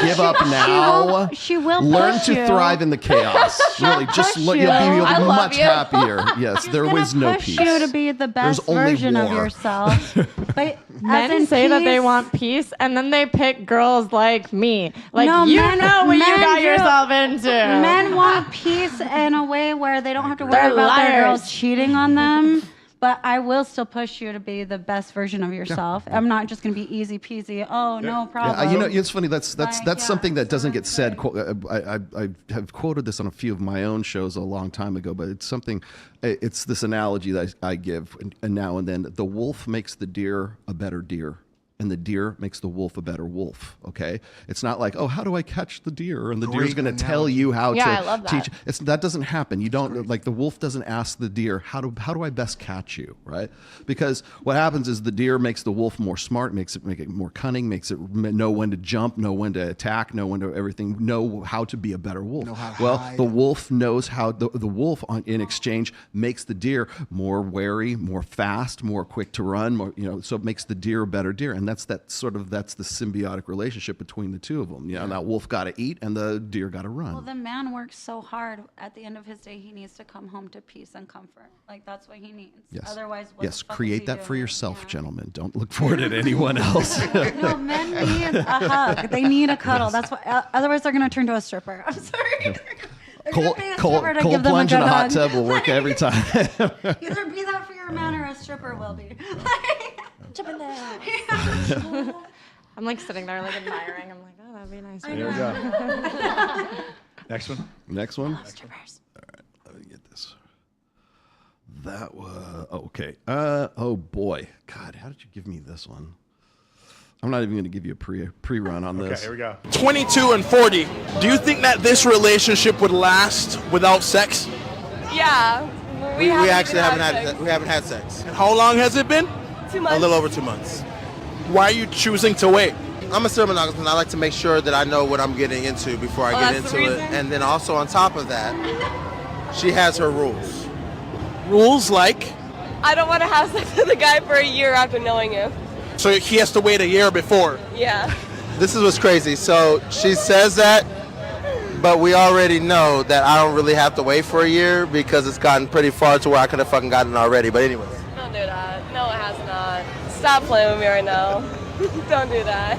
give up now.
She will
learn
push
to
you.
thrive in the chaos. Really, just you'll be much happier. Yes, there is no peace.
Push you to be the best version of yourself. But
Men say that they want peace, and then they pick girls like me. Like, no, you know what you got yourself into.
Men want peace in a way where they don't have to worry about their girls cheating on them. But I will still push you to be the best version of yourself. I'm not just going to be easy peasy. Oh, no problem.
It's funny. That's something that doesn't get said. I have quoted this on a few of my own shows a long time ago, but it's something. It's this analogy that I give now and then. The wolf makes the deer a better deer, and the deer makes the wolf a better wolf. Okay, it's not like, oh, how do I catch the deer? And the deer's going to tell you how to teach. That doesn't happen. You don't like the wolf doesn't ask the deer how do I best catch you, right? Because what happens is the deer makes the wolf more smart, make it more cunning, makes it know when to jump, know when to attack, know when to everything, know how to be a better wolf. The wolf knows how the wolf in exchange makes the deer more wary, more fast, more quick to run, more so it makes the deer a better deer. And that's the symbiotic relationship between the two of them. That wolf got to eat and the deer got to run.
Well, the man works so hard. At the end of his day, he needs to come home to peace and comfort. Like, that's what he needs.
Yes.
Otherwise,
create that for yourself, gentlemen. Don't look for it at anyone else.
No, men need a hug. They need a cuddle. That's what. Otherwise, they're gonna turn to a stripper. I'm sorry.
Cold plunge in a hot tub will work every time.
Either be that for your man or a stripper will be. Jump in there.
I'm like sitting there like admiring. I'm like, oh, that'd be nice.
There we go. Next one.
Next one.
Strippers.
All right, let me get this. That was okay. Oh boy, God, how did you give me this one? I'm not even going to give you a pre-run on this.
Okay, here we go.
22 and 40. Do you think that this relationship would last without sex?
Yeah.
We actually haven't had sex.
And how long has it been?
2 months.
A little over 2 months.
Why are you choosing to wait?
I'm a serial monogamist, and I like to make sure that I know what I'm getting into before I get into it. And then also on top of that, she has her rules.
Rules like?
I don't want to have sex with a guy for a year after knowing him.
So he has to wait a year before?
Yeah.
This is what's crazy. So she says that, but we already know that I don't really have to wait for a year because it's gotten pretty far to where I could have fucking gotten it already. But anyways.
Don't do that. No, it has not. Stop playing with me right now. Don't do that.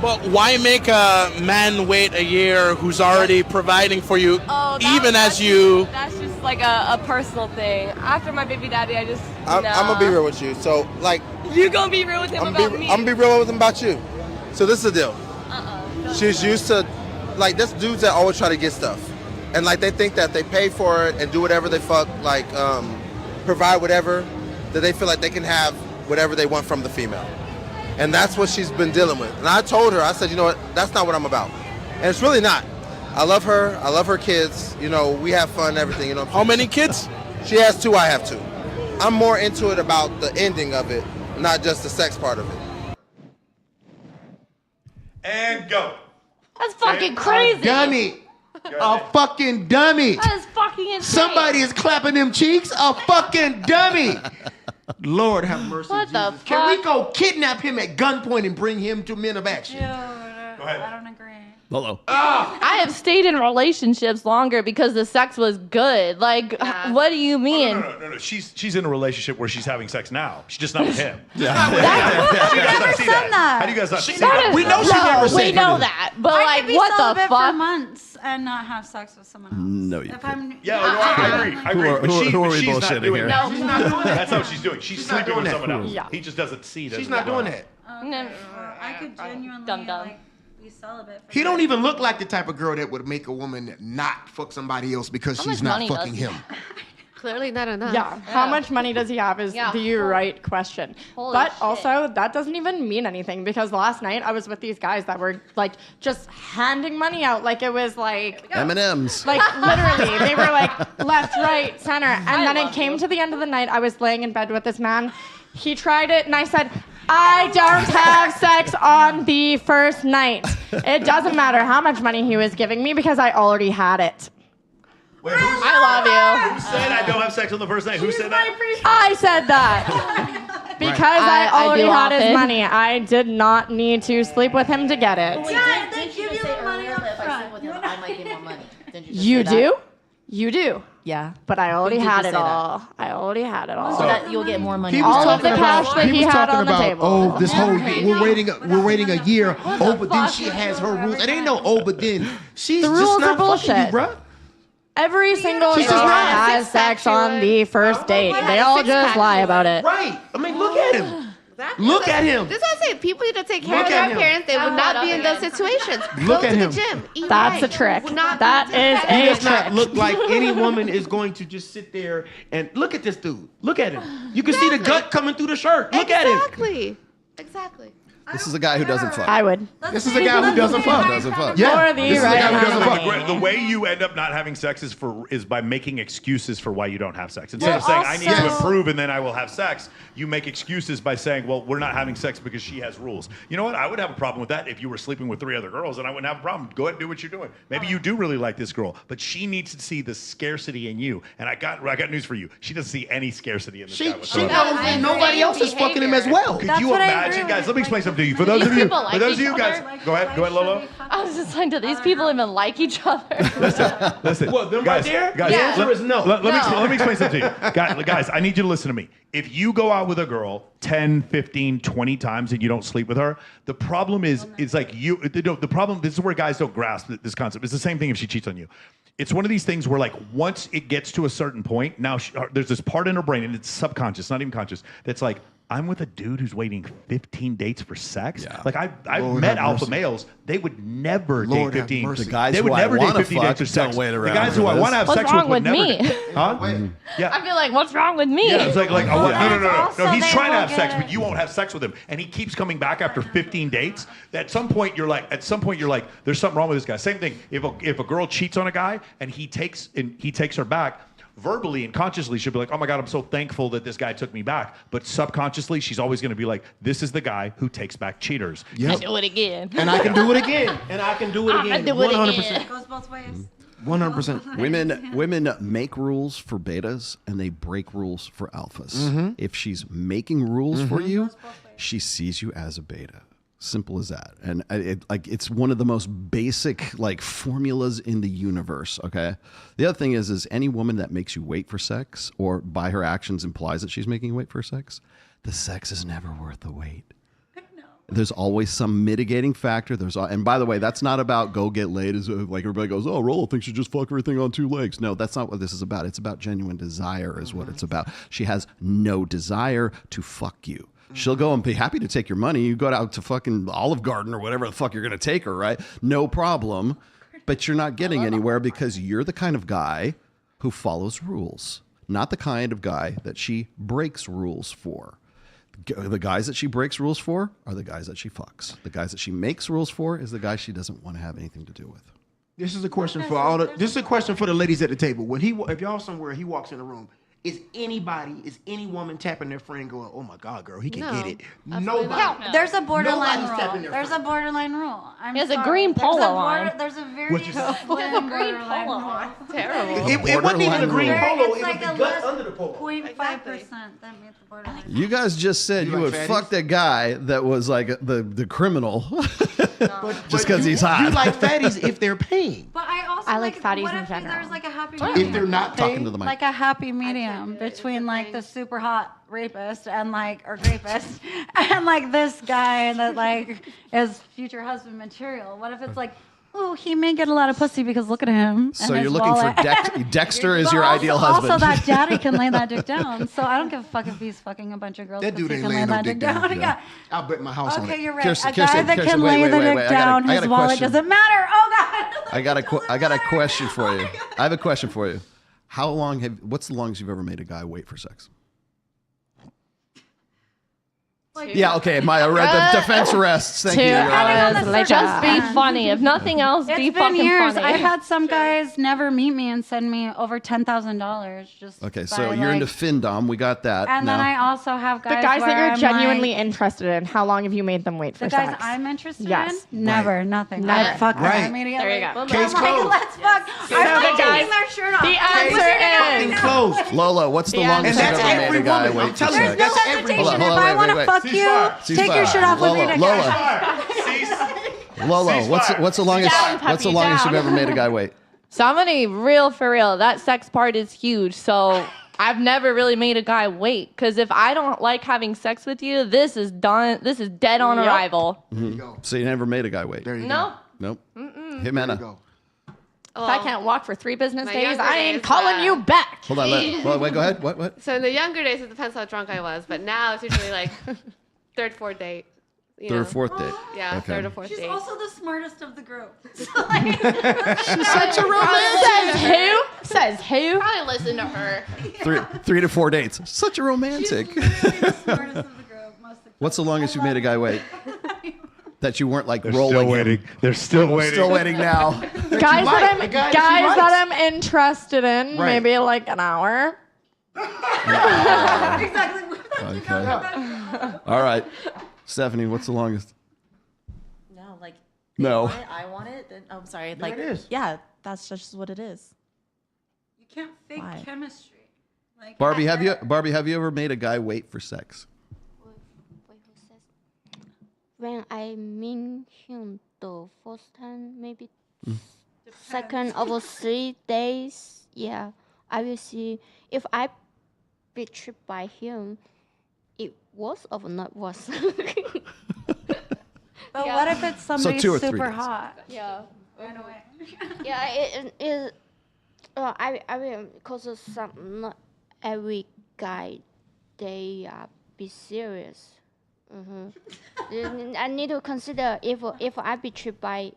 But why make a man wait a year who's already providing for you, even as you?
That's just like a personal thing. After my baby daddy, I just.
I'm gonna be real with you. So like.
You gonna be real with him about me?
I'm gonna be real with him about you. So this is the deal. She's used to, like, there's dudes that always try to get stuff, and like they think that they pay for it and do whatever they provide whatever, that they feel like they can have whatever they want from the female. And that's what she's been dealing with. And I told her, I said, you know what, that's not what I'm about. And it's really not. I love her kids, you know, we have fun and everything, you know.
How many kids?
She has 2, I have 2. I'm more into it about the ending of it, not just the sex part of it.
And go.
That's fucking crazy.
Dummy. A fucking dummy.
That is fucking insane.
Somebody is clapping them cheeks. A fucking dummy. Lord have mercy.
What the
Jesus.
fuck?
Can we go kidnap him at gunpoint and bring him to Men of Action?
Go ahead. I don't agree.
Hello.
I have stayed in relationships longer because the sex was good. Like, what do you mean?
No. She's in a relationship where she's having sex now. She's just not with him.
Never said that.
How do you guys not see that?
We know she never said
We know that. But
I
like,
could be
what the
celibate
fuck?
for months and not have sex with someone else.
No, you
If
couldn't.
I'm,
I agree. But
who are we
she's not
bullshitting
doing
here?
that.
She's not doing that.
That's how she's doing. She's
not
sleeping
doing
with
that.
someone else.
Yeah.
He just doesn't see that.
She's not doing that.
I could genuinely like be celibate. For
He don't even look like the type of girl that would make a woman not fuck somebody else because
How
she's
much
not
money
fucking
does
him.
Clearly not enough.
Yeah. How much money does he have is the right question.
Holy
But
shit.
also, that doesn't even mean anything because last night I was with these guys that were like just handing money out like it was like
M&Ms.
like literally, they were like left, right, center. And then it came to the end of the night. I was laying in bed with this man. He tried it, and I said, I don't have sex on the first night. It doesn't matter how much money he was giving me because I already had it.
Wait,
I love you.
Who said I don't have sex on the first night? Who said that?
I said that. Because I already had his money. I did not need to sleep with him to get it.
Yeah, didn't you just say earlier that if I sleep with him, I might get more money? Didn't you just
You
say that?
do? You do.
Yeah.
But I already
When did
had
you
it
say that?
all. I already had it all.
So that you'll get more money.
He was
All of the
talking
cash
about,
that he
was
had
talking
on the
about,
table.
oh, this whole we're waiting a year. Oh, but then she has her rules. It ain't no oh, but then she's
The
just
rules
not
are
fucking you,
bullshit.
bruh.
Every single
She's
girl
just not.
has sex on the first date. They all just lie about it.
Right. I mean, look at him.
Exactly.
Look at him.
This is what I'm saying. People need to take care
Look
of
at
their
him.
parents. They would not be in those situations.
Look
Go
at
to
him.
the gym. Eat
That's
right.
a trick.
Would not
That
be
is
He
a
does not
trick.
look like any woman is going to just sit there and look at this dude. Look at him. You can see the gut coming through the shirt. Look at him.
Exactly.
This is a guy who doesn't fuck.
I would.
This is a guy who doesn't fuck.
Doesn't fuck.
Yeah.
For the
This is a
right
guy who doesn't
amount
fuck.
of
The way you end up not having sex is by making excuses for why you don't have sex. Instead of saying, I need to
Also-
improve and then I will have sex, you make excuses by saying, well, we're not having sex because she has rules. You know what? I would have a problem with that if you were sleeping with 3 other girls, and I wouldn't have a problem. Go ahead and do what you're doing. Maybe you do really like this girl, but she needs to see the scarcity in you. And I got news for you. She doesn't see any scarcity in this guy
She
whatsoever.
knows that nobody else is fucking him as well.
Could
That's
you
what I
imagine,
agree
guys?
with.
Let me explain something to you. For those of you,
people like each
guys,
other.
go ahead, Lolo.
I was just saying, do these people even like each other?
Listen,
What, them right there?
Guys,
The answer is no.
Let me explain something to you. Guys, I need you to listen to me. If you go out with a girl 10, 15, 20 times and you don't sleep with her, the problem is like the problem, this is where guys don't grasp this concept. It's the same thing if she cheats on you. It's one of these things where, like, once it gets to a certain point, now there's this part in her brain, and it's subconscious, not even conscious, that's like, I'm with a dude who's waiting 15 dates for sex. Yeah. Like I've
Lord
met
have
alpha
mercy.
males. They would never
Lord
date
have
15.
mercy.
The guys
they would
who I
never date
wanna
15
fuck
dates for sex.
don't wait
The
around
guys
for
who I
this.
want to have
What's
sex
wrong
with would
with
never.
me?
Huh? Yeah.
I feel like, what's wrong with me?
Yeah, it's like no.
Also,
He's
they
trying to
will
have sex,
get
but you won't have sex with him, and he keeps coming back after 15 dates. At some point, you're like, there's something wrong with this guy. Same thing. If a girl cheats on a guy and he takes her back, verbally and consciously she'll be like, oh my God, I'm so thankful that this guy took me back. But subconsciously, she's always going to be like, this is the guy who takes back cheaters.
I do it again.
And I can do it again. And I can do it again.
I do it
100%.
again.
It goes both ways.
100%.
Women make rules for betas and they break rules for alphas.
Mm-hmm.
If she's making rules for you, she sees you as a beta. Simple as that. And it's one of the most basic like formulas in the universe. Okay. The other thing is any woman that makes you wait for sex or by her actions implies that she's making you wait for sex, the sex is never worth the wait. There's always some mitigating factor. And by the way, that's not about go get laid. Is like everybody goes, oh, Rollo thinks you just fuck everything on 2 legs. No, that's not what this is about. It's about genuine desire is what it's about. She has no desire to fuck you. She'll go and be happy to take your money. You go out to fucking Olive Garden or whatever the fuck you're going to take her, right? No problem. But you're not getting anywhere because you're the kind of guy who follows rules, not the kind of guy that she breaks rules for. The guys that she breaks rules for are the guys that she fucks. The guys that she makes rules for is the guy she doesn't want to have anything to do with.
This is a question for all the. This is a question for the ladies at the table. When if y'all somewhere, he walks in the room. Is any woman tapping their friend going, oh my God, girl, he can get it? Nobody.
No, there's a borderline
Nobody's tapping
rule.
their
There's a borderline rule.
He has a green polo on.
There's a very
What'd you say?
slim borderline rule.
Terrible.
It wasn't even a green polo.
It's
It
like
was
a
the gut
less
under the polo.
0.5% that meets the borderline.
You guys just said you would fuck that guy that was like the criminal just because he's hot.
You like fatties if they're paying.
But I like
fatties
what
in
if
general.
there's like a happy
If
medium?
they're not paying,
Talking to the mic.
Like a happy medium between like the super hot rapist and like or rapist and like this guy that like is future husband material. What if it's like, oh, he may get a lot of pussy because look at him.
So you're looking for Dexter is your ideal husband.
Also, that daddy can lay that dick down. So I don't give a fuck if he's fucking a bunch of girls.
That dude
he
ain't
can lay
laying no
that
dick down.
Yeah.
I'll bet my house on it.
Okay, you're right.
Kirsten,
A guy that
Kirsten,
can
wait,
lay
wait,
the
wait,
dick
wait.
down,
I
his
got a
wallet
question.
doesn't matter. Oh God.
I got a question for you. I have a question for you. What's the longest you've ever made a guy wait for sex? Yeah, okay. The defense rests. Thank you. Your Honor.
Just be funny. If nothing else,
It's
be
been
fucking
years.
funny.
I've had some guys never meet me and send me over $10,000 just.
Okay,
by,
so you're
like,
into findom. We got that.
And
now.
then I also have guys.
The guys that
where
you're
I'm
genuinely
like,
interested in, how long have you made them wait for
the guys
sex?
I'm interested
Yes.
in, never, nothing.
Never.
I fuck them
Right.
immediately.
There you go.
Case closed. Let's fuck.
So
I'm
the
like
guys-
taking their shirt off.
the answer is-
Closed.
Lola, what's the
Yeah.
longest
And
you've
that's
ever made a
every
guy
woman.
wait
I'm
for
telling you,
sex?
There's no
that's every
hesitation.
woman.
If I want to fuck you, take your shirt off with me.
Lola, what's the longest
Down, puppy,
you've
down.
ever made a guy wait?
So I'm gonna be real for real. That sex part is huge. So I've never really made a guy wait. Because if I don't like having sex with you, this is done. This is dead on arrival.
So you never made a guy wait?
No.
Nope.
Mm-mm.
Jimena.
If I can't walk for 3 business
my
days,
younger
I ain't
days,
calling you back.
Hold on. Wait, go ahead. What?
So in the younger days, it depends how drunk I was, but now it's usually like third, fourth date.
Third, fourth date.
Yeah,
Okay.
third or fourth
She's
date.
also the smartest of the group.
She's such a romantic. Says who? Says who?
Probably listen to her.
3 to 4 dates. Such a romantic. What's the longest you've made a guy wait? That you weren't like rolling.
Still waiting. They're still waiting.
Still waiting now.
Guys that I'm interested in,
Right.
maybe like an hour.
Exactly.
Okay. All right. Stephanie, what's the longest?
No, like
No.
they want it, I want it. Then, I'm sorry.
There
Like
it is.
yeah, that's just what it is.
You can't fake
Why?
chemistry. Like,
Barbie, have you ever made a guy wait for sex?
When I meet him the first time, maybe
Mm.
second over 3 days, yeah, I will see if I be tricked by him. It was or not was.
But what if it's somebody
2 or 3
super
days.
hot?
Yeah.
Right away.
Yeah, it I will because some not every guy they be serious. I need to consider if I be treated by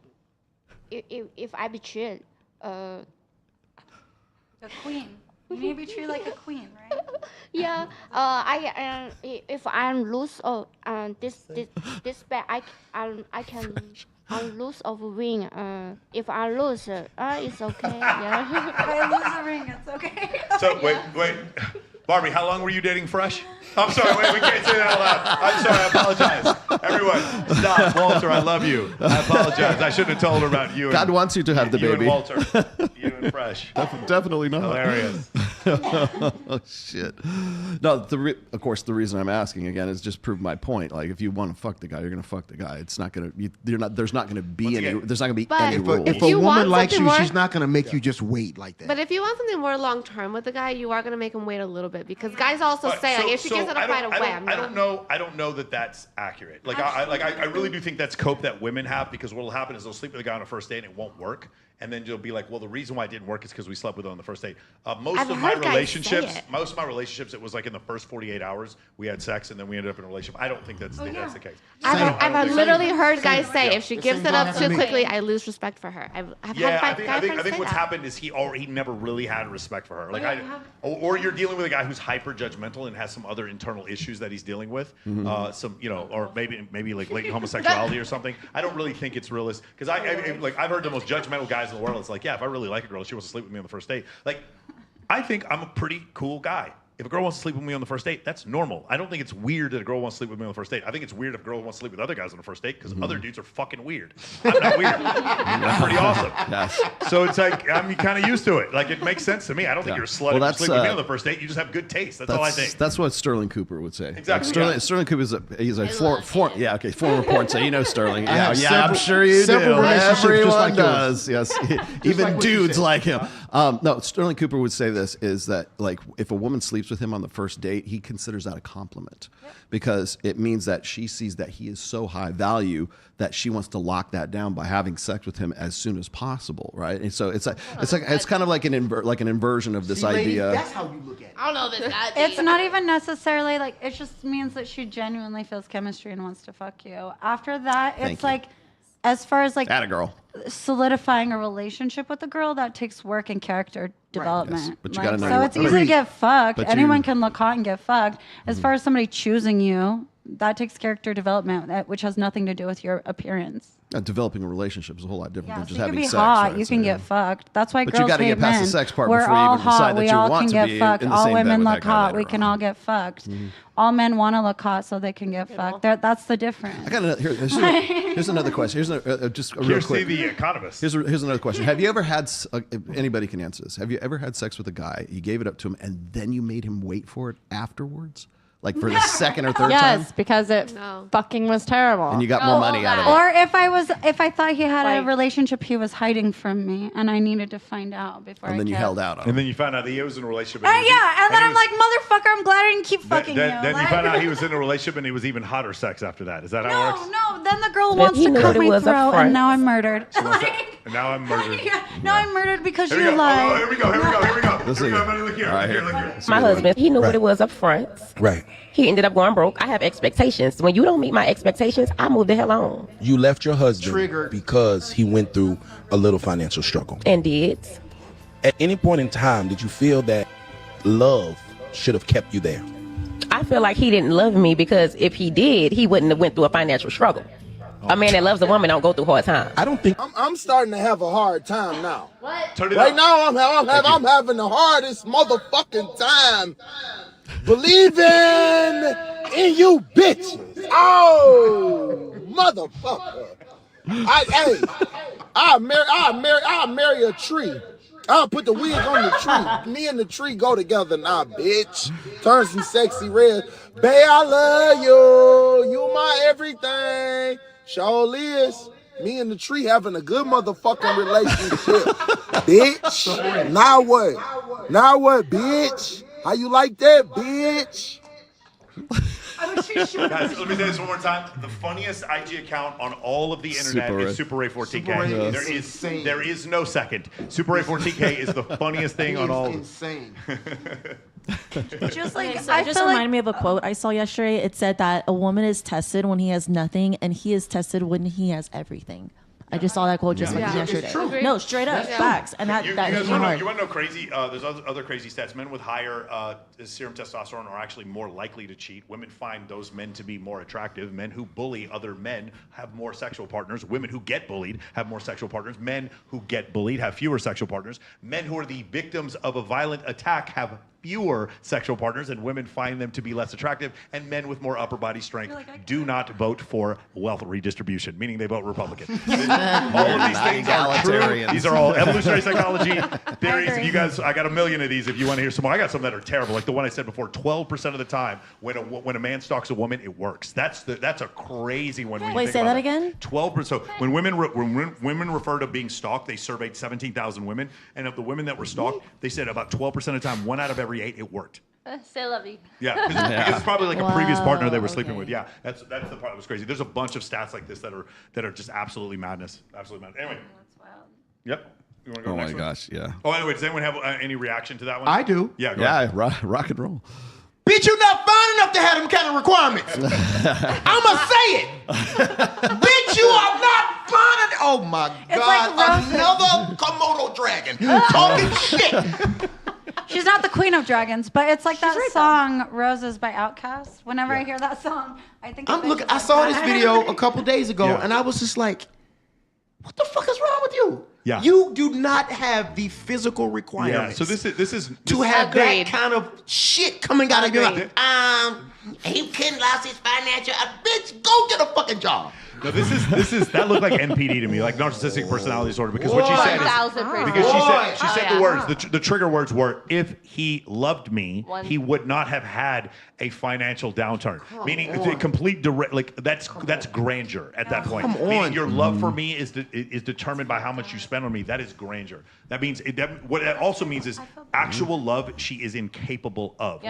if I be treated
The queen. You need to be treated like a queen, right?
yeah if I'm loose or this bad I can lose or win. If I lose, it's okay. Yeah.
If I lose a ring, it's okay.
So wait. Barbie, how long were you dating Fresh? I'm sorry, wait, we can't say that out loud. I'm sorry, I apologize. Everyone, stop. Walter, I love you. I apologize. I shouldn't have told her about you.
God wants you to have the
you
baby.
and Walter. You and Fresh.
Definitely not.
Hilarious.
Oh shit! No, of course the reason I'm asking again is just prove my point. Like if you want to fuck the guy, you're gonna fuck the guy. It's not gonna. There's not gonna be any. There's not gonna be any rules.
If a woman likes you, she's not gonna make you just wait like that.
But if you want something more long term with the guy, you are gonna make him wait a little bit because guys also say like if she gives it up right away, I'm not.
I don't know that that's accurate. Like I really do think that's cope that women have because what will happen is they'll sleep with a guy on a first date and it won't work. And then you'll be like, well, the reason why it didn't work is because we slept with her on the first date. Most of my relationships, it was like in the first 48 hours we had sex and then we ended up in a relationship. I don't think that's the case.
I've literally heard guys say if she gives it up too quickly, I lose respect for her.
I think what's happened is he never really had respect for her. Like or you're dealing with a guy who's hyper judgmental and has some other internal issues that he's dealing with. Some or maybe like latent homosexuality or something. I don't really think it's realistic because I've heard the most judgmental guys in the world. It's like, yeah, if I really like a girl, she wants to sleep with me on the first date. Like, I think I'm a pretty cool guy. If a girl wants to sleep with me on the first date, that's normal. I don't think it's weird that a girl wants to sleep with me on the first date. I think it's weird if a girl wants to sleep with other guys on the first date because other dudes are fucking weird. I'm not weird. I'm pretty awesome. Yes. So it's like, I'm kind of used to it. Like, it makes sense to me. I don't think you're a slut if you sleep with me on the first date. You just have good taste. That's all I think.
That's what Sterling Cooper would say.
Exactly.
Like Sterling Cooper is a former porn star. You know Sterling. I'm sure you do. Everyone does. Yes. Even dudes like him. No, Sterling Cooper would say this, is that like if a woman sleeps with him on the first date, he considers that a compliment because it means that she sees that he is so high value that she wants to lock that down by having sex with him as soon as possible, right? And so it's kind of like an inversion of this idea.
That's how you look at it.
I don't know this.
It's not even necessarily like, it just means that she genuinely feels chemistry and wants to fuck you. After that, it's like, as far as like solidifying a relationship with a girl, that takes work and character development. Yes. But you gotta know so it's easy to get fucked. But anyone can look hot and get fucked. As far as somebody choosing you, that takes character development, which has nothing to do with your appearance.
Developing a relationship is a whole lot different than just having sex.
You can be hot,
right?
you can get fucked. That's why
but
girls
you gotta
hate
get past
men.
the sex part
We're
before
all
you even decide
hot.
that
We
you
all
want
can
to
get
be
fucked.
in the
All
same bed
women
with
look
that guy
hot.
later
We can
on.
all get fucked. All men want to look hot so they can get fucked. That's the difference.
I got here's another question. Here's just a real quick.
The economist.
Here's another question. Have you ever had? Anybody can answer this. Have you ever had sex with a guy? You gave it up to him, and then you made him wait for it afterwards, like for the second or third time?
Yes, because it fucking was terrible.
And you got more money out of it.
Or if I thought he had a relationship he was hiding from me, and I needed to find out before.
And then you held out on him.
And then you found out that he was in a relationship.
And then I'm like, motherfucker, I'm glad I didn't keep fucking you.
Then you found out he was in a relationship and it was even hotter sex after that. Is that how it works?
No, then the girl wants to cut my throat, and now I'm murdered.
And now I'm murdered.
Now I'm murdered because
Here we
you
go.
lied.
Oh, here we go. Look here.
Right here.
Look here.
My husband, he knew what it was up front.
Right.
He ended up going broke. I have expectations. When you don't meet my expectations, I move the hell on.
You left your husband because he went through a little financial struggle.
And did.
At any point in time, did you feel that love should have kept you there?
I feel like he didn't love me because if he did, he wouldn't have went through a financial struggle. A man that loves a woman don't go through hard times.
I don't think
I'm starting to have a hard time now.
What?
Right now, I'm having the hardest motherfucking time believing in you bitches. Oh, motherfucker. I'll marry a tree. I'll put the wig on the tree. Me and the tree go together now, bitch. Turn some sexy red. Babe, I love you. You my everything. Surely is. Me and the tree having a good motherfucking relationship. Bitch. Now what? Now what, bitch? How you like that, bitch?
Guys, let me say this one more time. The funniest IG account on all of the internet is Super Ray 14K. There is no second. Super Ray 14K is the funniest thing on all.
Insane.
Just like
So it just reminded me of a quote I saw yesterday. It said that a woman is tested when he has nothing, and he is tested when he has everything. I just saw that quote just like yesterday. No, straight up, facts. And that hit me hard.
You want to know crazy? There's other crazy stats. Men with higher serum testosterone are actually more likely to cheat. Women find those men to be more attractive. Men who bully other men have more sexual partners. Women who get bullied have more sexual partners. Men who get bullied have fewer sexual partners. Men who are the victims of a violent attack have fewer sexual partners, and women find them to be less attractive, and men with more upper body strength do not vote for wealth redistribution, meaning they vote Republican. All of these things are true. These are all evolutionary psychology theories. If you guys, I got a million of these if you want to hear some more. I got some that are terrible, like the one I said before. 12% of the time when a man stalks a woman, it works. That's a crazy one. When you
Wait,
think
say
about
that
it.
again?
12%. So when women refer to being stalked, they surveyed 17,000 women, and of the women that were stalked, they said about 12% of the time, 1 out of every 8, it worked.
C'est la vie.
Yeah, because it's probably like a previous partner they were sleeping with. Yeah, that's the part that was crazy. There's a bunch of stats like this that are just absolutely madness. Absolutely madness. Anyway. That's wild. Yep. You want to go next one?
Gosh, yeah.
Oh, anyway, does anyone have any reaction to that one?
I do.
Yeah, go ahead.
Rock and roll.
Bitch, you not fine enough to have them kind of requirements. I'ma say it. Bitch, you are not fine enough. Oh my God,
like
another Komodo dragon talking shit.
She's not the queen of dragons, but it's like that song "Roses" by Outkast. Whenever I hear that song, I think.
I saw this video a couple days ago, and I was just like, "What the fuck is wrong with you?
Yeah.
You do not have the physical requirements.
Yeah. So this is
to have
Agreed.
that kind of shit coming out of your mouth. He couldn't lost his financial. Bitch, go get a fucking job.
No, this is that looked like NPD to me, like narcissistic personality disorder, because what she said is
1000%.
because she said
Oh,
the words, the trigger words were, if he loved me, he would not have had a financial downturn. Meaning a complete direct, like that's grandeur at that point. Meaning your love for me is determined by how much you spend on me. That is grandeur. That means what that also means is actual love she is incapable of,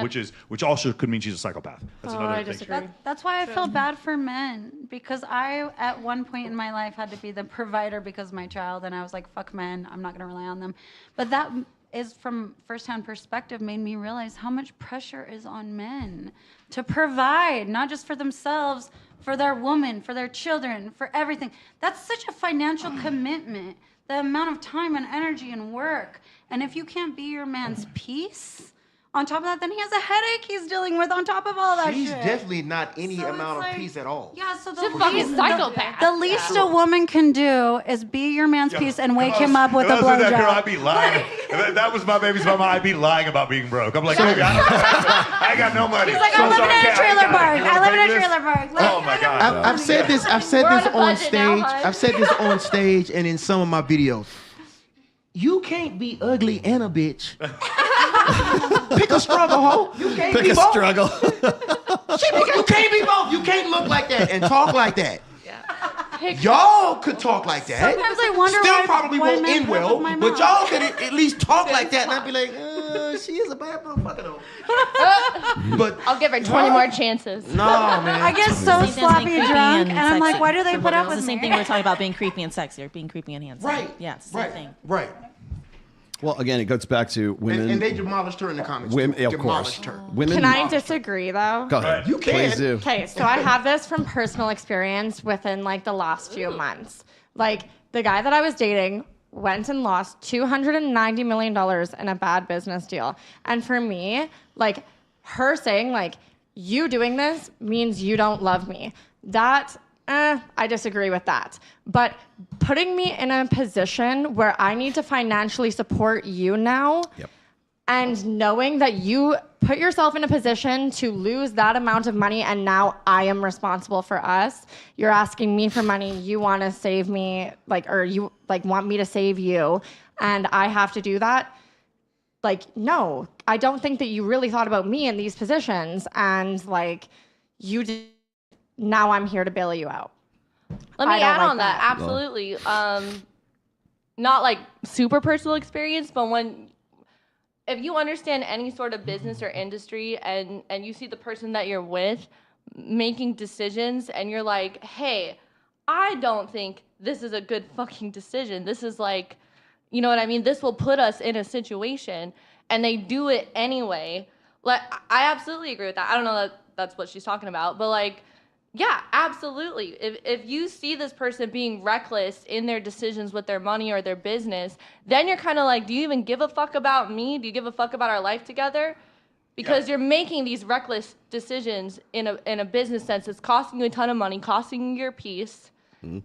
which also could mean she's a psychopath. That's another thing.
That's why I feel bad for men, because I, at one point in my life, had to be the provider because of my child, and I was like, fuck men, I'm not going to rely on them. But that is, from firsthand perspective, made me realize how much pressure is on men to provide, not just for themselves, for their woman, for their children, for everything. That's such a financial commitment, the amount of time and energy and work. And if you can't be your man's peace, on top of that, then he has a headache he's dealing with on top of all that
She's
shit.
definitely not any amount of peace at all.
Yeah, so
She's a fucking psychopath.
The least a woman can do is be your man's peace and wake him up with a
If I was with that girl, I'd
blowjob.
be lying. If that was my baby's mama, I'd be lying about being broke. I'm like, baby, I ain't got no money.
He's like,
So
I live in a
can't-
trailer
I
park.
can't-
I live in a
this?
trailer park.
Oh my God.
I've said this. I've said
We're
this
on a
on
budget
stage.
now, hon.
I've said this on stage and in some of my videos. You can't be ugly and a bitch. Pick a struggle, ho. You can't
Pick
be
a
both.
struggle.
You can't be both. You can't look like that and talk like that. Y'all could talk like that.
Sometimes I wonder
Still
why-
probably
why
won't
men
end
put up
well,
with my
but
mouth.
y'all could at least talk like that, and I'd be like, she is a bad motherfucker though. But
I'll give her 20 more chances.
no, man.
I get so
Same thing as being
sloppy
creepy
drunk, and I'm like,
sexy.
why do they put up
It's
with
the same
me?
thing we're talking about being creepy and sexy, or being creepy and handsome.
Right.
Yeah, it's the same thing.
Right.
Well, again, it goes back to women.
And they demolished her in the comments.
Women,
too.
of course.
Demolished her.
Women.
Can I disagree though?
Go ahead.
You can.
Please do.
Okay, so I have this from personal experience within like the last few months. Like the guy that I was dating went and lost $290 million in a bad business deal. And for me, like her saying like, you doing this means you don't love me. That, I disagree with that. But putting me in a position where I need to financially support you now, and knowing that you put yourself in a position to lose that amount of money and now I am responsible for us. You're asking me for money, you want to save me, like, or you like want me to save you, and I have to do that. Like, no, I don't think that you really thought about me in these positions, and like you did. Now I'm here to bail you out.
Let me
I don't
add
like
on that. Absolutely. Not like super personal experience, but if you understand any sort of business or industry and you see the person that you're with making decisions and you're like, hey, I don't think this is a good fucking decision. This is like, you know what I mean? This will put us in a situation, and they do it anyway. Like, I absolutely agree with that. I don't know that that's what she's talking about, but like, yeah, absolutely. If you see this person being reckless in their decisions with their money or their business, then you're kind of like, do you even give a fuck about me? Do you give a fuck about our life together? Because you're making these reckless decisions in a business sense. It's costing you a ton of money, costing you your peace,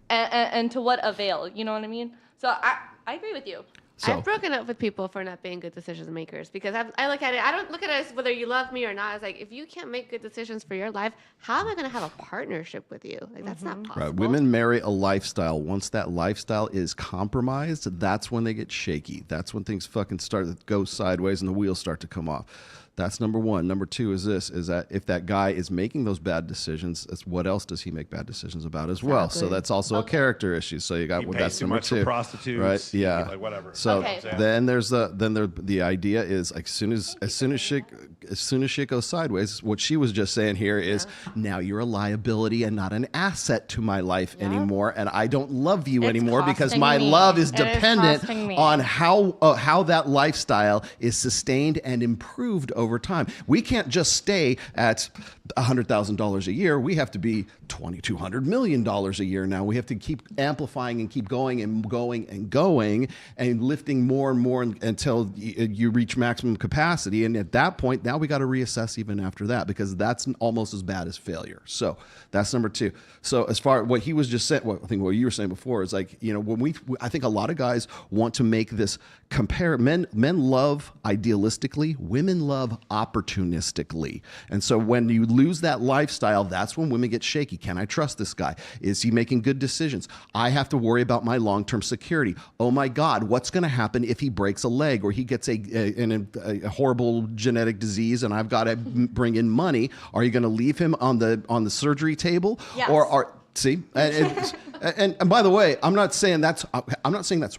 and to what avail? You know what I mean? So I agree with you.
So
I've broken up with people for not being good decision makers because I look at it. I don't look at it as whether you love me or not. It's like if you can't make good decisions for your life, how am I going to have a partnership with you? Like that's not possible.
right, women marry a lifestyle. Once that lifestyle is compromised, that's when they get shaky. That's when things fucking start to go sideways and the wheels start to come off. That's number one. Number two is that if that guy is making those bad decisions, what else does he make bad decisions about as well? So that's also a character issue. So you got that's number two.
Prostitutes,
right? Yeah,
like whatever.
So then there's the idea is like as soon as shit goes sideways, what she was just saying here is now you're a liability and not an asset to my life anymore, and I don't love you anymore because my love is dependent on how that lifestyle is sustained and improved over time. We can't just stay at $100,000 a year. We have to be $2,200 million a year now. We have to keep amplifying and keep going and going and going and lifting more and more until you reach maximum capacity. And at that point, now we got to reassess even after that because that's almost as bad as failure. So that's number two. So as far as what he was just saying, I think what you were saying before is like, you know, I think a lot of guys want to make this compare. Men love idealistically, women love opportunistically. And so when you lose that lifestyle, that's when women get shaky. Can I trust this guy? Is he making good decisions? I have to worry about my long-term security. Oh my God, what's going to happen if he breaks a leg or he gets a horrible genetic disease and I've got to bring in money? Are you going to leave him on the surgery table?
Yes.
Or see? And by the way, I'm not saying that's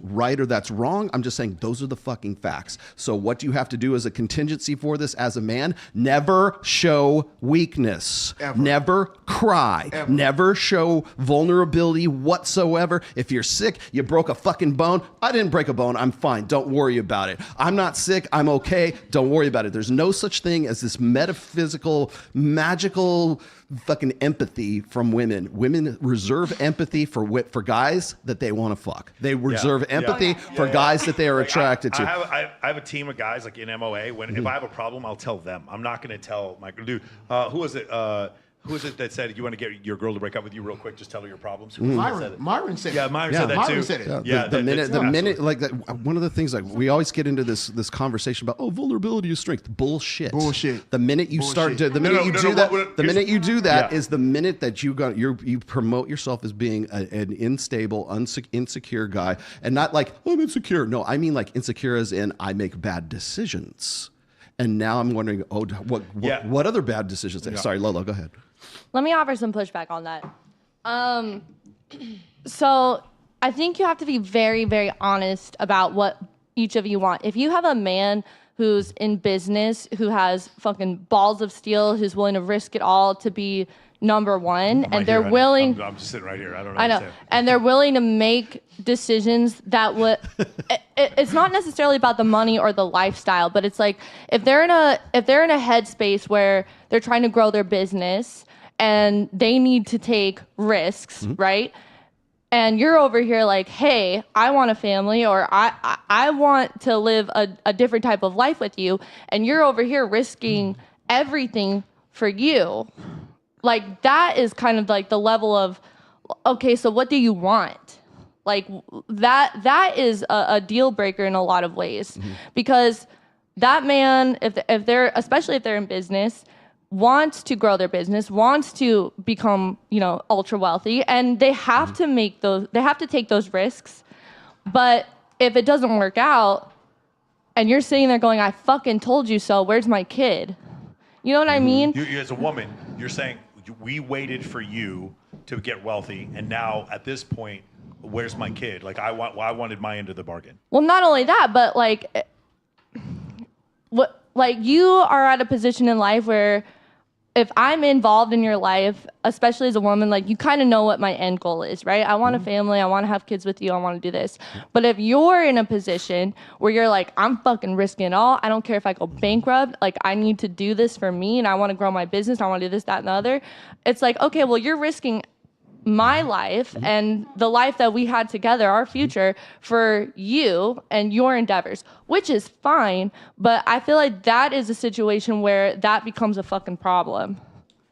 right or that's wrong. I'm just saying those are the fucking facts. So what you have to do as a contingency for this as a man, never show weakness. Ever. Never cry. Ever. Never show vulnerability whatsoever. If you're sick, you broke a fucking bone. I didn't break a bone. I'm fine. Don't worry about it. I'm not sick. I'm okay. Don't worry about it. There's no such thing as this metaphysical, magical fucking empathy from women. Women reserve empathy for guys that they want to fuck. They reserve empathy for guys that they are attracted to.
I have a team of guys like in MOA. If I have a problem, I'll tell them. I'm not going to tell my dude. Who was it? Who is it that said you want to get your girl to break up with you real quick? Just tell her your problems.
Myron said it.
Yeah, Myron said that
Myron
too.
Said it.
Yeah, the minute, like that. One of the things, like we always get into this conversation about vulnerability is strength. Bullshit. The minute you start, the minute you do that, the minute you do that is the minute that you promote yourself as being an unstable, insecure guy, and not like I'm insecure. No, I mean like insecure as in I make bad decisions. And now I'm wondering, what other bad decisions? Sorry, Lolo, go ahead.
Let me offer some pushback on that. So I think you have to be very, very honest about what each of you want. If you have a man who's in business, who has fucking balls of steel, who's willing to risk it all to be number one, and they're willing...
I'm just sitting right here. I don't know.
I know. And they're willing to make decisions that would... it's not necessarily about the money or the lifestyle, but it's like if they're in a headspace where they're trying to grow their business and they need to take risks, right? And you're over here like, hey, I want a family, or I want to live a different type of life with you, and you're over here risking everything for you. Like, that is kind of like the level of, okay, so what do you want? Like, that is a deal breaker in a lot of ways. Because that man, if they're, especially if they're in business, wants to grow their business, wants to become, ultra wealthy, and they have to take those risks. But if it doesn't work out and you're sitting there going, I fucking told you so, where's my kid? You know what I mean?
You as a woman, you're saying, we waited for you to get wealthy, and now at this point, where's my kid? Like, I wanted my end of the bargain.
Well, not only that, but you are at a position in life where if I'm involved in your life, especially as a woman, like, you kind of know what my end goal is, right? I want a family. I want to have kids with you. I want to do this. But if you're in a position where you're like, I'm fucking risking it all. I don't care if I go bankrupt. Like, I need to do this for me, and I want to grow my business. I want to do this, that, and the other. It's like, okay, well, you're risking my life and the life that we had together, our future, for you and your endeavors, which is fine. But I feel like that is a situation where that becomes a fucking problem.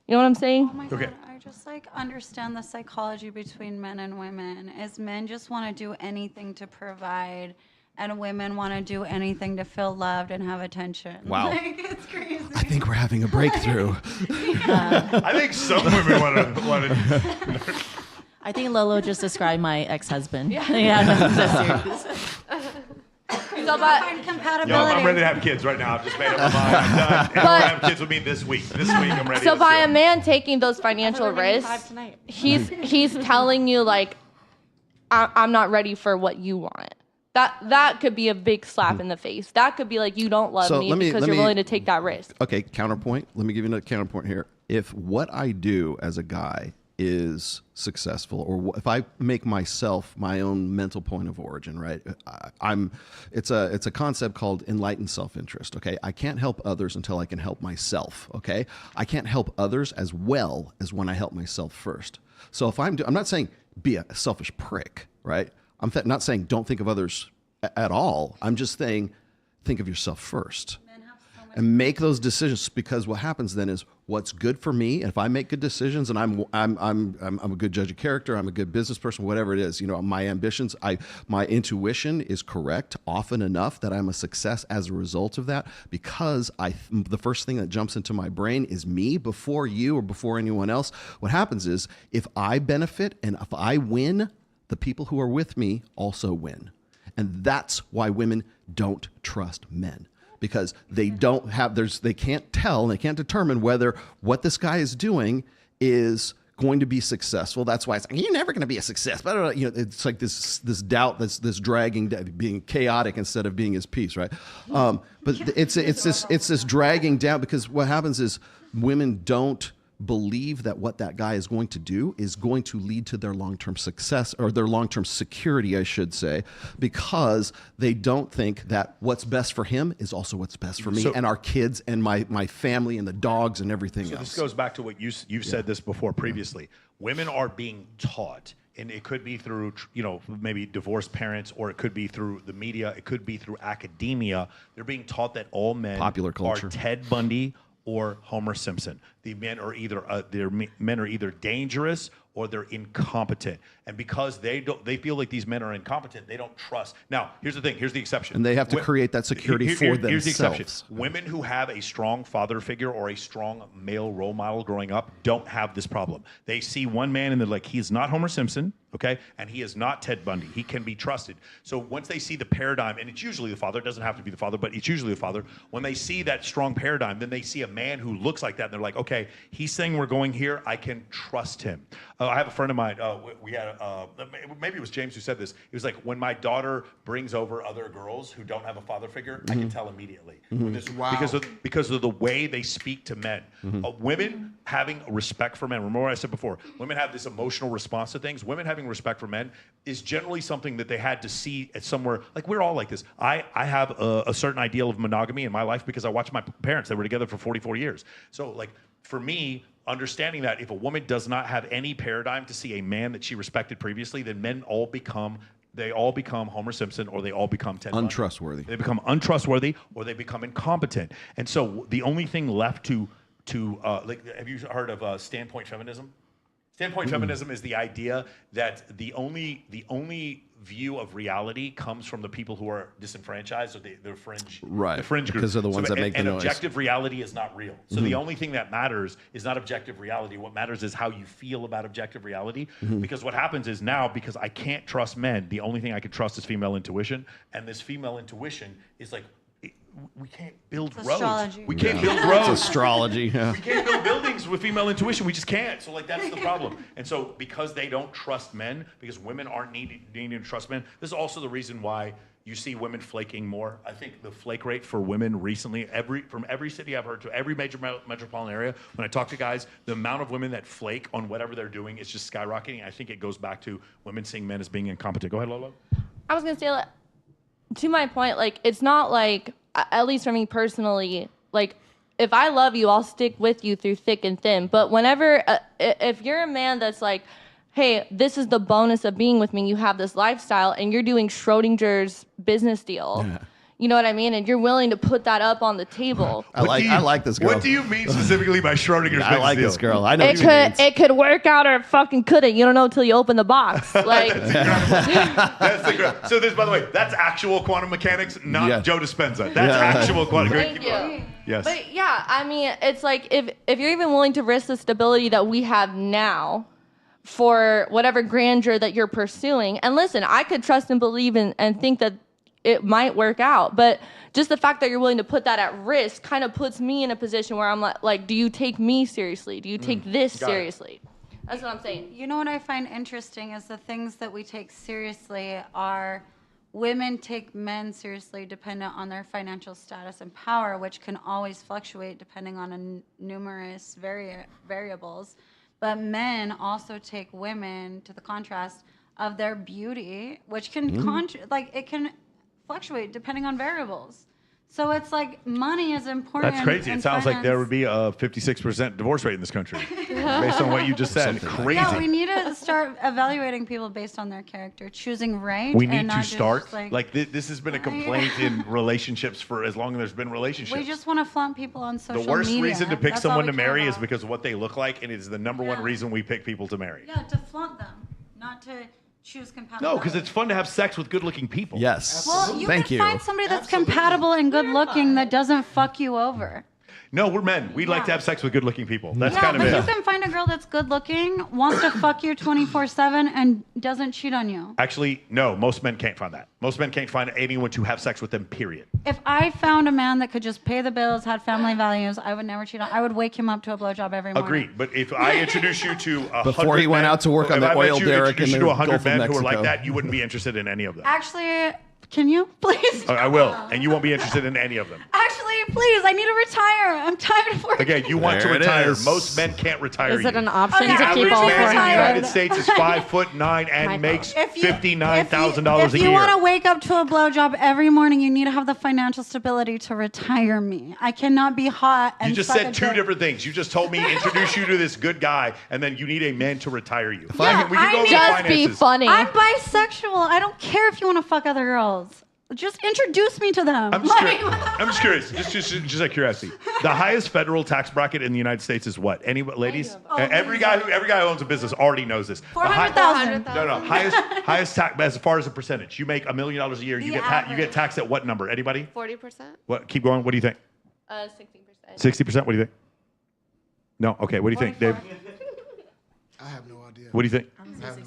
You know what I'm saying?
Oh my God. I just understand the psychology between men and women. As men just want to do anything to provide and women want to do anything to feel loved and have attention.
Wow.
Like, it's crazy.
I think we're having a breakthrough.
I think some women want to.
I think Lolo just described my ex-husband.
Yeah.
Yeah, no, that's serious.
So, but,
compatibility.
Yo, I'm ready to have kids right now. I've just made up my mind. I'm done. And I'll have kids with me this week. This week I'm ready.
So by a man taking those financial risks,
tonight.
he's telling you like, I'm not ready for what you want. That could be a big slap in the face. That could be like, you don't love
So
me
let me-
because
let
you're
me-
willing to take that risk.
Okay, counterpoint. Let me give you another counterpoint here. If what I do as a guy is successful, or if I make myself my own mental point of origin, right? It's a concept called enlightened self-interest. Okay, I can't help others until I can help myself. Okay, I can't help others as well as when I help myself first. So if I'm not saying be a selfish prick, right? I'm not saying don't think of others at all. I'm just saying think of yourself first. And make those decisions, because what happens then is what's good for me. And if I make good decisions, and I'm a good judge of character, I'm a good business person, whatever it is, my ambitions, my intuition is correct often enough that I'm a success as a result of that, because the first thing that jumps into my brain is me before you or before anyone else. What happens is if I benefit and if I win, the people who are with me also win. And that's why women don't trust men. Because they don't have, they can't tell, and they can't determine whether what this guy is doing is going to be successful. That's why it's like, you're never going to be a success. But it's like this doubt, this dragging, being chaotic instead of being his peace, right? But it's this dragging down, because what happens is women don't believe that what that guy is going to do is going to lead to their long-term success, or their long-term security, I should say, because they don't think that what's best for him is also what's best for me and our kids and my family and the dogs and everything else.
This goes back to what you've said this before previously. Women are being taught, and it could be through, maybe divorced parents, or it could be through the media, it could be through academia. They're being taught that all men
Popular culture.
are Ted Bundy or Homer Simpson. The men are either dangerous or they're incompetent. And because they feel like these men are incompetent, they don't trust. Now, here's the thing. Here's the exception.
And they have to create that security for themselves.
Here's the exception. Women who have a strong father figure or a strong male role model growing up don't have this problem. They see one man and they're like, he's not Homer Simpson, okay? And he is not Ted Bundy. He can be trusted. So once they see the paradigm, and it's usually the father, it doesn't have to be the father, but it's usually the father. When they see that strong paradigm, then they see a man who looks like that, and they're like, okay, he's saying we're going here. I can trust him. I have a friend of mine. We had maybe it was James who said this. He was like, when my daughter brings over other girls who don't have a father figure, I can tell immediately. Because of the way they speak to men. Women having respect for men. Remember what I said before? Women have this emotional response to things. Women having respect for men is generally something that they had to see at somewhere. Like, we're all like this. I have a certain ideal of monogamy in my life because I watched my parents. They were together for 44 years. So, like, for me, understanding that if a woman does not have any paradigm to see a man that she respected previously, then men all become Homer Simpson, or they all become Ted Bundy.
Untrustworthy.
They become untrustworthy, or they become incompetent. And so the only thing left to have you heard of standpoint feminism? Standpoint feminism is the idea that the only view of reality comes from the people who are disenfranchised, or the fringe,
right?
The fringe group.
Because they're the ones that make the noise.
And objective reality is not real. So the only thing that matters is not objective reality. What matters is how you feel about objective reality. Because what happens is now, because I can't trust men, the only thing I can trust is female intuition. And this female intuition is like, we can't build roads.
Astrology.
We can't build roads.
It's astrology. Yeah.
We can't build buildings with female intuition. We just can't. So, like, that's the problem. And so, because they don't trust men, because women aren't needing to trust men, this is also the reason why you see women flaking more. I think the flake rate for women recently, from every city I've heard to every major metropolitan area, when I talk to guys, the amount of women that flake on whatever they're doing is just skyrocketing. I think it goes back to women seeing men as being incompetent. Go ahead, Lolo.
I was going to say, like, to my point, like, it's not like, at least for me personally, like, if I love you, I'll stick with you through thick and thin. But whenever, if you're a man that's like, hey, this is the bonus of being with me, you have this lifestyle, and you're doing Schrodinger's business deal, You know what I mean? And you're willing to put that up on the table.
I like this girl.
What do you mean specifically by Schrodinger's
I like
deal?
this girl. I know
It could it could work out or it fucking couldn't. You don't know until you open the box. Like
That's the girl. So this, by the way, that's actual quantum mechanics, not Joe Dispenza. That's actual quantum.
Thank you.
Yes.
But yeah, I mean, it's like if you're even willing to risk the stability that we have now for whatever grandeur that you're pursuing, and listen, I could trust and believe in and think that it might work out, but just the fact that you're willing to put that at risk kind of puts me in a position where I'm like, do you take me seriously? Do you take this seriously? That's what I'm saying.
You know what I find interesting is the things that we take seriously are women take men seriously dependent on their financial status and power, which can always fluctuate depending on numerous variables. But men also take women to the contrast of their beauty, which can it can fluctuate depending on variables. So it's like money is important.
That's crazy. It sounds like there would be a 56% divorce rate in this country based on what you just said. Crazy.
Yeah, we need to start evaluating people based on their character, choosing right.
We
and
need to
not
start.
just
Like this has been a complaint in relationships for as long as there's been relationships.
We just want to flaunt people on social
The worst
media.
reason to pick
That's all
someone
we
to
care
marry
about.
is because of what they look like, and it is the number one reason we pick people to marry.
Yeah, to flaunt them, not to choose compatibility.
No, because it's fun to have sex with good-looking people.
Yes.
Well, you can find somebody that's compatible and good-looking that doesn't fuck you over.
No, we're men. We like to have sex with good-looking people. That's
yeah,
kind of
but
it.
you can find a girl that's good-looking, wants to fuck you 24/7, and doesn't cheat on you.
Actually, no. Most men can't find that. Most men can't find anyone to have sex with them, period.
If I found a man that could just pay the bills, had family values, I would never cheat on. I would wake him up to a blowjob every morning.
Agreed. But if I introduce you to 100
Before he went
men-
out to work on
if
the
I bet
oil
you
derrick
introduce
in
you
the
to 100
Gulf of
men who are like
Mexico.
that, you wouldn't be interested in any of them.
Actually, can you please?
I will, and you won't be interested in any of them.
Actually, please, I need to retire. I'm tired of working.
Again, you want
There
to
it
retire.
is.
Most men can't retire
Is it
you.
an option
Okay,
to
I'm
keep
gonna
all
be
man in the
400?
United States is 5'9" and makes $59,000 a
If you
year.
want to wake up to a blowjob every morning, you need to have the financial stability to retire me. I cannot be hot and
You just
suck
said
a
two
dick.
different things. You just told me introduce you to this good guy, and then you need a man to retire you.
Yeah,
we can go over
Just
finances.
be funny.
I'm bisexual. I don't care if you want to fuck other girls. Just introduce me to them.
I'm just curious. Just out of curiosity. The highest federal tax bracket in the United States is what? Any ladies? Every guy who owns a business already knows this. The high-
400,000.
No. Highest tax as far as a percentage. You make $1 million a year. You get taxed at what number? Anybody?
40%.
What? Keep going. What do you think?
60%.
60%. What do you think? No. Okay. What do you think, Dave?
I have no idea.
What do you think?
I'm gonna say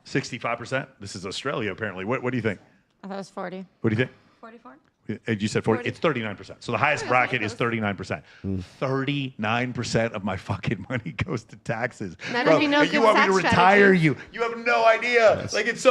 65.
65%. This is Australia apparently. What do you think?
I thought it was 40.
What do you think?
44?
You said 40. It's 39%. So the highest bracket is 39%. 39% of my fucking money goes to taxes.
None
Bro,
of you know
and you
good
want me to
tax
retire
strategies.
you. You have no idea. Like it's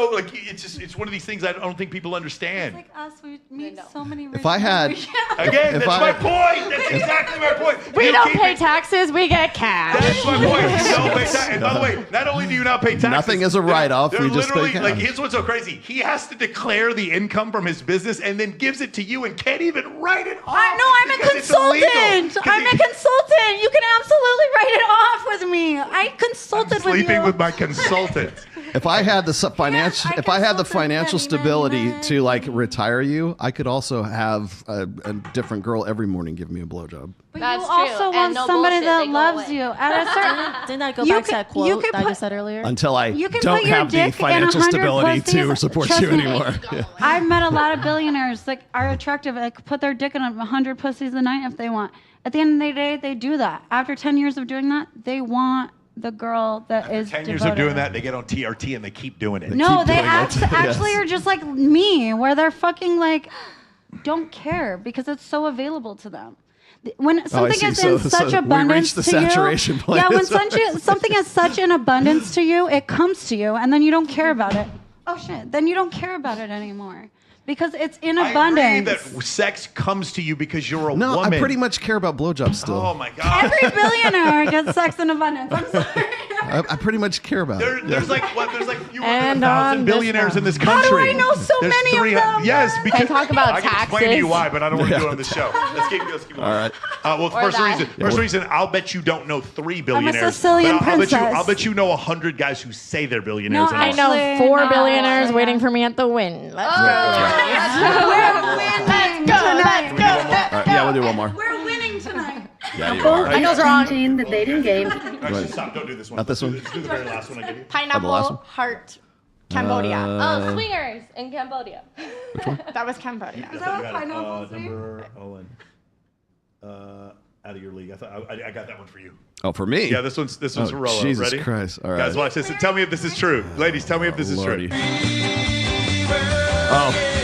one of these things I don't think people understand.
Like us, we meet so many
If I had,
Again,
if
that's
I-
my point. That's exactly my point.
We
You
don't
keep
pay
it-
taxes, we get cash.
That's my point. You don't pay tax. And by the way, not only do you not pay taxes,
Nothing is a write-off.
they're
We just pay
literally
cash.
like here's what's so crazy. He has to declare the income from his business and then gives it to you and can't even write it off.
No, I'm a
because it's illegal.
consultant. I'm a consultant. You can absolutely write it off with me. I consulted with you.
Sleeping with my consultant.
If I had the financial, if I had the financial stability to like retire you, I could also have a different girl every morning give me a blowjob.
But
That's
you also
true.
want
And no
somebody
bullshit,
that
they go
loves
away.
you. At a certain,
Didn't that go
You
back to
could-
that
you
quote
could
that I
put-
just said earlier?
Until I
You can
don't
put your
have the
dick in
financial
100
stability to
pussies.
support
Trust
you
me.
anymore. Yeah.
I've met a lot of billionaires that are attractive. They could put their dick in 100 pussies a night if they want. At the end of the day, they do that. After 10 years of doing that, they want the girl that is
10 years
devoted.
of doing that, they get on TRT and they keep doing it.
No, they
doing it.
actually
Yes.
are just like me, where they're fucking like, don't care because it's so available to them. When something
see.
is
So-
in
so
such
we
abundance
reached the
to
saturation
you,
point.
yeah, when something is such an abundance to you, it comes to you, and then you don't care about it. Oh shit! Then you don't care about it anymore because it's in
I
abundance.
agree that sex comes to you because you're a
No,
woman.
I pretty much care about blowjobs still.
Oh my god.
Every billionaire gets sex in abundance. I'm sorry.
I pretty much care about it.
There's like fewer
And
than 1,000
on this
billionaires in this
How
country.
do I know so
There's
many of
300
them?
Yes, because
talk about
I can explain to you
taxes.
why, but I don't want to do it on the show. Let's keep going.
All right.
Well,
Or
first
that.
reason, I'll bet you don't know 3 billionaires.
Sicilian
but
princess.
I'll bet you know 100 guys who say they're billionaires.
No,
and
I
all.
know
Actually,
4
no.
billionaires waiting for me at the win. Let's go.
We're winning.
Let's go.
do one more.
We're winning tonight.
Yeah, you are.
I was wrong. The dating game.
Actually, stop. Don't do this one.
Not this one?
Let's do the very last one I give you.
Pineapple,
last one?
heart, Cambodia.
Oh, swingers in Cambodia.
Which one?
That was Cambodia.
Is that what pineapples mean?
Number, hold on. Out of your league. I thought I got that one for you.
Oh, for me?
Yeah, this one's for Rolo.
Jesus
Ready?
Christ. All right.
Guys, watch this. Tell me if this is true. Ladies, tell me if this is
Lordy.
true.
Oh.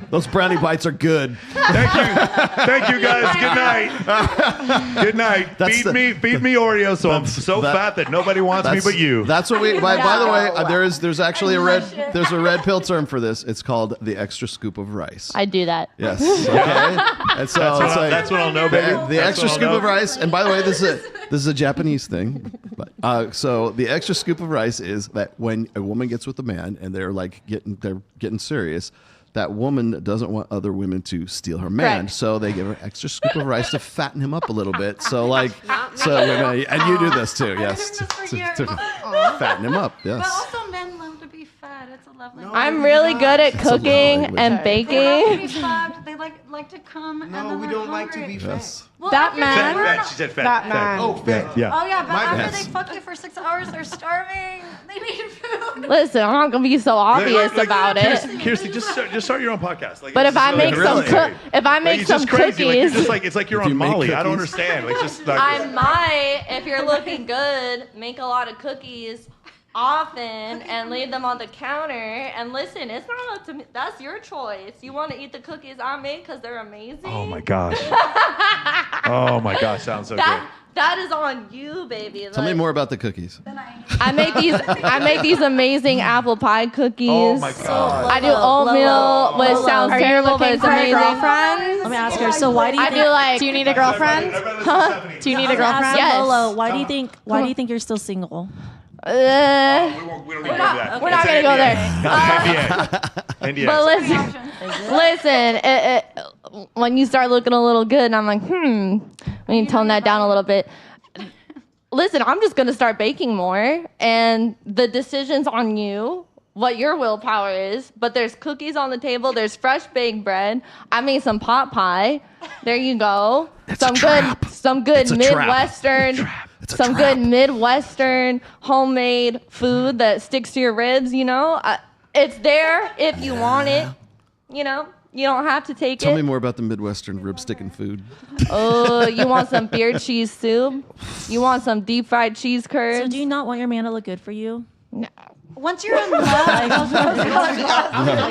Those brownie bites are good.
Thank you guys. Good night. Good night. Feed me Oreos, so I'm so fat that nobody wants me but you.
That's what we. By the way, there's actually a red pill term for this. It's called the extra scoop of rice.
I do that.
Yes. Okay. And so
that's what I'll know, baby.
The extra scoop of rice. And by the way, this is a Japanese thing. But, so the extra scoop of rice is that when a woman gets with a man and they're getting serious, that woman doesn't want other women to steal her man,
Correct.
so they give her an extra scoop of rice to fatten him up a little bit. So and you do this too, yes, to fatten him up, yes.
But also, men love to be fed. It's a lovely.
I'm really good at cooking and
They like to be
baking.
fed. They like to come. and then
we
they're
don't like to
hungry.
be fed.
Yes.
Well,
That
after
man.
they-
Fat. She said fat.
That
Fat.
man.
Oh, fed.
Yeah.
Oh yeah, but
My
after
bad.
they fuck you for 6 hours, they're starving. They need food.
Listen, I'm not gonna be so obvious about it.
Kirsty, just start your own podcast. Like,
But
it's
if I
just
make
really-
some
it's just crazy. Like,
cookies,
it's like you're
If you
on
make
Molly. I don't
cookies.
understand. Like just like
I might, if you're looking good, make a lot of cookies often and leave them on the counter. And listen, it's not up to me. That's your choice. You want to eat the cookies I make because they're amazing?
Oh my gosh. Oh my gosh, sounds so good.
That is on you, baby.
Tell me more about the cookies.
I make these amazing apple pie cookies.
Oh my god.
I do oatmeal, which sounds
Are you
terrible, but
looking
it's
for a
amazing.
girlfriend?
Let me ask her. So why do you
I
think?
do like.
Do you need a girlfriend?
Huh?
Do you need a
I'm gonna ask
girlfriend?
Yes.
Lolo, why do you think? Why do you think you're still single?
We don't need to go that.
We're not gonna go there.
NDA.
But listen, when you start looking a little good, and I'm like, we need to tone that down a little bit. Listen, I'm just gonna start baking more, and the decision's on you. What your willpower is, but there's cookies on the table. There's fresh baked bread. I made some pot pie. There you go. Some good Midwestern. Some good Midwestern homemade food that sticks to your ribs. You know, it's there if you want it. You know, you don't have to take
Tell
it.
me more about the Midwestern rib sticking food.
Oh, you want some beer cheese soup? You want some deep fried cheese curds?
So do you not want your man to look good for you?
No.
Once you're in love,
I'm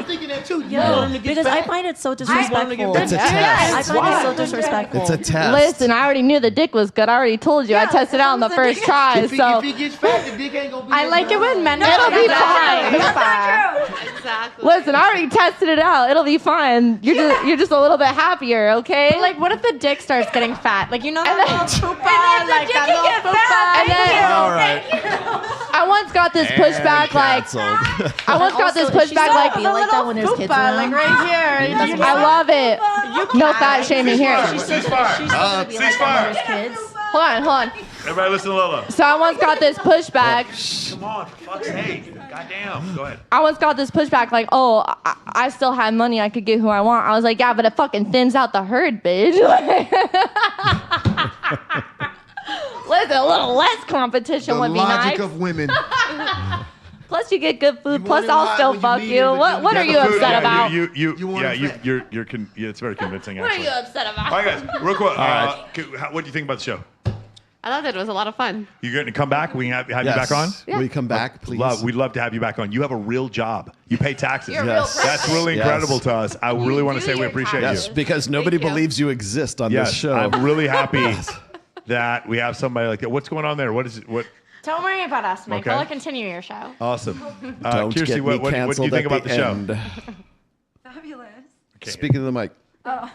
thinking that too.
Yeah, because I find it so disrespectful.
It's a test.
I find it so disrespectful.
It's a test.
Listen, I already knew the dick was good. I already told you. I tested it out on the first try.
If
So
he gets fat, the dick ain't gonna be.
I like it when men.
It'll be fine.
Exactly.
Listen, I already tested it out. It'll be fine. You're just a little bit happier, okay?
But like, what if the dick starts getting fat? Like, you know that little poopa, like that little poopa.
And then I once got this pushback, like I once got this pushback, like
be like that when there's kids around.
Like right here.
I love it. No fat shaming here.
Ceasefire. Ceasefire.
Kids.
Hold on.
Everybody listen to Lola.
So I once got this pushback.
Come on, for fuck's sake. Goddamn. Go ahead.
I once got this pushback, like, oh, I still have money. I could get who I want. I was like, yeah, but it fucking thins out the herd, bitch. Listen, a little less competition would be nice.
The logic of women.
Plus, you get good food. Plus,
it
I'll
hot
still
when you
fuck
need
you.
it, but
What
you
are
got
you
the food.
upset
Yeah,
about?
It's very convincing,
What are
actually.
you upset about?
All right, guys, real quick. What do you think about the show?
I loved it. It was a lot of fun.
You going to come back? We can have you
Yes.
back on?
Will you come back, please?
We'd love to have you back on. You have a real job. You pay taxes.
You're a real
Yes.
person.
That's really incredible to us. I really want to
do
say we
your
appreciate
Yes,
you.
because nobody
Thank you.
believes you exist on
Yes,
this show.
I'm really happy that we have somebody like that. What's going on there? What is it? What?
Don't worry about us, Mike.
Okay.
We'll continue your show.
Awesome.
Don't
Kirsty,
get me
what do you
canceled
think
at
about the show?
end.
Fabulous.
Speaking of the mic.
Oh,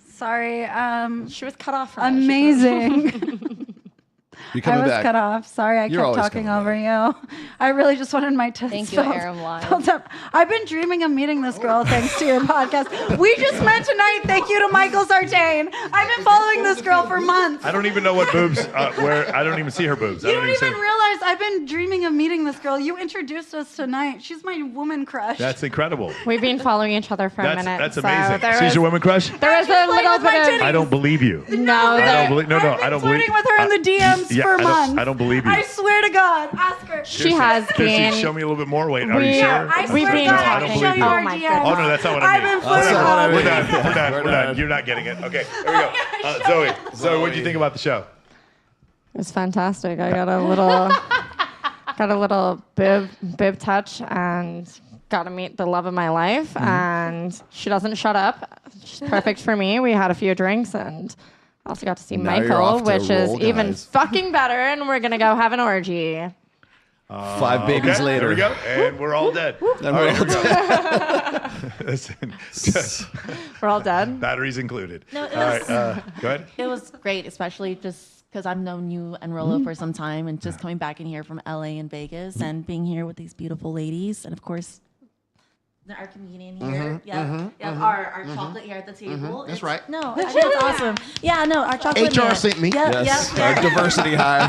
sorry.
She was cut off from
Amazing.
You coming
I was
back?
cut off. Sorry, I
You're
kept
always
talking over you. I really just wanted my tits
Thank you, Aram Live.
filled up. I've been dreaming of meeting this girl thanks to your podcast. We just met tonight. Thank you to Michael Sartain. I've been following this girl for months.
I don't even know what boobs, where, I don't even see her boobs.
You don't even realize I've been dreaming of meeting this girl. You introduced us tonight. She's my woman crush.
That's incredible.
We've been following each other for a minute.
That's
so
amazing.
there
She's
was-
your woman crush?
There was a little bit of.
I don't believe you.
No,
I don't believe. No, I don't believe.
flirting with her in the DMs for months.
I don't believe you.
I swear to God. Ask her.
She has
Kirsten,
been.
show me a little bit more. Wait, are
We-
you sure?
I
We've
swear
been
to God,
I
I
don't
can
believe
show you
you.
our
Oh my
DMs.
Oh no, that's not what I
I've
mean.
been flirting with her.
We're done. You're not getting it. Okay, here we go. Zoe, what do you think about the show?
It's fantastic. I got a little bib touch and got to meet the love of my life. And she doesn't shut up. She's perfect for me. We had a few drinks and also got to see
Now you're
Michael,
off to
which is
roll,
even
guys.
fucking better. And we're gonna go have an orgy.
5 babies
Okay,
later.
There we go, and we're all dead.
And
All
we're
right,
all
here we go. Listen,
We're all dead.
batteries included.
No, it
All right,
was-
go ahead.
It was great, especially just because I've known you and Rolo for some time, and just coming back in here from LA and Vegas, and being here with these beautiful ladies, and of course, our comedian here, our chocolate here at the table.
That's
It's-
right.
No, I think it's awesome. Yeah, no, our chocolate.
HR
man.
sent me.
Yeah,
Yes,
yeah,
our diversity hire.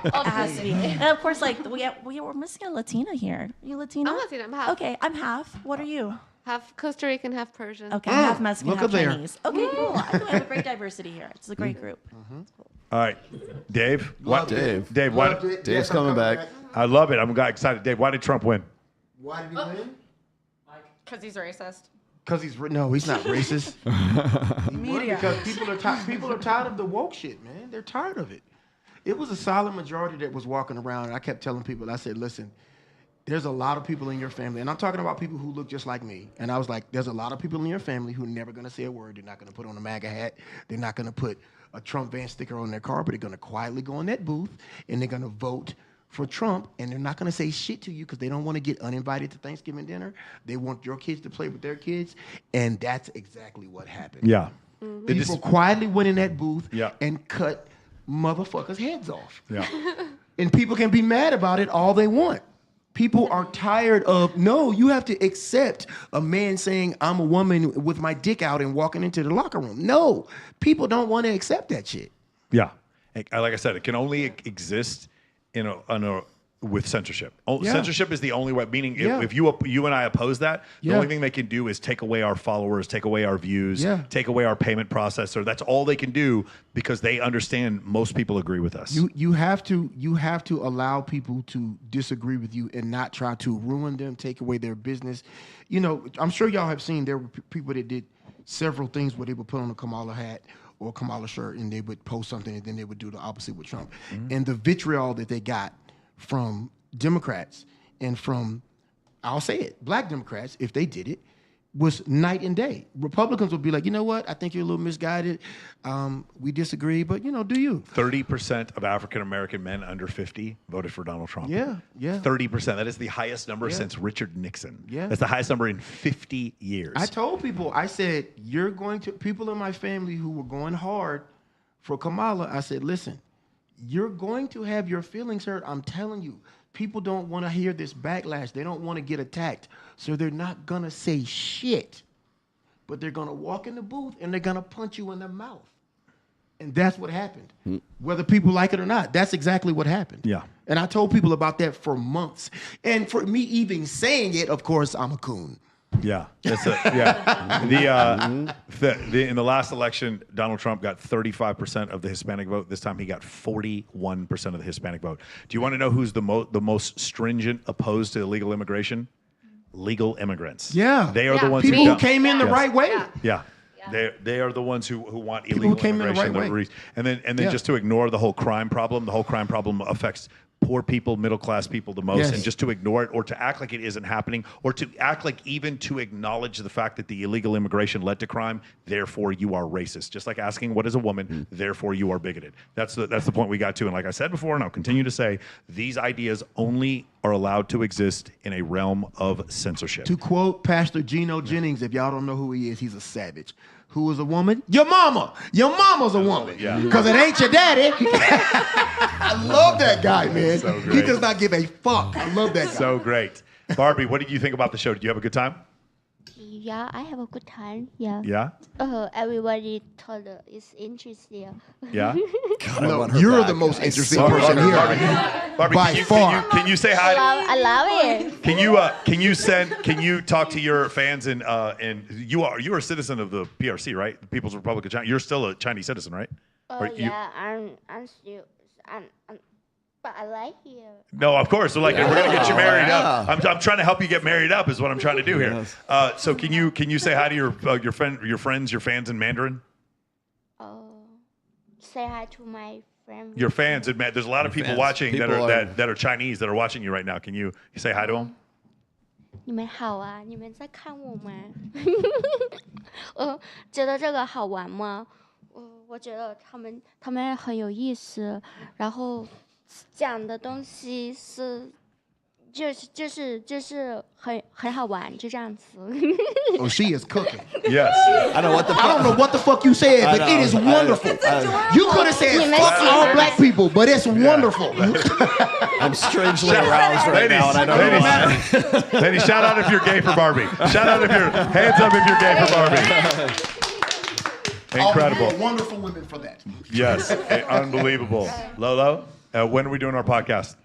It has to be. And of course, like we're missing a Latina here. Are you Latina?
I'm Latina. I'm half.
Okay, I'm half. What are you?
Half Costa Rican, half Persian.
Okay, I'm half Mexican,
look
half
up there.
Chinese. Okay, cool. I think we have a great diversity here. It's a great group.
All right, Dave.
Loved
Dave.
Dave, why?
Loved it.
Dave's
Yes, I'm
coming back.
I love it. I'm excited. Dave, why did Trump win?
Why did he win?
Because he's racist.
Because he's not racist. He won because people are tired of the woke shit, man. They're tired of it. It was a solid majority that was walking around, and I kept telling people, I said, listen, there's a lot of people in your family, and I'm talking about people who look just like me. And I was like, there's a lot of people in your family who are never going to say a word. They're not going to put on a MAGA hat. They're not going to put a Trump van sticker on their car, but they're going to quietly go in that booth, and they're going to vote for Trump, and they're not going to say shit to you because they don't want to get uninvited to Thanksgiving dinner. They want your kids to play with their kids, and that's exactly what happened.
Yeah.
People quietly went in that booth
Yeah.
and cut motherfuckers' heads off.
Yeah.
And people can be mad about it all they want. People are tired of, no, you have to accept a man saying, I'm a woman with my dick out and walking into the locker room. No, people don't want to accept that shit.
Yeah. Like I said, it can only exist with censorship.
Yeah.
Censorship is the only way. Meaning,
Yeah.
if you and I oppose that, the
Yeah.
only thing they can do is take away our followers, take away our views, take away our payment processor. That's all they can do because they understand most people agree with us.
You have to allow people to disagree with you and not try to ruin them, take away their business. You know, I'm sure y'all have seen there were people that did several things where they would put on a Kamala hat or a Kamala shirt and they would post something and then they would do the opposite with Trump. And the vitriol that they got from Democrats and from, I'll say it, black Democrats, if they did it, was night and day. Republicans would be like, you know what? I think you're a little misguided. We disagree, but do you?
30% of African-American men under 50 voted for Donald Trump.
Yeah.
30%. That is the highest number
Yeah.
since Richard Nixon.
Yeah.
That's the highest number in 50 years.
I told people, I said, people in my family who were going hard for Kamala, I said, listen, you're going to have your feelings hurt. I'm telling you, people don't want to hear this backlash. They don't want to get attacked. So they're not going to say shit. But they're going to walk in the booth and they're going to punch you in the mouth. And that's what happened. Whether people like it or not, that's exactly what happened.
Yeah.
And I told people about that for months. And for me even saying it, of course, I'm a coon.
Yeah, in the last election, Donald Trump got 35% of the Hispanic vote. This time, he got 41% of the Hispanic vote. Do you want to know who's the most stringent opposed to illegal immigration? Legal immigrants.
Yeah,
they are the ones
people who came in the right way.
Yeah. They are the ones who want
People
illegal
who came in the
immigration.
right way.
And then just to ignore the whole crime problem affects poor people, middle class people the most,
Yes.
and just to ignore it or to act like it isn't happening or to act like even to acknowledge the fact that the illegal immigration led to crime, therefore you are racist. Just like asking what is a woman, therefore you are bigoted. That's the point we got to. And like I said before, and I'll continue to say, these ideas only are allowed to exist in a realm of censorship.
To quote Pastor Geno Jennings, if y'all don't know who he is, he's a savage. Who is a woman? Your mama. Your mama's a woman.
Yeah.
Because it ain't your daddy. I love that guy, man.
So
He
great.
does not give a fuck. I love that guy.
So great. Barbie, what did you think about the show? Did you have a good time?
Yeah, I have a good time. Yeah.
Yeah?
Everybody told it's interesting.
Yeah?
No, you're the most interesting person here.
Barbie,
By far.
Can you say hi?
I love it.
Can you talk to your fans and you're a citizen of the PRC, right? The People's Republic of China. You're still a Chinese citizen, right?
Yeah, I'm still, but I like you.
No, of course. So we're gonna get you married up. I'm trying to help you get married up. Is what I'm trying to do here. So can you say hi to your friends, your fans in Mandarin?
Say hi to my friend.
Your fans in Mandarin. There's a lot of people watching that are Chinese that are watching you right now. Can you say hi to them?
你们好啊，你们在看我吗？觉得这个好玩吗？我觉得他们很有意思，然后讲的东西是就是很好玩，就这样子。
Oh, she is cooking.
Yes.
I don't know
what the fuck you said, but it is wonderful. You could have said fuck all black people, but it's wonderful.
I'm strangely aroused right now, and I don't know why.
Ladies, shout out if you're gay for Barbie. Shout out if you're hands up if you're gay for Barbie. Incredible.
All wonderful women for that.
Yes, unbelievable. Lolo, when are we doing our podcast?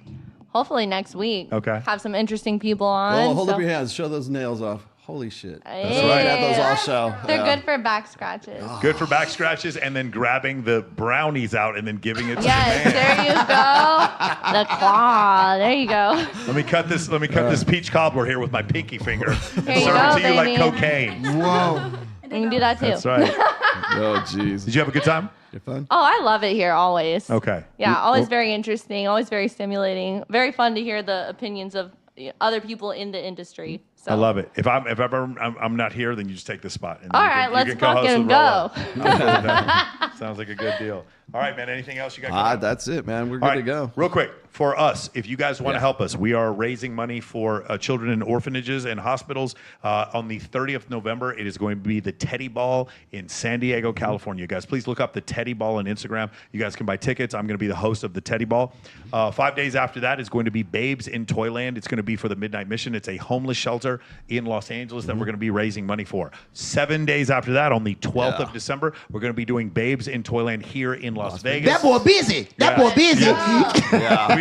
Hopefully next week.
Okay.
Have some interesting people on.
Oh, hold up your hands. Show those nails off. Holy shit.
That's
right. At those all show.
They're good for back scratches.
Good for back scratches, and then grabbing the brownies out and then giving it to
Yes,
the man.
there you go. The claw. There you go.
Let me cut this peach cobbler here with my pinky finger and
Here you
serve
go,
it to you like
baby.
cocaine.
Whoa.
You can do that too.
That's right.
Oh, jeez.
Did you have a good time?
Fun?
Oh, I love it here always.
Okay.
Yeah, always very interesting, always very stimulating. Very fun to hear the opinions of other people in the industry. So.
I love it. If I'm not here, then you just take this spot. And
All
you
right,
can
let's
co-host
fucking
with Rolo.
go.
Sounds like a good deal. All right, man. Anything else you got?
That's it, man. We're
All
good
right,
to go.
Real quick, for us, if you guys want to help us, we are raising money for children in orphanages and hospitals. On the 30th of November, it is going to be the Teddy Ball in San Diego, California. You guys, please look up the Teddy Ball on Instagram. You guys can buy tickets. I'm going to be the host of the Teddy Ball. 5 days after that is going to be Babes in Toyland. It's going to be for the Midnight Mission. It's a homeless shelter in Los Angeles that we're going to be raising money for. 7 days after that, on the 12th of December, we're going to be doing Babes in Toyland here in Las Vegas.
That boy busy. That boy busy.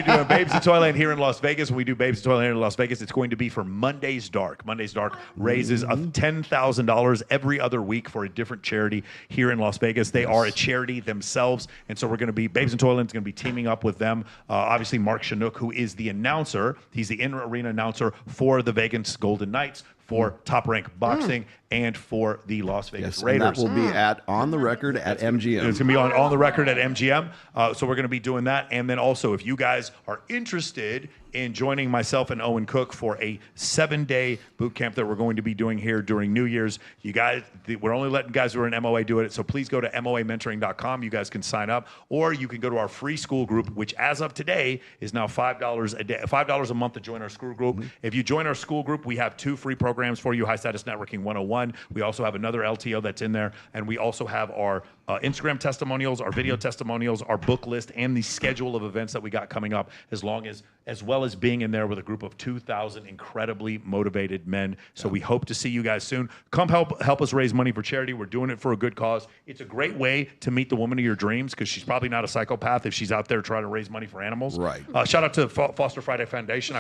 We're doing Babes in Toyland here in Las Vegas. When we do Babes in Toyland here in Las Vegas, it's going to be for Monday's Dark. Monday's Dark raises $10,000 every other week for a different charity here in Las Vegas. They are a charity themselves, and so we're going to be, Babes in Toyland is going to be teaming up with them. Obviously, Mark Chinook, who is the announcer, he's the in-arena announcer for the Vegas Golden Knights, for Top Rank Boxing, and for the Las Vegas Raiders.
And that will be On the Record at MGM.
It's going to be on the record at MGM. So we're going to be doing that. And then also, if you guys are interested in joining myself and Owen Cook for a 7-day boot camp that we're going to be doing here during New Year's, you guys, we're only letting guys who are in MOA do it. So please go to MOAmentoring.com. You guys can sign up, or you can go to our free school group, which as of today is now $5 a day, $5 a month to join our school group. If you join our school group, we have 2 free programs for you: High Status Networking 101. We also have another LTO that's in there, and we also have our Instagram testimonials, our video testimonials, our book list, and the schedule of events that we got coming up, as well as being in there with a group of 2,000 incredibly motivated men. So we hope to see you guys soon. Come help us raise money for charity. We're doing it for a good cause. It's a great way to meet the woman of your dreams, because she's probably not a psychopath if she's out there trying to raise money for animals.
Right.
Shout out to Foster Friday Foundation.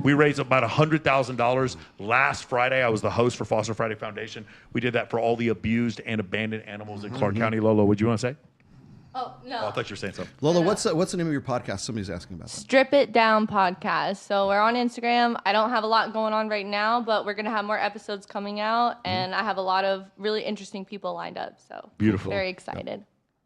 We raised about $100,000 last Friday. I was the host for Foster Friday Foundation. We did that for all the abused and abandoned animals in Clark County. Lolo, would you want to say?
Oh, no.
Oh, I thought you were saying something.
Lola, what's the name of your podcast? Somebody's asking about that.
Strip It Down Podcast. So we're on Instagram. I don't have a lot going on right now, but we're going to have more episodes coming out, and I have a lot of really interesting people lined up. So
beautiful.
Very excited.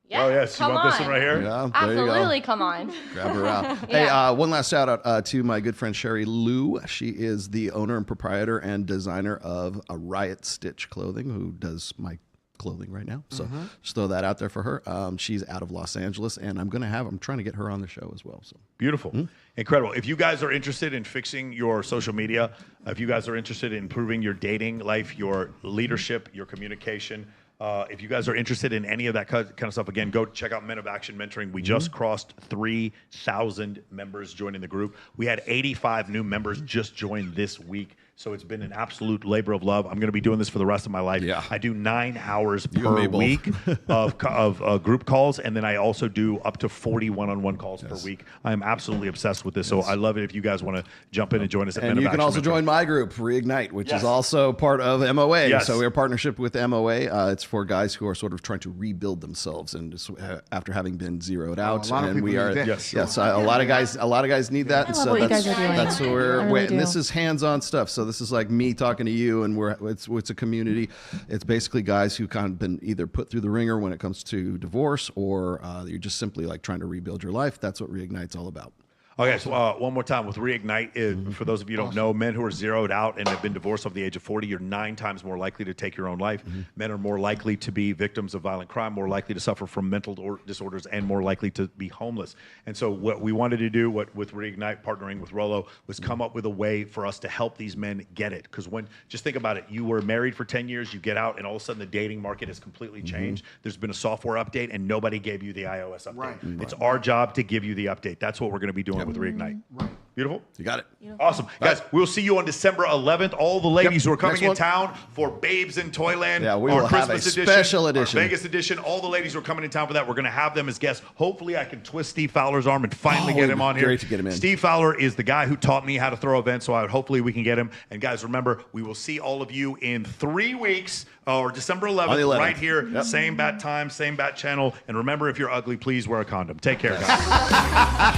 Yeah, oh, yes. You want this one right here?
Yeah,
absolutely. Come on.
Grab her out.
Yeah.
Hey, one last shout out to my good friend Sherry Lou. She is the owner and proprietor and designer of Riot Stitch Clothing, who does my clothing right now. So just throw that out there for her. She's out of Los Angeles, and I'm trying to get her on the show as well. So
beautiful. Incredible. If you guys are interested in fixing your social media, if you guys are interested in improving your dating life, your leadership, your communication, If you guys are interested in any of that kind of stuff, again, go check out Men of Action Mentoring. We just crossed 3,000 members joining the group. We had 85 new members just join this week. So it's been an absolute labor of love. I'm going to be doing this for the rest of my life. Yeah. I do 9 hours per week of group calls, and then I also do up to 40 one-on-one calls per week. I am absolutely obsessed with this, so I love it if you guys want to jump in and join us at Men of
And you
Action
can also
Mentoring.
join my group, Reignite, which is also part of MOA.
Yes.
So we're a partnership with MOA. It's for guys who are sort of trying to rebuild themselves and just, after having been zeroed out.
a lot of
And
people
we are,
need that.
yes, a lot of guys need that.
I
And
love
so
what you
that's
guys are doing.
that's
I
where
really
and
do.
this is hands-on stuff. So this is like me talking to you, and it's a community. It's basically guys who kind of been either put through the ringer when it comes to divorce, or you're just simply like trying to rebuild your life. That's what Reignite's all about.
Okay, so one more time with Reignite. For those of you who don't know, men who are zeroed out and have been divorced over the age of 40, you're 9 times more likely to take your own life. Men are more likely to be victims of violent crime, more likely to suffer from mental disorders, and more likely to be homeless. And so what we wanted to do with Reignite, partnering with Rollo, was come up with a way for us to help these men get it. Because just think about it, you were married for 10 years, you get out, and all of a sudden the dating market has completely changed. There's been a software update, and nobody gave you the iOS update.
Right.
It's our job to give you the update. That's what we're going to be doing with Reignite.
Right.
Beautiful?
You got it.
Awesome. Guys, we'll see you on December 11th. All the ladies who are coming
Next
in
one.
town for Babes in Toyland,
Yeah, we
our
will have
Christmas
a
edition,
special edition.
our Vegas edition, all the ladies who are coming in town for that, we're going to have them as guests. Hopefully I can twist Steve Fowler's arm and finally get him on here.
Great to get him in.
Steve Fowler is the guy who taught me how to throw events, so hopefully we can get him. And guys, remember, we will see all of you in 3 weeks, or December 11th,
On the 11th.
right here, same bat time, same bat channel. And remember, if you're ugly, please wear a condom. Take care, guys.